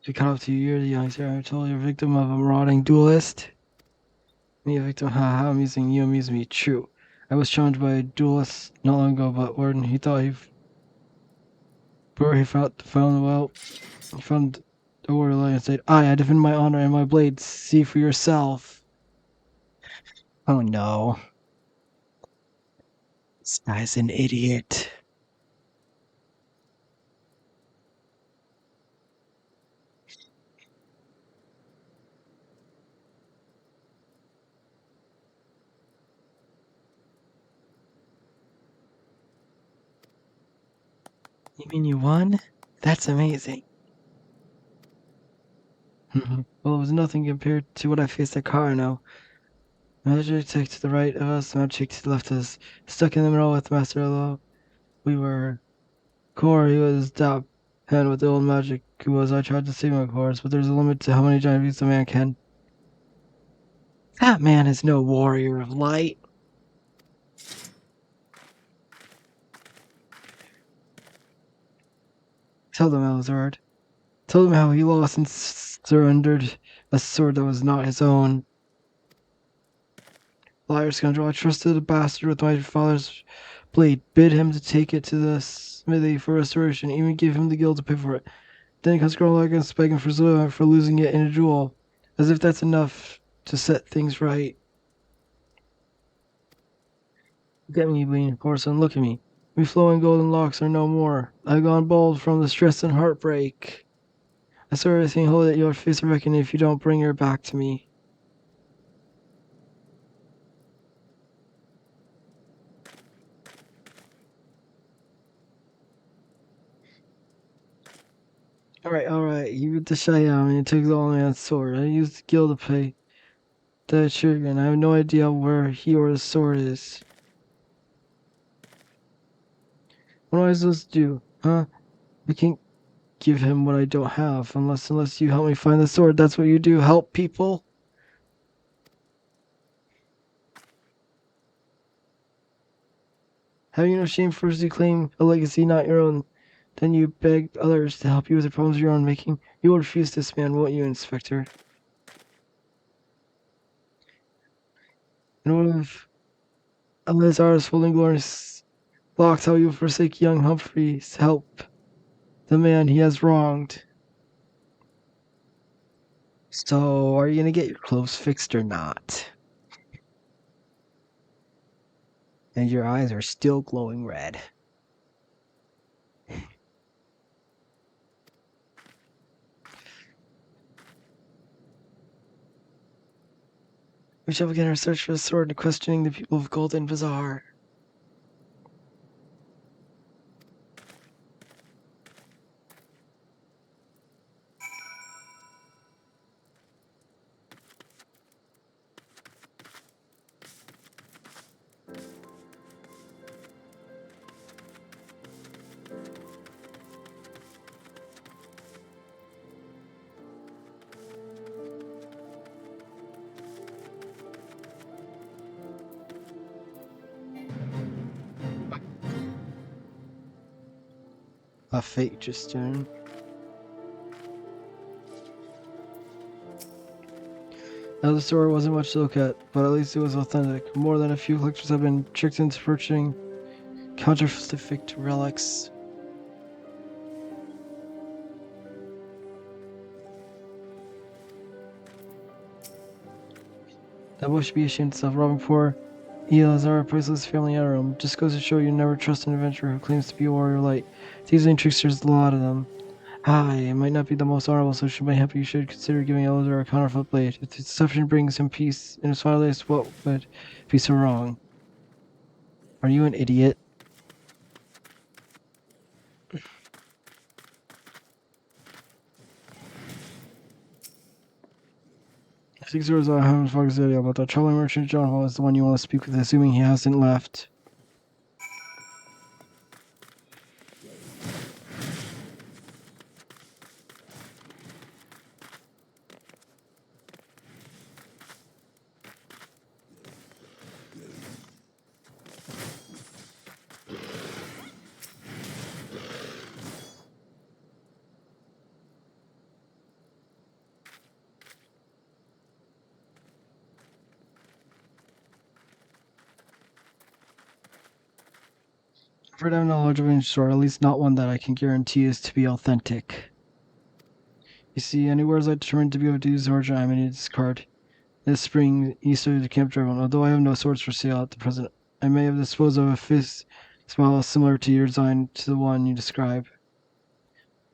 A: To cut off to you, you're the youngster. I'm told you're a victim of a marauding duelist. Me a victim, haha, amusing. You amuse me. True. I was challenged by a duelist not long ago, but when he thought he found the warrior lion and said, I defend my honor and my blade. See for yourself. Oh no. This guy's an idiot. You mean you won? That's amazing. Well, it was nothing compared to what I faced at Carno. Magic took to the right of us, magic to the left of us. Stuck in the middle with Master Elo. We were Core, he was top hand with the old magic who was. I tried to save him, of course, but there's a limit to how many giant beasts a man can. That man is no warrior of light. Tell them, Elzard. Tell them how he lost and surrendered a sword that was not his own. Liar scoundrel, I trusted a bastard with my father's blade, bid him to take it to the smithy for restoration, even gave him the guild to pay for it. Then he comes crawling against begging for Zoya for losing it in a duel, as if that's enough to set things right. Look at me, you bleeding porcelain, look at me. My flowing golden locks are no more. I've gone bald from the stress and heartbreak. I saw everything hold at your face of reckoning if you don't bring her back to me. Alright, you get the Cheyenne and you took the old man's sword. I used the guild to pay the trigger, and I have no idea where he or his sword is. What am I supposed to do, huh? I can't give him what I don't have unless you help me find the sword. That's what you do, help people. Have you no shame first you claim a legacy not your own? Then you begged others to help you with the problems of your own making. You will refuse this man, won't you, Inspector? And one of Eleazar's folding glorious locks, how you forsake young Humphrey's help the man he has wronged. So, are you gonna get your clothes fixed or not? And your eyes are still glowing red. We shall begin our search for the sword and questioning the people of Golden Bazaar. A fate just turned. Now the store wasn't much to look at, but at least it was authentic. More than a few collectors have been tricked into purchasing counterfeit relics. That boy should be ashamed of himself, robbing poor Eleazar, a priceless family heirloom. Just goes to show you never trust an adventurer who claims to be a warrior light. Thieves and tricksters, a lot of them. It might not be the most honorable, so should my help you should consider giving Eleazar a counterfeit blade. If the deception brings him peace in his final days, what would be so wrong? Are you an idiot? Six hours I haven't focused video, but the traveling merchant John Hall is the one you want to speak with, assuming he hasn't left. I've heard of no large range store, at least not one that I can guarantee is to be authentic. You see, anywhere as I determined to be able to use origin, I'm going to discard. This spring, east of the camp driven. Although I have no swords for sale at the present, I may have disposed of a fist small similar to your design to the one you describe.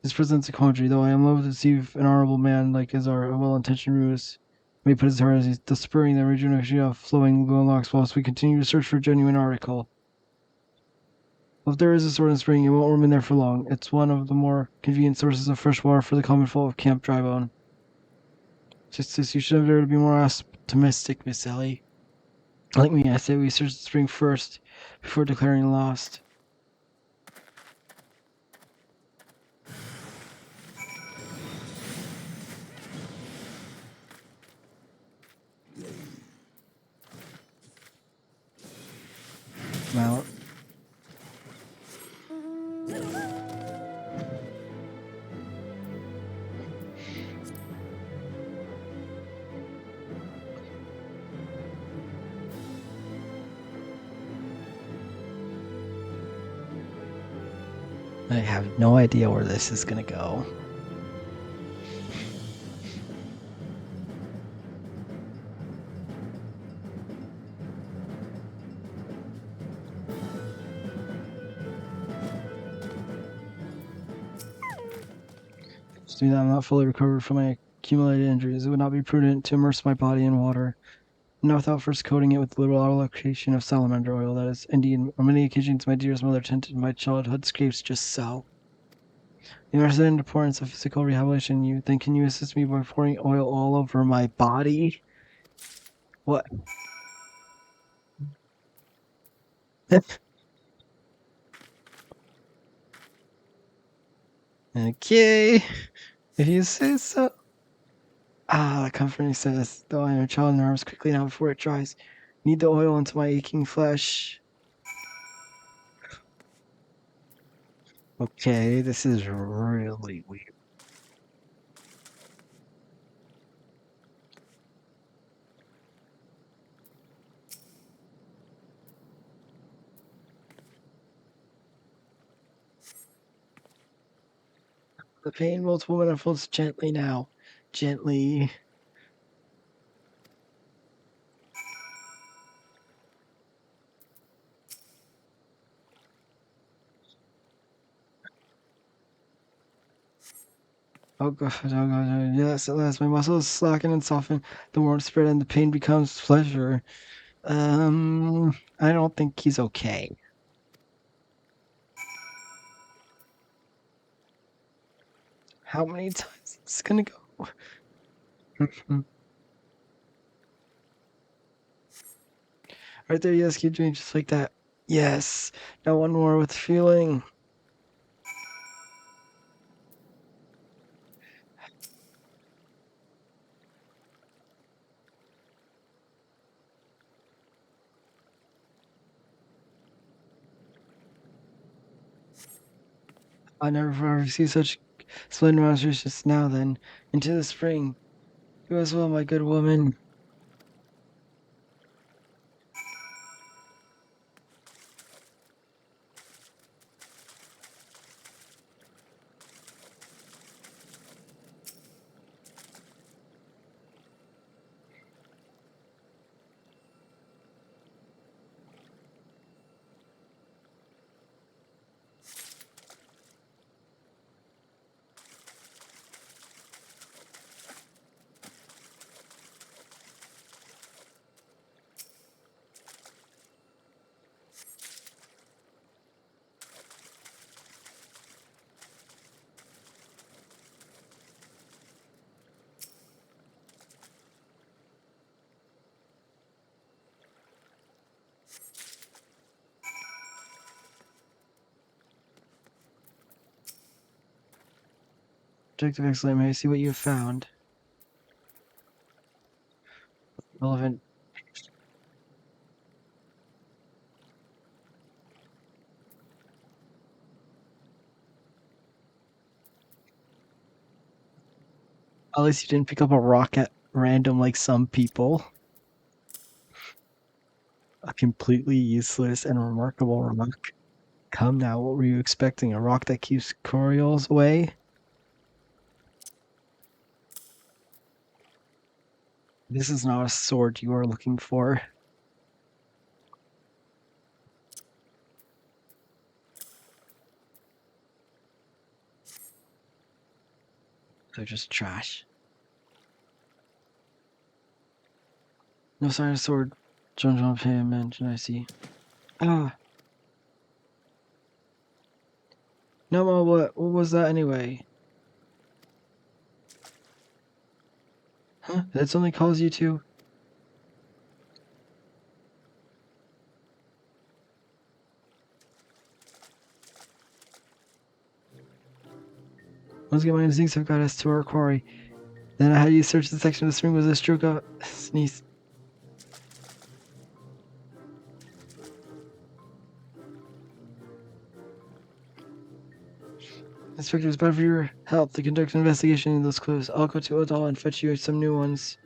A: This presents a quandary, though I am loath to deceive an honorable man like Azar, a well-intentioned ruse. May put his heart as he's spurring the rejuvenation of flowing glowing locks whilst we continue to search for a genuine article. Well, if there is a sword in spring, it won't remain there for long. It's one of the more convenient sources of fresh water for the common folk of Camp Drybone. Just as you should have dared to be more optimistic, Miss Ellie. Like me, I say we search the spring first, before declaring lost. Mount. I have no idea where this is gonna go. Just mean that I'm not fully recovered from my accumulated injuries. It would not be prudent to immerse my body in water, not without first coating it with a little application of salamander oil. That is, indeed, on many occasions my dearest mother tended my childhood scrapes just so. You understand the importance of physical rehabilitation. You then can you assist me by pouring oil all over my body? What? Okay, if you say so. The comforting says, though I am a child in arms, quickly now before it dries. Need the oil into my aching flesh. Okay, this is really weird. The pain multiple unfolds gently now. Gently. Oh god, oh god, yes, at last my muscles slacken and soften, the warmth spread and the pain becomes pleasure. I don't think he's okay. How many times is this gonna go? Right there, yes, keep doing just like that. Yes. Now one more with feeling. I never see such splendid monsters just now then. Into the spring. You as well, my good woman. Objective excellent, may I see what you have found? Relevant. At least you didn't pick up a rock at random like some people. A completely useless and remarkable rock. Come now, what were you expecting? A rock that keeps Coriolis away? This is not a sword you are looking for. They're just trash. No sign of sword. John Pam mentioned, I see. Ah. No, Ma, what was that anyway? Huh? That's only calls you to. Once again, my instincts have got us to our quarry. Then I had you search the section of the spring with a stroke of sneeze. Inspector, it's better for your help to conduct an investigation in those clues. I'll go to Odal and fetch you some new ones.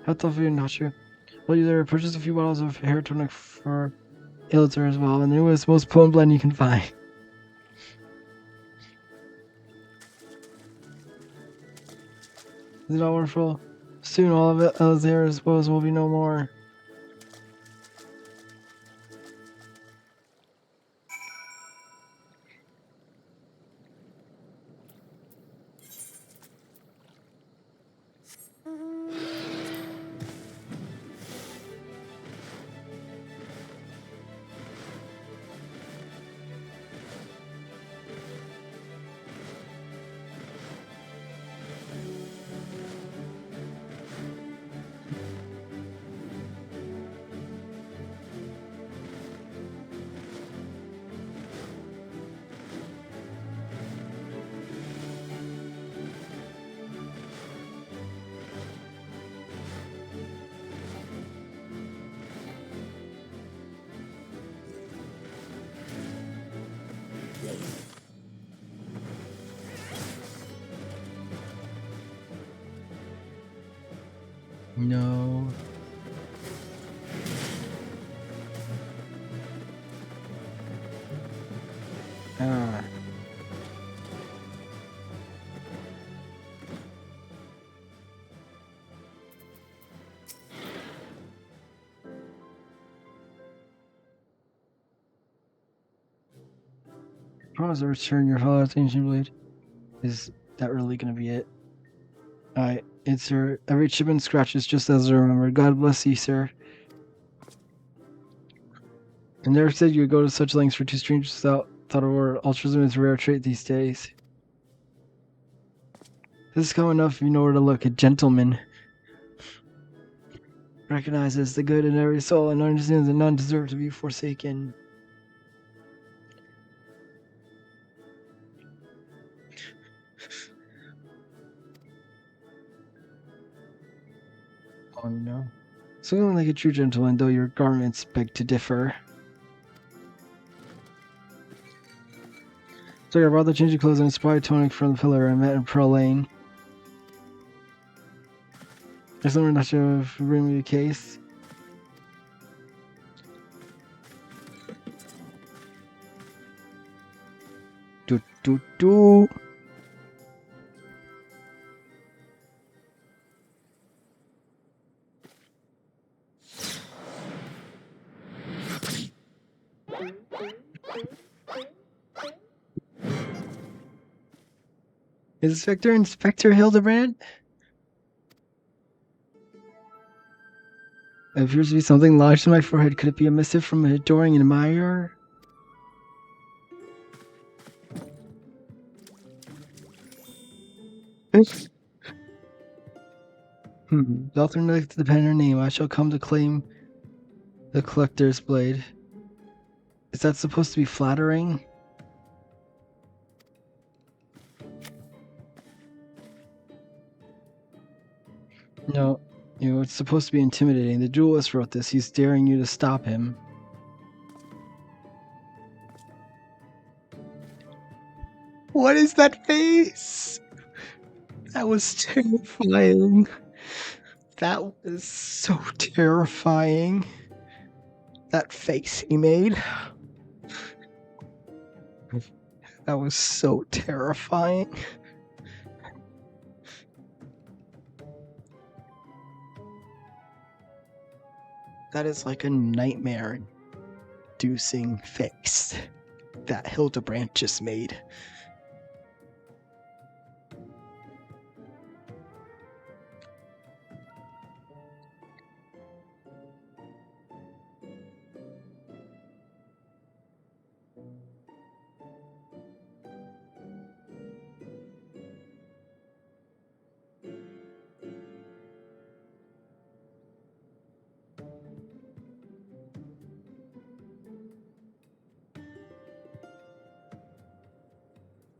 A: How tough are you, not you? Well, you there purchase a few bottles of hair tonic for Illitor as well, and the newest, most potent blend you can find. Is it all wonderful? Soon all of it, there as well as will be no more. No. Ah. Promise to return your father's ancient blade. Is that really gonna be it? Alright, it's sir. Every chip and scratch is just as I remember. God bless you, sir. I never said you would go to such lengths for two strangers without thought of word. Altruism is a rare trait these days. This is common enough if you know where to look. A gentleman recognizes the good in every soul and understands that none deserve to be forsaken. Oh no. Something like a true gentleman, though your garments beg to differ. So I brought the change of clothes and inspired tonic from the pillar and met in Pearl Lane. There's somewhere not sure if bring me the case. Do. Inspector Hildebrand? It appears to be something lodged in my forehead. Could it be a missive from an adoring admirer? The author neglected the pen or name. I shall come to claim the collector's blade. Is that supposed to be flattering? No, it's supposed to be intimidating. The duelist wrote this. He's daring you to stop him. What is that face? That was terrifying. That was so terrifying. That face he made. That was so terrifying. That is like a nightmare-inducing face that Hildebrand just made.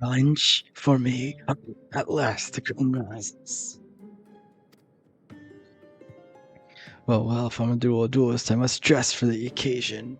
A: Lunch for me. At last the curtain rises. Well, if I'm a duelist, I must dress for the occasion.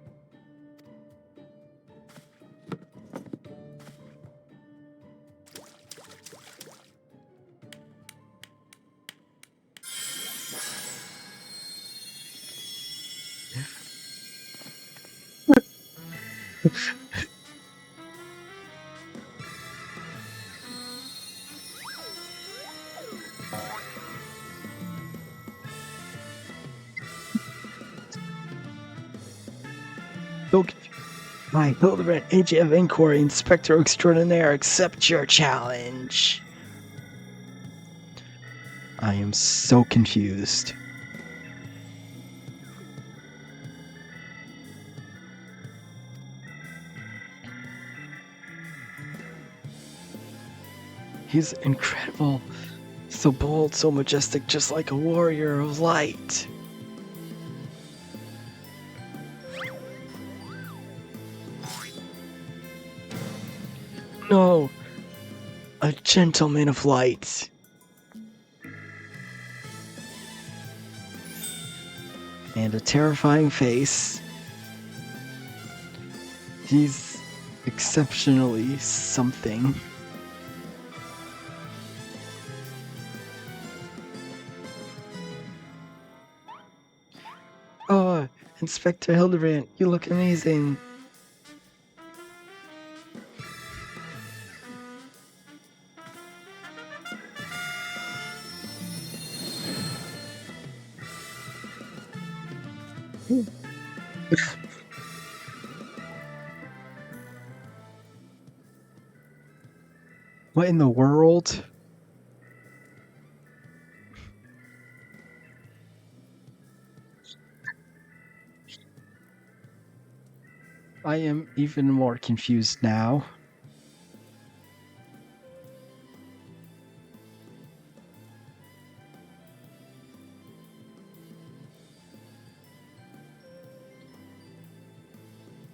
A: Okay. My Hildebrand, agent of inquiry, inspector extraordinaire, accept your challenge. I am so confused. He's incredible. So bold, so majestic, just like a warrior of light. No, a gentleman of light. And a terrifying face. He's exceptionally something. Inspector Hildebrand, you look amazing. What in the world? I am even more confused now.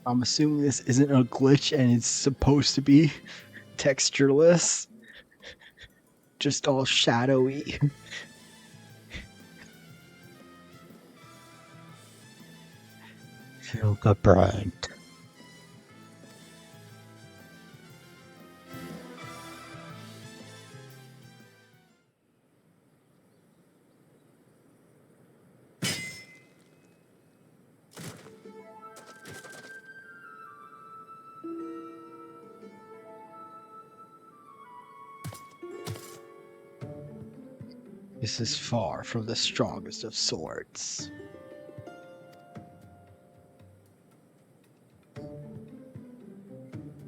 A: I'm assuming this isn't a glitch and it's supposed to be textureless. Just all shadowy.
B: Hildebrand.
A: This is far from the strongest of swords.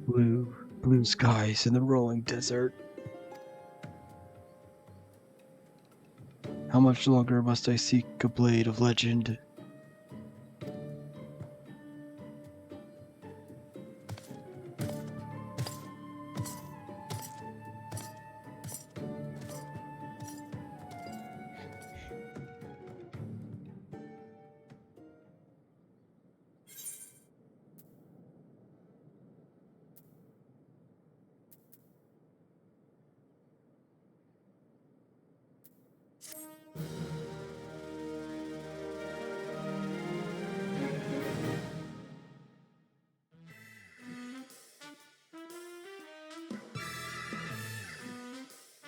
A: Blue skies in the rolling desert. How much longer must I seek a blade of legend?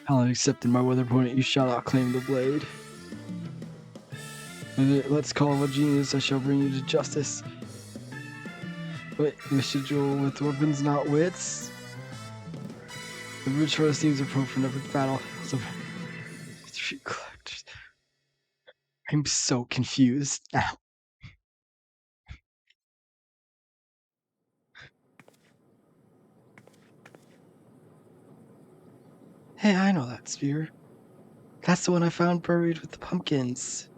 A: Having accepted my weather opponent, you shall not claim the blade. Let's call him a genius, I shall bring you to justice. But you should duel with weapons, not wits. The brute force seems appropriate for every battle. So, three collectors. I'm so confused now. Hey, I know that spear. That's the one I found buried with the pumpkins.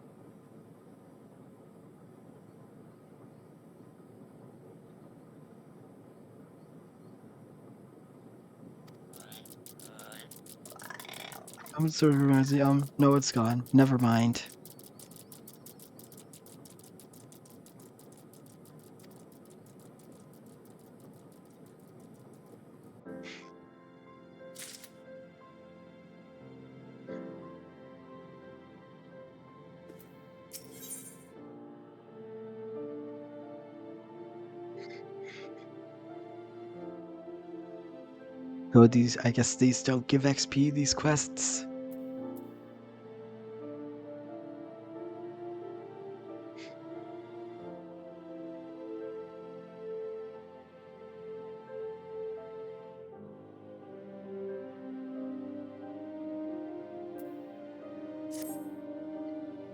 A: Sort of reminds me, no, it's gone. Never mind. So I guess these don't give XP, these quests.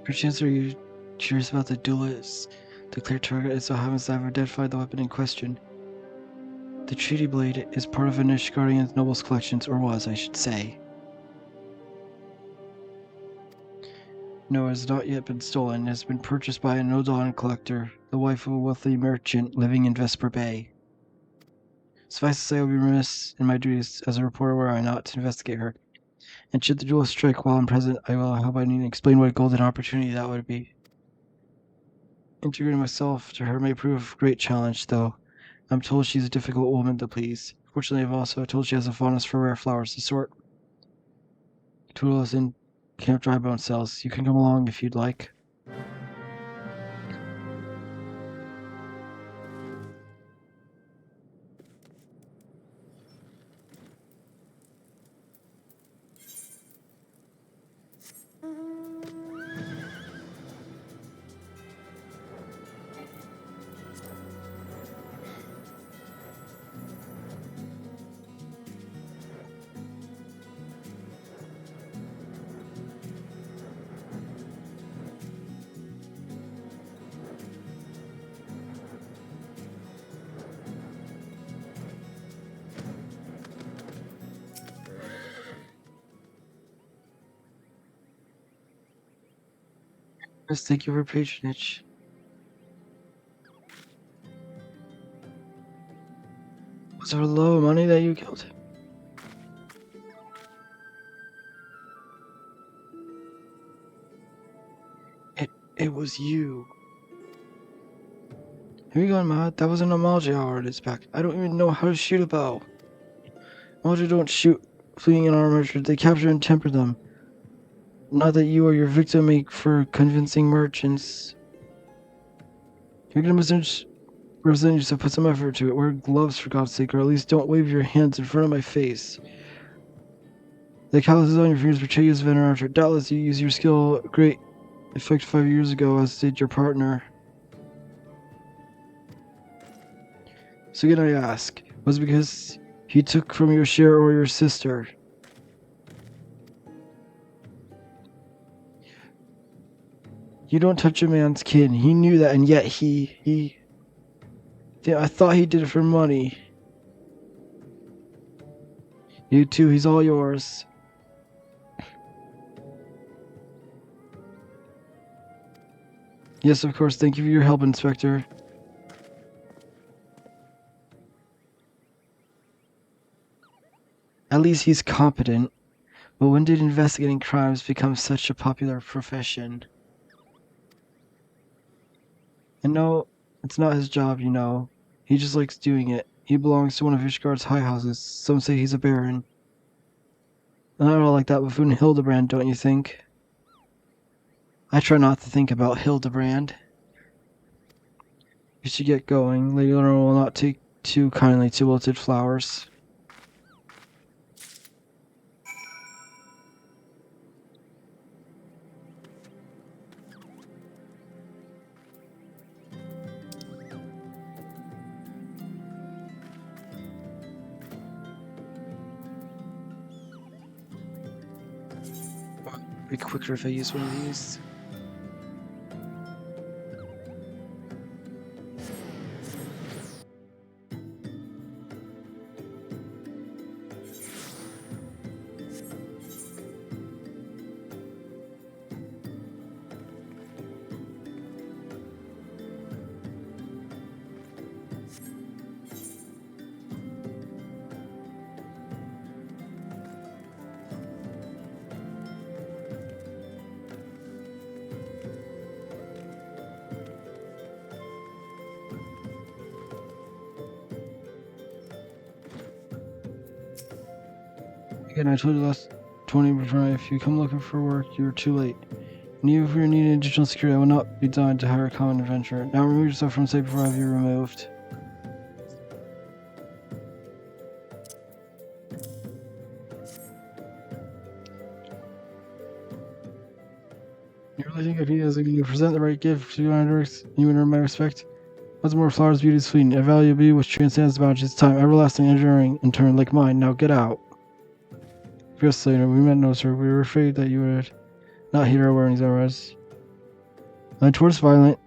A: Perchance are you curious about the duelist? The clear target is so happens I've identified the weapon in question. The treaty blade is part of Anish Guardian's Noble's collections, or was, I should say. No, it has not yet been stolen. It has been purchased by an Odon collector, the wife of a wealthy merchant living in Vesper Bay. Suffice to say, I will be remiss in my duties as a reporter were I not to investigate her. And should the duelist strike while I'm present, I will help I need to explain what a golden opportunity that would be. Integrating myself to her may prove a great challenge, though. I'm told she's a difficult woman to please. Fortunately, I've also told she has a fondness for rare flowers, the sort Toodles in Camp Drybone sells. You can come along if you'd like. Yes, thank you for your patronage. Was it a low money that you killed him? It was you. Have you gone mad? That wasn't a Malji hour at its back. I don't even know how to shoot a bow. Malji don't shoot fleeing in armor, they capture and temper them. Not that you or your victim make for convincing merchants. You're gonna represent yourself, put some effort to it. Wear gloves for God's sake, or at least don't wave your hands in front of my face. The calluses on your fingers betray you as veteran archer. Doubtless you used your skill great effect 5 years ago, as did your partner. So again I ask, was it because he took from your share or your sister? You don't touch a man's kin. He knew that, and yet he... I thought he did it for money. You too, he's all yours. Yes, of course, thank you for your help, Inspector. At least he's competent. But when did investigating crimes become such a popular profession? And no, it's not his job, you know. He just likes doing it. He belongs to one of Ishgard's high houses. Some say he's a baron. Not all like that buffoon Hildebrand, don't you think? I try not to think about Hildebrand. You should get going. Lady Eleanor will not take too kindly to wilted flowers. Be quicker if I use one of these. Again, I told you last 20 before, if you come looking for work, you're too late. And even if you're needing additional security, I will not be designed to hire a common adventurer. Now remove yourself from sight before I have you removed. You really think if he is going to present the right gift to you in my respect? What's more, flowers, beauty is fleeting. A value of beauty which transcends the boundaries of time, everlasting, enduring, in turn, like mine. Now get out. Yes, later, we met no sir. We were afraid that you would not heed our warnings, otherwise. My towards violent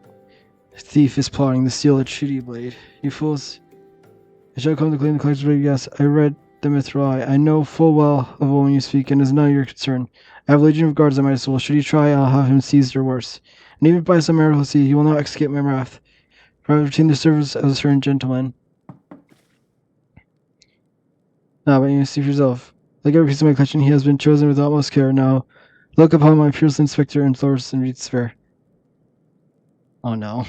A: thief is plotting to steal a shitty blade. You fools. It shall come to claim the collector's blade. Yes, I read the Mithril. I know full well of when you speak, and it is none of your concern. I have a legion of guards at my soul. Should he try, I'll have him seized or worse. And even by some miracle, see, he will not escape my wrath. For I have retained the service of a certain gentleman. Now, but you see for yourself. Like every piece of my collection, he has been chosen with utmost care. Now, look upon my peerless inspector and Thor's and reads fair. Oh no.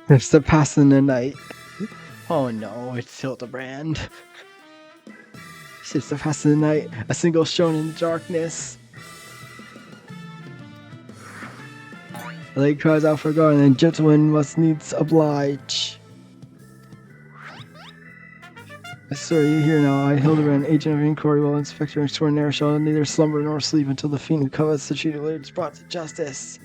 A: There's the passing the night. Oh no, it's Hildebrand. It's the passing the night. A single shone in the darkness. The lady cries out for God, and gentlemen must needs oblige. Sir, you hear now. I, Hildebrand, agent of inquiry, while inspector extraordinaire, shall neither slumber nor sleep until the fiend who covets the cheated lady is brought to justice.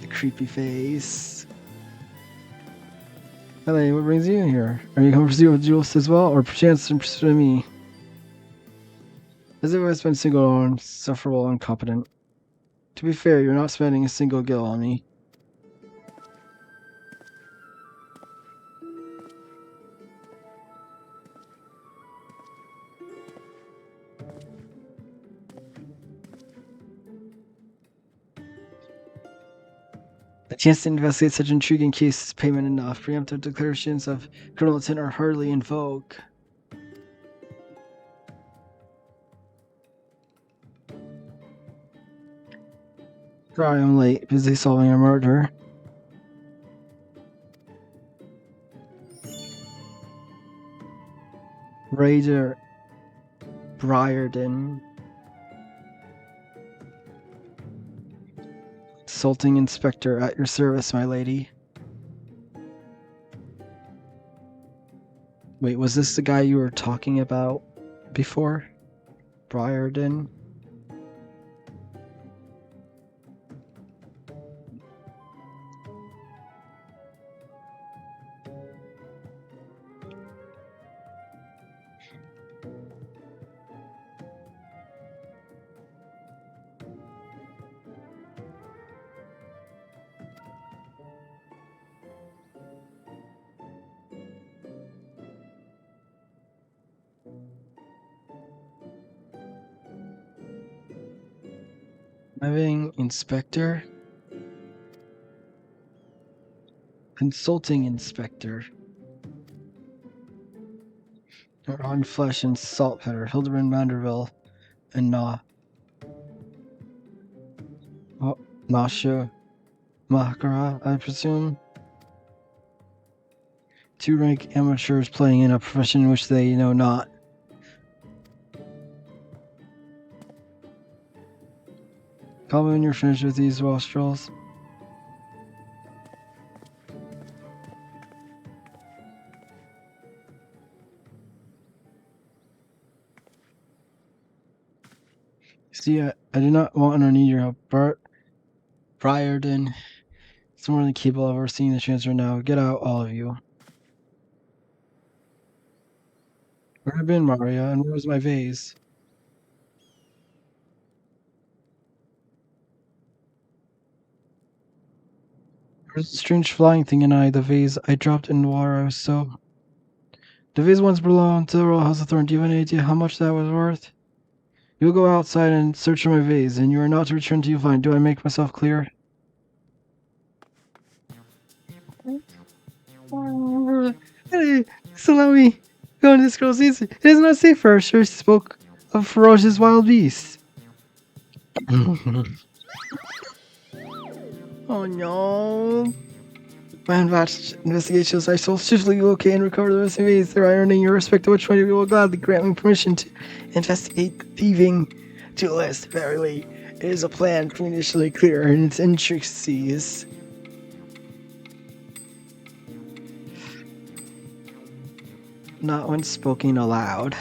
A: The creepy face. Hello, what brings you in here? Are you coming to pursue with Jules as well, or perchance in pursuit of me? As if I've been single, insufferable, incompetent. To be fair, you're not spending a single gil on me. A chance to investigate such intriguing cases, payment enough. Preemptive declarations of criminal intent are hardly in vogue. Sorry, I'm late. Busy solving a murder. Raider Briarden. Consulting inspector at your service, my lady. Wait, was this the guy you were talking about before? Briarden? Driving inspector? Consulting inspector. Ron Flesh and Saltpeter, Hildebrand Manderville, and Nasha Mahakara, I presume. Two rank amateurs playing in a profession in which they know not. Call me when you're finished with these wastrels. See, I do not want or need your help. Briarden is more than capable of overseeing the transfer now. Get out, all of you. Where have I been, Maria? And where's my vase? There's a strange flying thing in the vase I dropped in the water. I was so... The vase once belonged to the Royal House of Thorn. Do you have any idea how much that was worth? You'll go outside and search for my vase, and you are not to return till you find. Do I make myself clear? Hey, just allow me go into this girl's easy. It is not safe for her. Sure, she spoke of ferocious wild beasts. Oh no. My unmatched investigations, I shall swiftly locate and recover the missing vase, thereby earning your respect, to which one of you will gladly grant me permission to investigate the thieving to the last. Verily, it is a plan initially clear in its intricacies. Not when spoken aloud.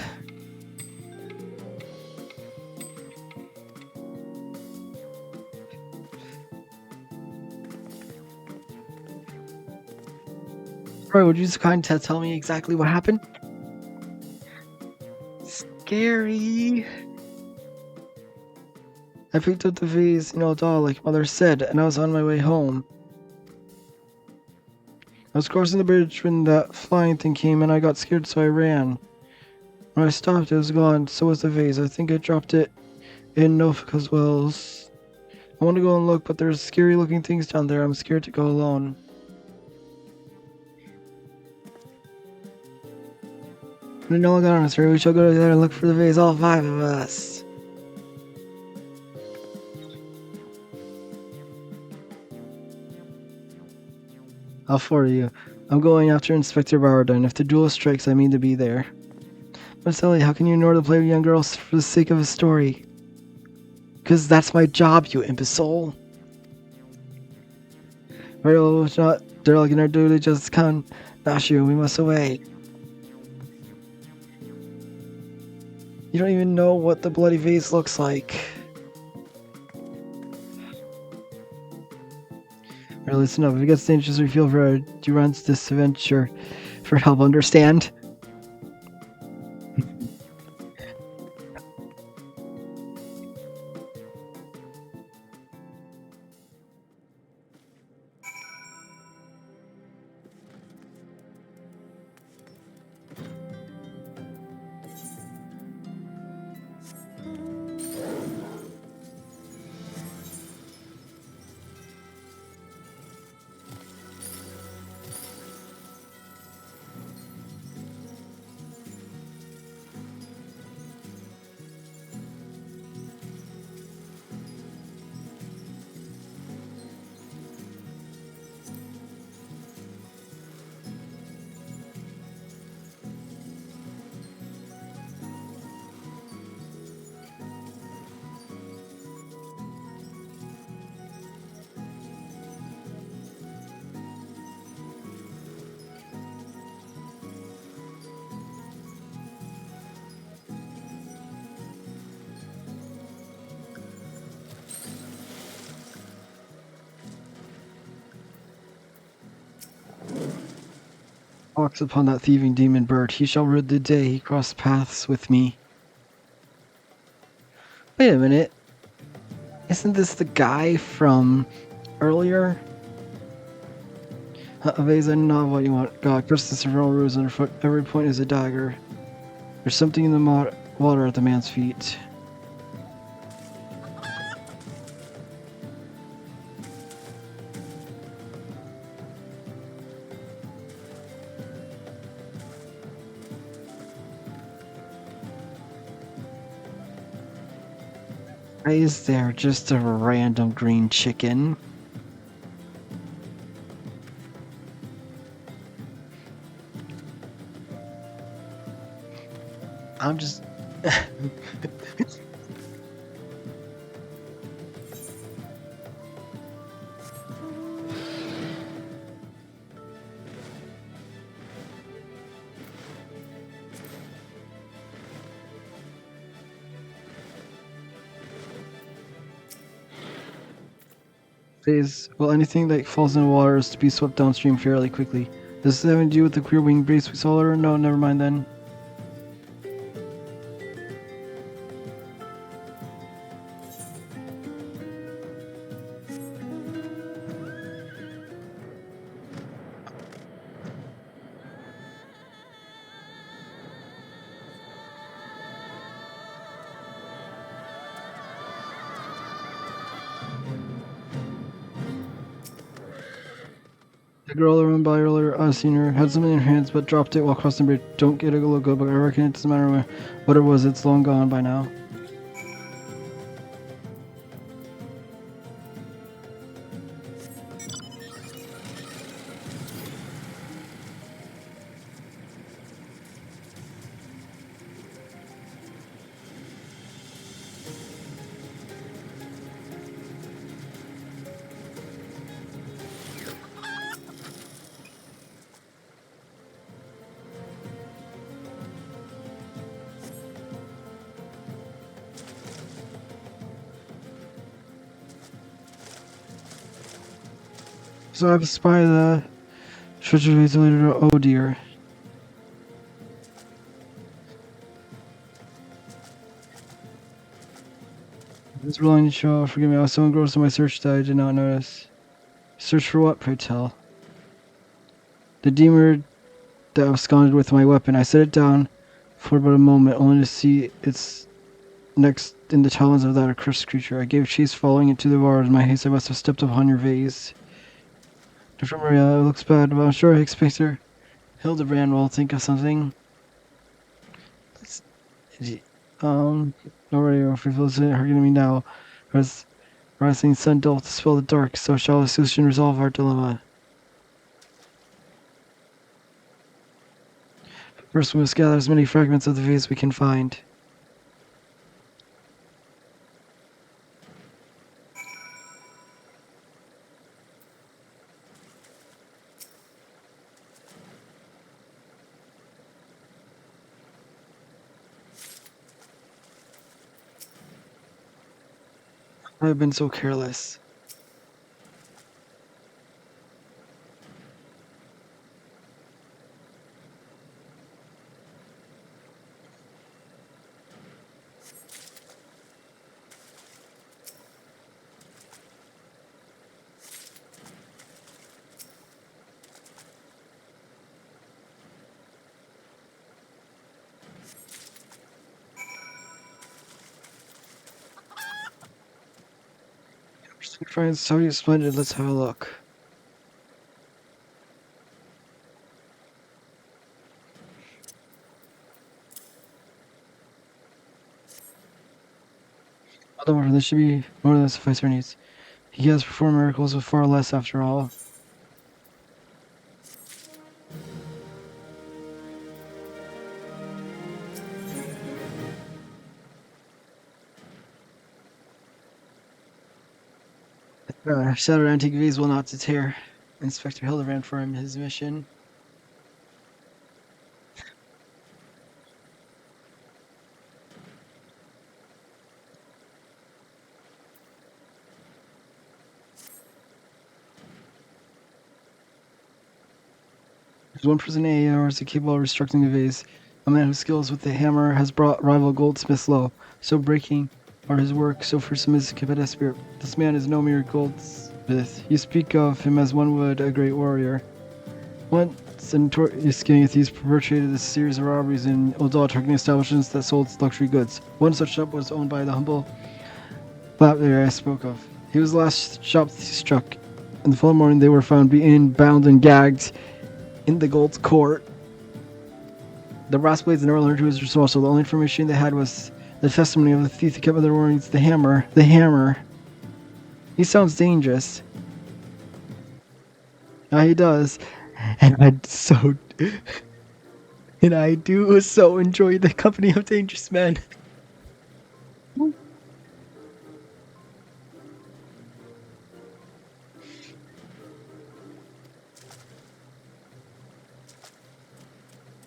A: Roy, would you just kind to tell me exactly what happened? Scary. I picked up the vase, doll, like Mother said, and I was on my way home. I was crossing the bridge when that flying thing came, and I got scared, so I ran. When I stopped, it was gone. So was the vase. I think I dropped it in Nofika's wells. I want to go and look, but there's scary-looking things down there. I'm scared to go alone. When no one got on us, we shall go there and look for the vase, all 5 of us. I'll forward you. I'm going after Inspector Bowerdine. If the duel strikes, I mean to be there. But Sally, how can you ignore the play of young girls for the sake of a story? Because that's my job, you imbecile. Very well, it's not derelict in our duty, just come. Nashu, we must away. You don't even know what the bloody vase looks like. Alright, listen up. If it gets dangerous or you feel very, you run to this adventure for help, understand? walks upon that thieving demon bird, he shall rue the day he crossed paths with me. Wait a minute. Isn't this the guy from earlier? Vase, I know what you want. God, curse the several rules underfoot. Every point is a dagger. There's something in the water at the man's feet. Why is there just a random green chicken? I'm just... Well, anything that falls in the water is to be swept downstream fairly quickly. Does this have anything to do with the queer winged beast we saw earlier? No, never mind then. The girl that ran by earlier, I've seen her, had something in her hands but dropped it while crossing the bridge. Don't get a look good, but I reckon it doesn't matter what it was, it's long gone by now. So I've spied the treasure later. Oh dear. It's rolling to show. Forgive me, I was so engrossed in my search that I did not notice. Search for what, pray tell? The demon that absconded with my weapon. I set it down for but a moment, only to see its next in the talons of that accursed creature. I gave chase, following it to the bar. In my haste, I must have stepped upon your vase. Different Maria, it looks bad, but I'm sure I expect her. Hildebrand will think of something. Already, if you feel hurting me now, as rising sun doth dispel the dark, so shall a solution resolve our dilemma. First, we must gather as many fragments of the vase we can find. I've been so careless. Friends, so splendid. Let's have a look. Don't worry, this should be more than suffice our needs. He has performed miracles with far less, after all. Shattered antique vase will not deter Inspector Hildebrand from his mission. There's one person in AARs capable of restructuring the vase. A man whose skills with the hammer has brought rival goldsmiths low. So breaking are his work, so fearsome his competitive spirit. This man is no mere goldsmith. You speak of him as one would a great warrior. Once a notorious gang of thieves perpetrated a series of robberies in adult targeting establishments that sold luxury goods. One such shop was owned by the humble flapper I spoke of. He was the last shop struck. In the following morning, they were found being bound and gagged in the gold court. The brass blades never learned who was responsible. The only information they had was the testimony of the thief who kept their warnings. The hammer. The hammer. He sounds dangerous. He does. And I do so enjoy the company of dangerous men.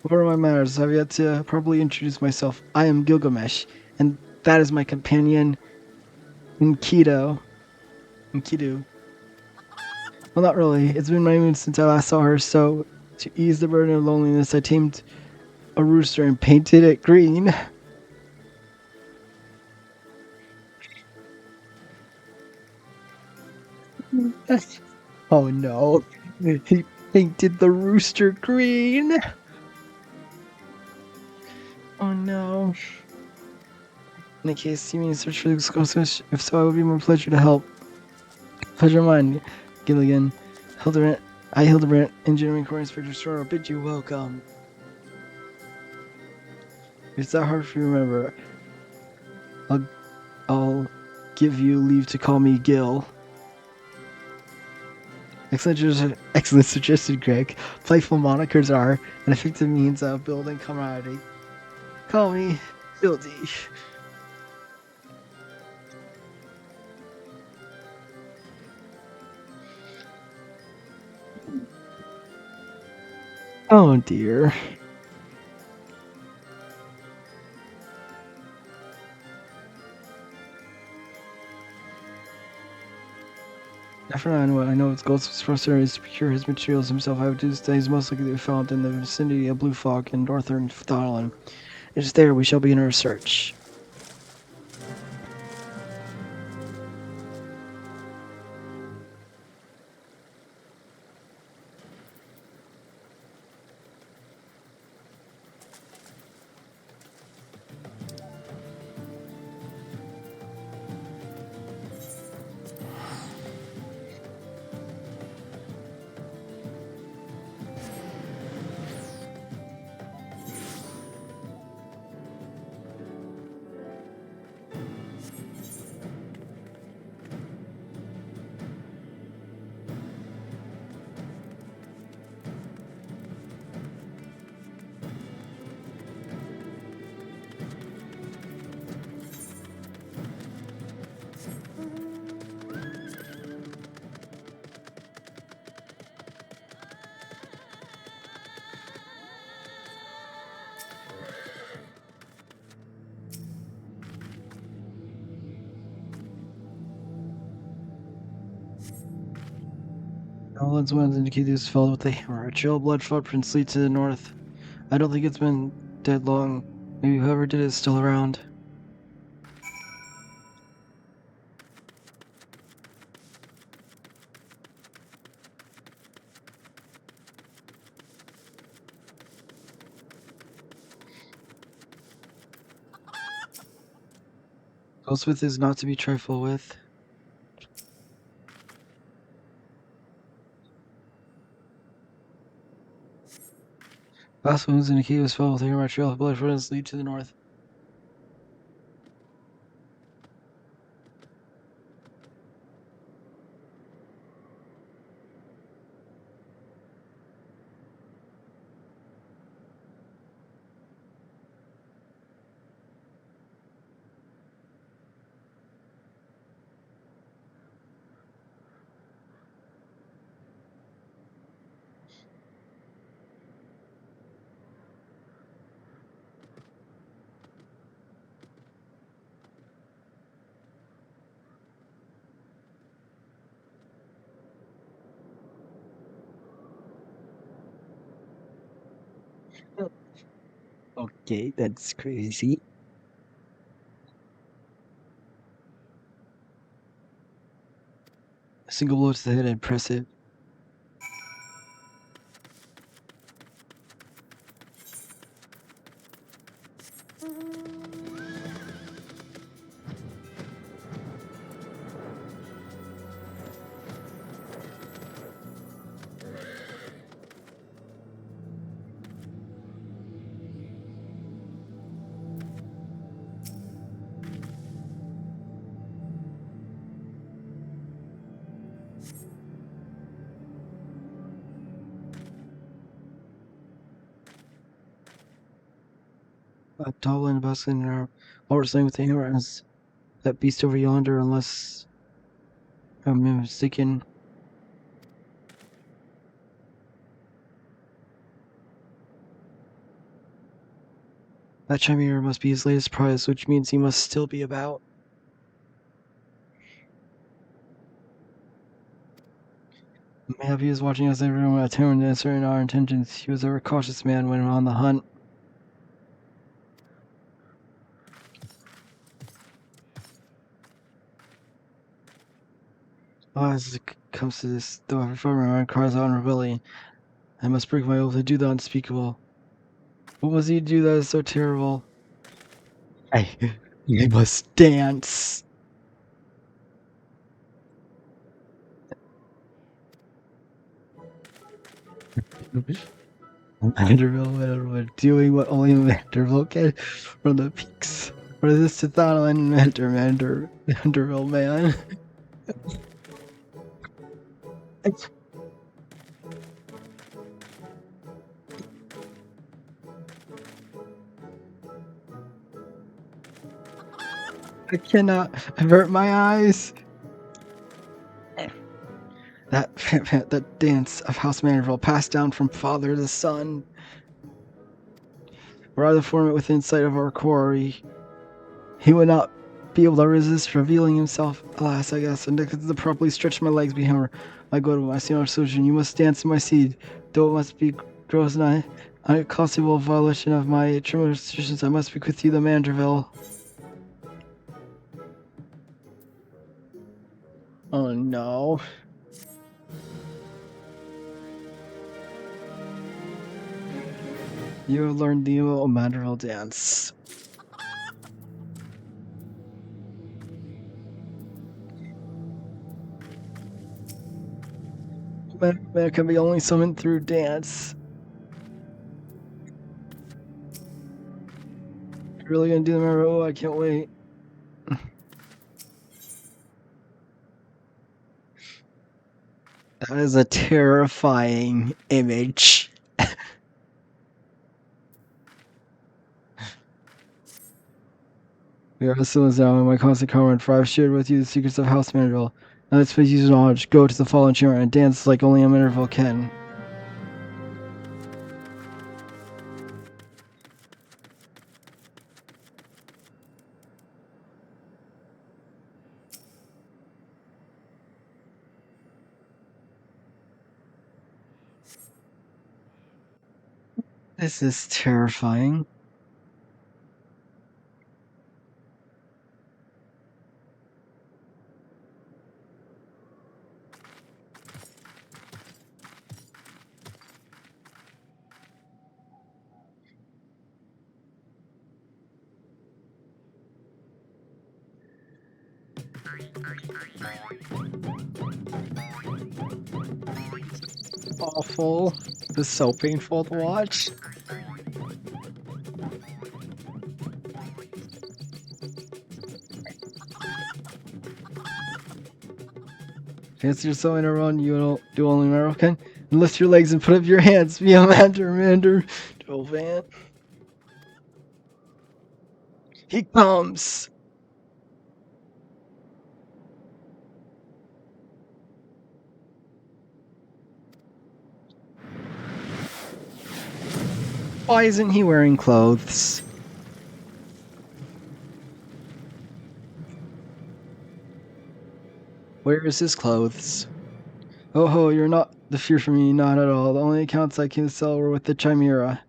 A: What are my manners? I've yet to properly introduce myself. I am Gilgamesh, and that is my companion, Enkidu. Enkidu. Well, not really. It's been many moons since I last saw her, so to ease the burden of loneliness, I tamed a rooster and painted it green. Oh no. He painted the rooster green. Oh no. In any case, you mean search for the exclusive? If so, it would be my pleasure to help. Pleasure of mine, Gilligan. Hildebrandt, Engineering Corps Inspector Sorrow, bid you welcome. It's that hard for you to remember. I'll give you leave to call me Gil. Excellent suggestion, Greg. Playful monikers are an effective means of building camaraderie. Call me Bildy. Oh dear. After I know its Goldsmith's professor is to procure his materials himself. I would do that he's most likely to be found in the vicinity of Blue Fog in northern Thailand. It is there we shall begin our search. All its winds indicate this filled with a hammer. A trail of blood footprints lead to the north. I don't think it's been dead long. Maybe whoever did it is still around. Goldsmith is not to be trifled with. Last wounds indicate it was filled with a hammer. A trail of blood footprints lead to the north. Okay, that's crazy. A single blow to the head and press it. A tall and bustling in our while wrestling with the hammer as that beast over yonder, unless I'm mistaken. That chimera must be his latest prize, which means he must still be about. Maybe he was watching us everyone attuned to certain our intentions. He was a very cautious man when on the hunt. As it comes to this, though every farmer man cries out in rebellion, I must break my oath to do the unspeakable. What was he to do that is so terrible? I must dance. Vanderbilt doing what only Vanderbilt can from the peaks. What is this to Thano and Vanderbilt, man? I cannot avert my eyes. That dance of House Manderville passed down from father to son. Were I to form it within sight of our quarry, he would not be able to resist revealing himself. Alas, I guess, and to properly stretch my legs behind her. My God, my senior solution, you must dance in my seed, though it must be gross and unconscionable violation of my traditions. I must speak with you, the Manderville. Oh no. You have learned the Manderville dance. Man can be only summoned through dance. Really gonna do the Manderville? Oh, I can't wait. That is a terrifying image. We are the Silence now, and my constant comrade, for I have shared with you the secrets of House Manderville. Now let's face use knowledge, go to the fallen chamber and dance like only a Manderville can. This is terrifying. Awful. This is so painful to watch. Fancy yourself in a run, you don't do only Manderville can. And lift your legs and put up your hands. Be a Mander, Van. He comes. Why isn't he wearing clothes? Where is his clothes? Oh ho, you're not the fear for me, not at all. The only accounts I can sell were with the Chimera.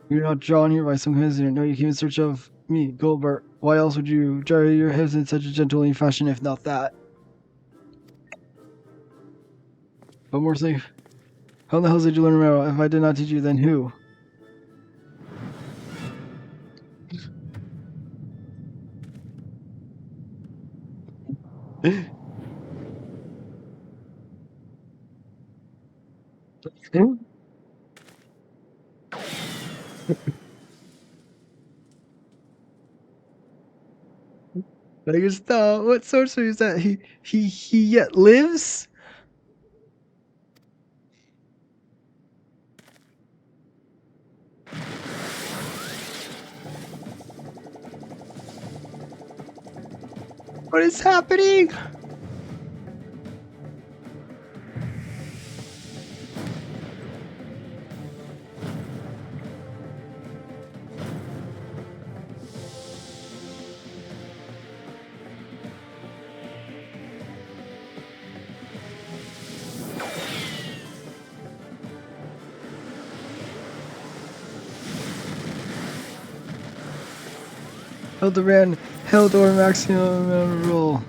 A: You're not drawn here by some coincidence. No, you came in search of me, Goldbert. Why else would you gyre your hips in such a gentlemanly fashion if not that? One more thing. How in the hell did you learn Romero? If I did not teach you, then who? I guess what sorcery is that? He yet lives? What is happening? Hildebrand held or maximum roll.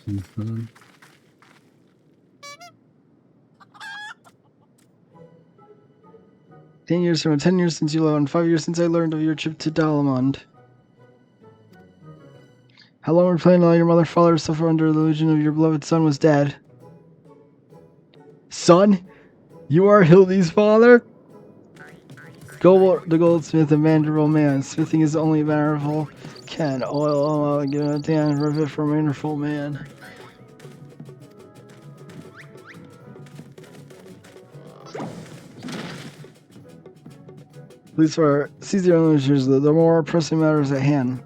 A: Mm-hmm. 10 years from 10 years since you learned, 5 years since I learned of your trip to Dalamond. How long were you planning to allow your mother father to suffer under the illusion of your beloved son was dead? Son? You are Hildy's father? Gold, the goldsmith, a mandible man. Smithing is only a matter of all can. Oil, give a damn rivet for a wonderful man. Please for seize your own issues, the more pressing matters at hand.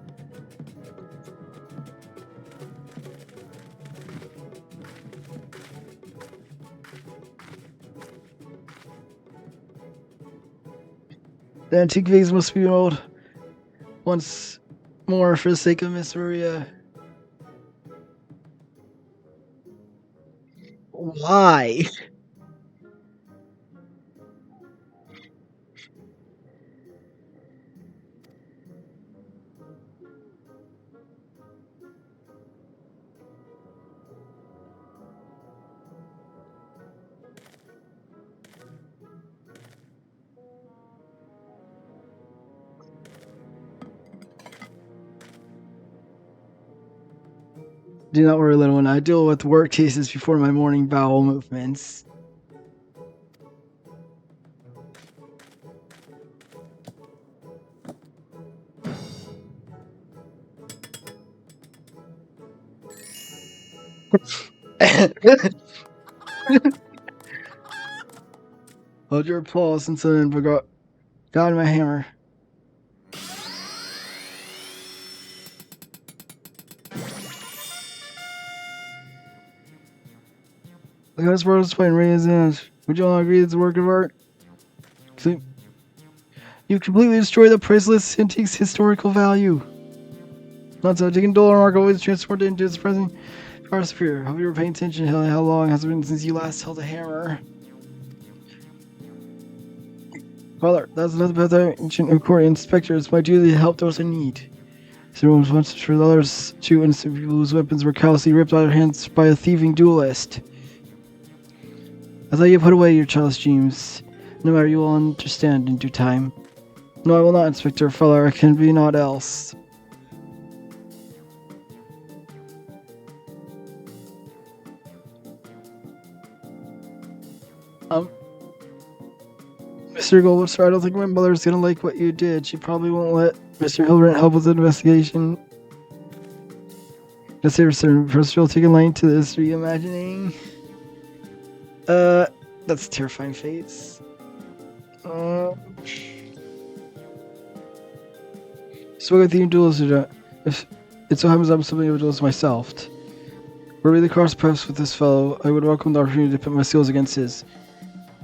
A: The antique vase must be old once more for the sake of Miss Maria. Why? Do not worry, little one. I deal with work cases before my morning bowel movements. Hold your applause until then, forgot my hammer. The guy's world is playing Ray's hands. Would you all agree it's a work of art? See? You completely destroy the priceless antique's historical value. Not so. Taking dollar mark always transported into its present far superior. Hope you were paying attention. How long has it been since you last held a hammer? Father, that's another about the ancient court inspector. It's my duty to help those in need. Everyone was once for the others, 2 innocent people whose weapons were callously ripped out of their hands by a thieving duelist. I thought you put away your childish dreams. No matter, you will understand in due time. No, I will not, Inspector Feller. I can be naught else. Mr. Goldberg, sir, I don't think my mother's gonna like what you did. She probably won't let Mr. Hildebrand help with the investigation. Yes, sir, sir. First, you'll take a line to this reimagining. That's a terrifying face. Spoke with you duelist. If it so happens I'm something of a duelist myself. Were we to cross paths with this fellow, I would welcome the opportunity to put my skills against his.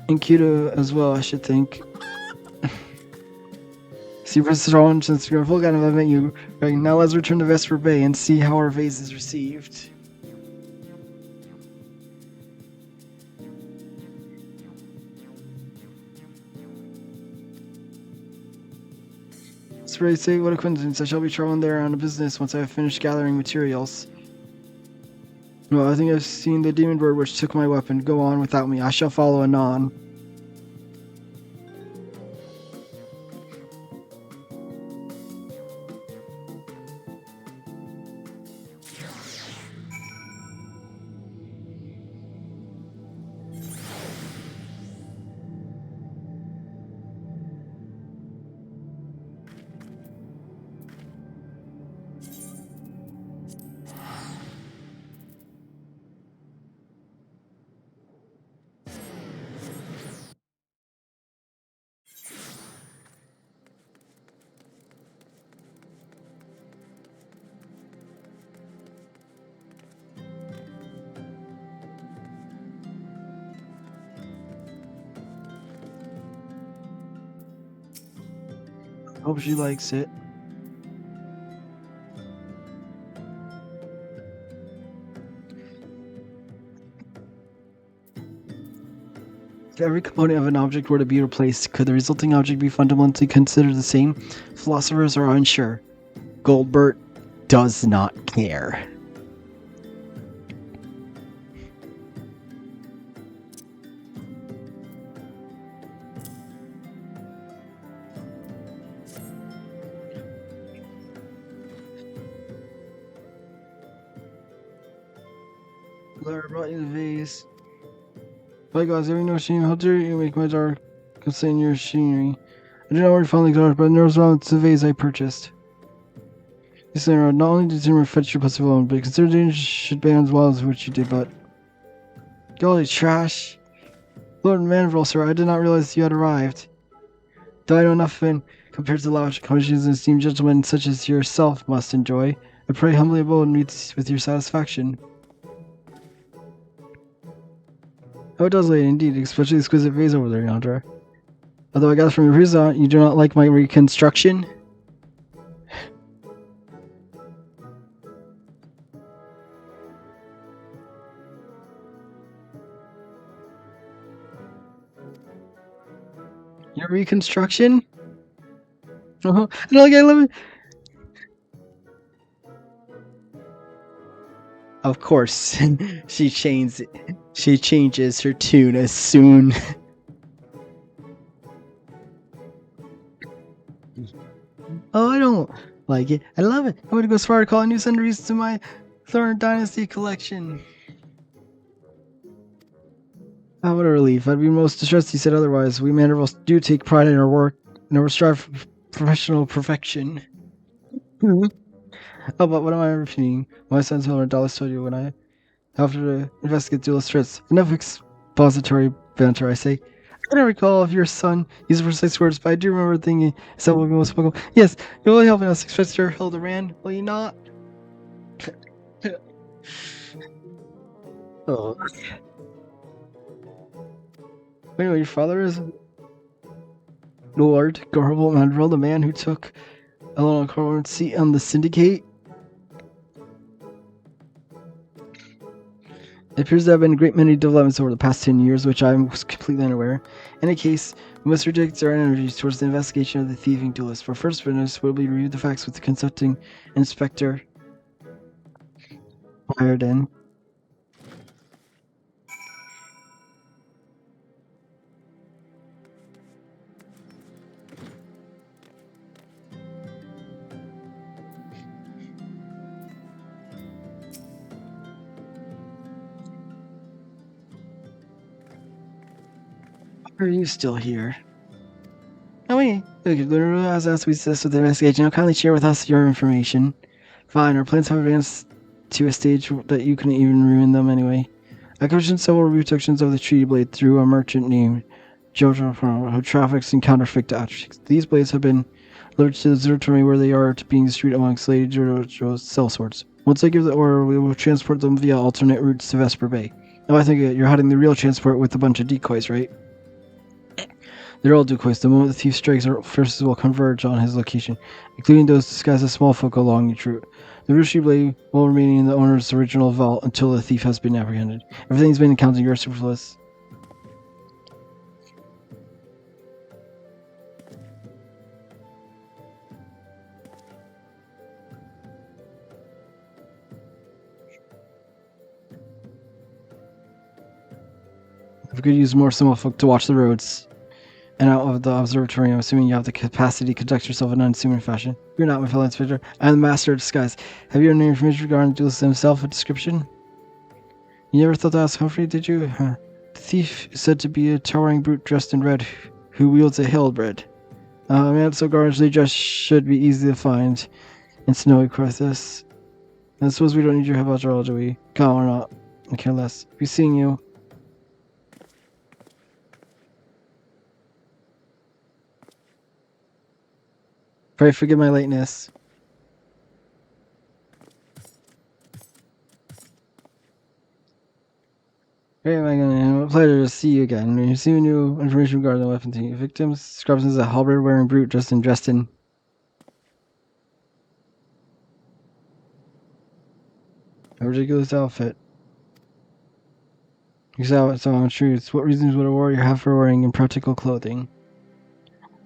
A: And Kyoto as well, I should think. See, Professor Owen, since you're a full guide, I've met you. Right, now let's return to Vesper Bay and see how our vase is received. It's very say, what a coincidence. I shall be traveling there on a business once I have finished gathering materials. Well, I think I've seen the demon bird which took my weapon. Go on without me. I shall follow anon. Hope she likes it. If every component of an object were to be replaced, could the resulting object be fundamentally considered the same? Philosophers are unsure. Goldbert does not care. Lara brought you the vase. By God, every notion, how dare you make my daughter consign your machinery? I do not worry fondly, daughter, but nerves around the vase I purchased. This not only did you fetch your pussy alone, but consider danger should ban as well as what you did, but... Golly trash! Lord Manville, sir, I did not realize you had arrived. Though I know nothing compared to the lavish accommodations and esteemed gentlemen such as yourself must enjoy, I pray humbly abode and meet with your satisfaction. Oh, it does, lady, indeed, especially the exquisite vase over there, Yandra. Although I gather from your present, you do not like my reconstruction? Your reconstruction? Uh-huh. I don't like I love it. Of course, she changes her tune as soon. Oh, I don't like it. I love it. I'm going to go as far to call a new centerpiece to my Thorn Dynasty collection. Oh, what a relief. I'd be most distressed he said otherwise. We Mandervilles do take pride in our work and our strive for professional perfection. Oh, but what am I repeating? My son's Miller Dallas told you when I have to investigate duelist threats. Enough expository banter, I say. I don't recall if your son used precise words, but I do remember thinking something was spoken. Yes, you're only helping us, Inspector Hildebrand, will you not? Oh. Wait, your father is Lord Garble Mandrill, the man who took a little corner seat on the syndicate? It appears there have been a great many developments over the past 10 years, which I was completely unaware. In any case, we must redirect our energies towards the investigation of the thieving duelist. For first witness, we'll be review the facts with the consulting Inspector Byerden. Are you still here? Oh wait, as we assist with the investigation, now kindly share with us your information. Fine, our plans have advanced to a stage that you couldn't even ruin them anyway. I commissioned several reproductions of the treaty blade through a merchant named Jojo who traffics in counterfeit objects. These blades have been delivered to the observatory where they are being distributed amongst Lady Jojo's sellswords. Once I give the order, we will transport them via alternate routes to Vesper Bay. Now I think you're hiding the real transport with a bunch of decoys, right? They're all decoys. The moment the thief strikes, our forces will converge on his location, including those disguised as small folk along each route. The Rushi blade will remain in the owner's original vault until the thief has been apprehended. Everything's been accounted. You're superfluous. If we could use more small folk to watch the roads and out of the observatory, I'm assuming you have the capacity to conduct yourself in an unassuming fashion. You're not my fellow inspector. I'm the master of disguise. Have you any information regarding the duelist himself? A description? You never thought to ask Humphrey, did you? Huh. The thief is said to be a towering brute dressed in red who wields a halberd. A man so gorgeously dressed should be easy to find in snowy crisis. I suppose we don't need your help after all, do we? Come on, or not. I care less. Be seeing you. Pray forgive my lateness. Hey, Megan, a pleasure to see you again. We receive new information regarding the weapon team. Victims describes as a halberd-wearing brute dressed in. A ridiculous outfit. Exactly, so truth. What reasons would a warrior have for wearing impractical clothing?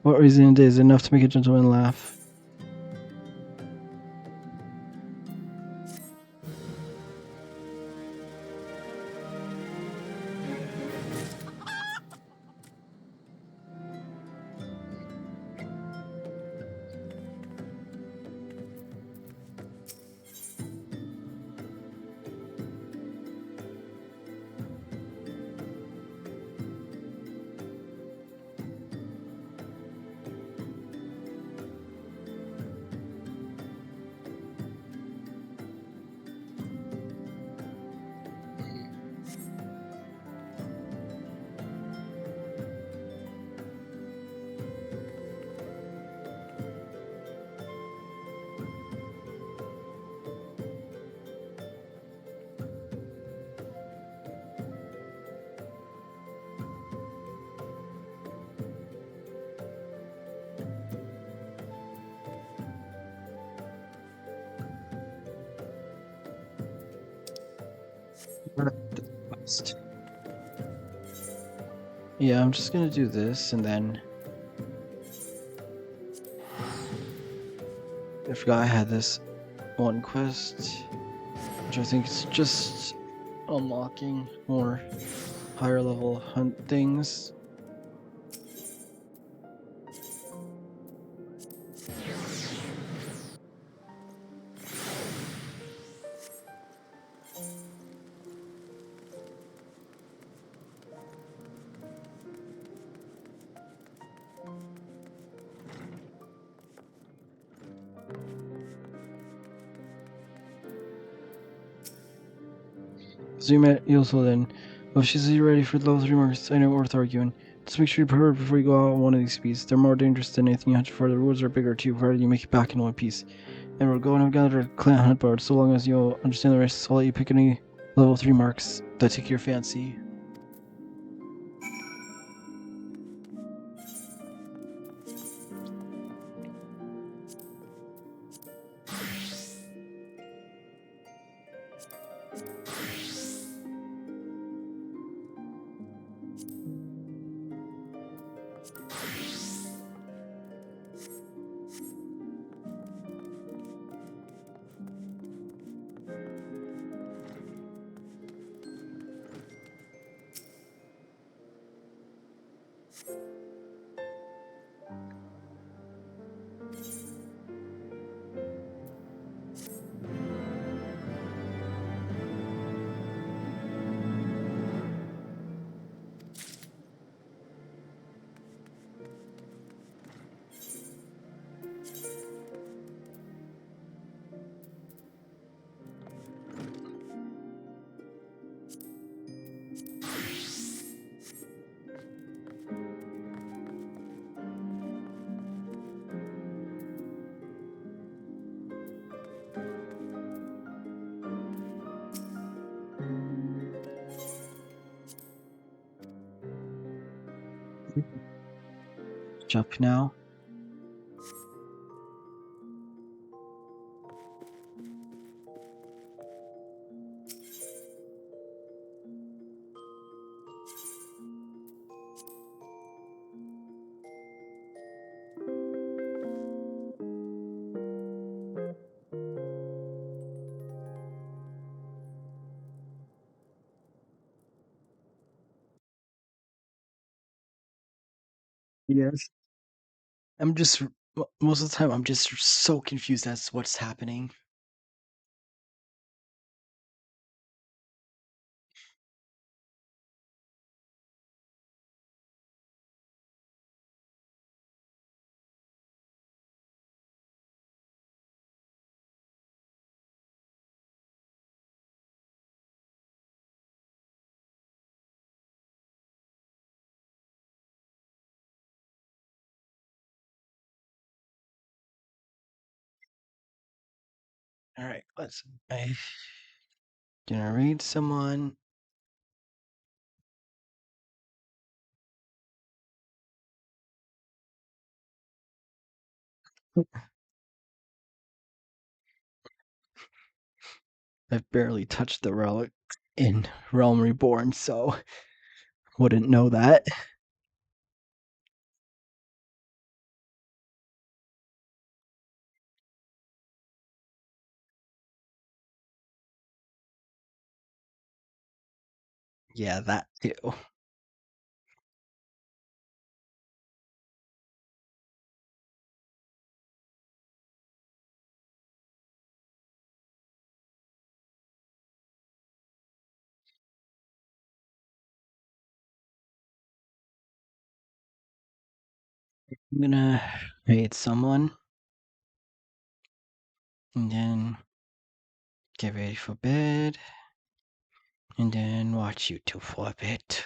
A: What reason it is enough to make a gentleman laugh? Yeah, I'm just gonna do this and then I forgot I had this one quest, which I think is just unlocking more higher level hunt things. So you met Ilso then. Well, if she says you're ready for the level 3 marks, I know worth arguing. Just make sure you prepare before you go out on one of these speeds. They're more dangerous than anything you hunt for. The rewards are bigger too, provided you make it back in one piece. And we're going to gather a clan hunt board. So long as you'll understand the risks, I'll let you pick any level 3 marks that take your fancy. up now. Yes. I'm just most of the time I'm just so confused as to what's happening. All right, I gonna read someone. I've barely touched the relic in Realm Reborn, so wouldn't know that. Yeah, that too. I'm gonna raid someone and then get ready for bed and then watch YouTube for a bit.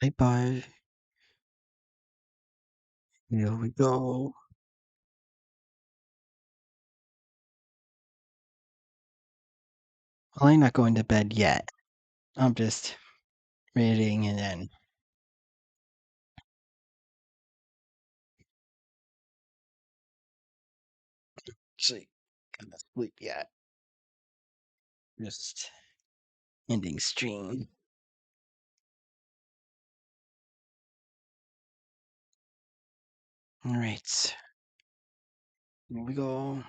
A: Bye bye. Here we go. Well, I'm not going to bed yet. I'm just reading and then actually gonna sleep yet. Just ending stream. All right. Here we go.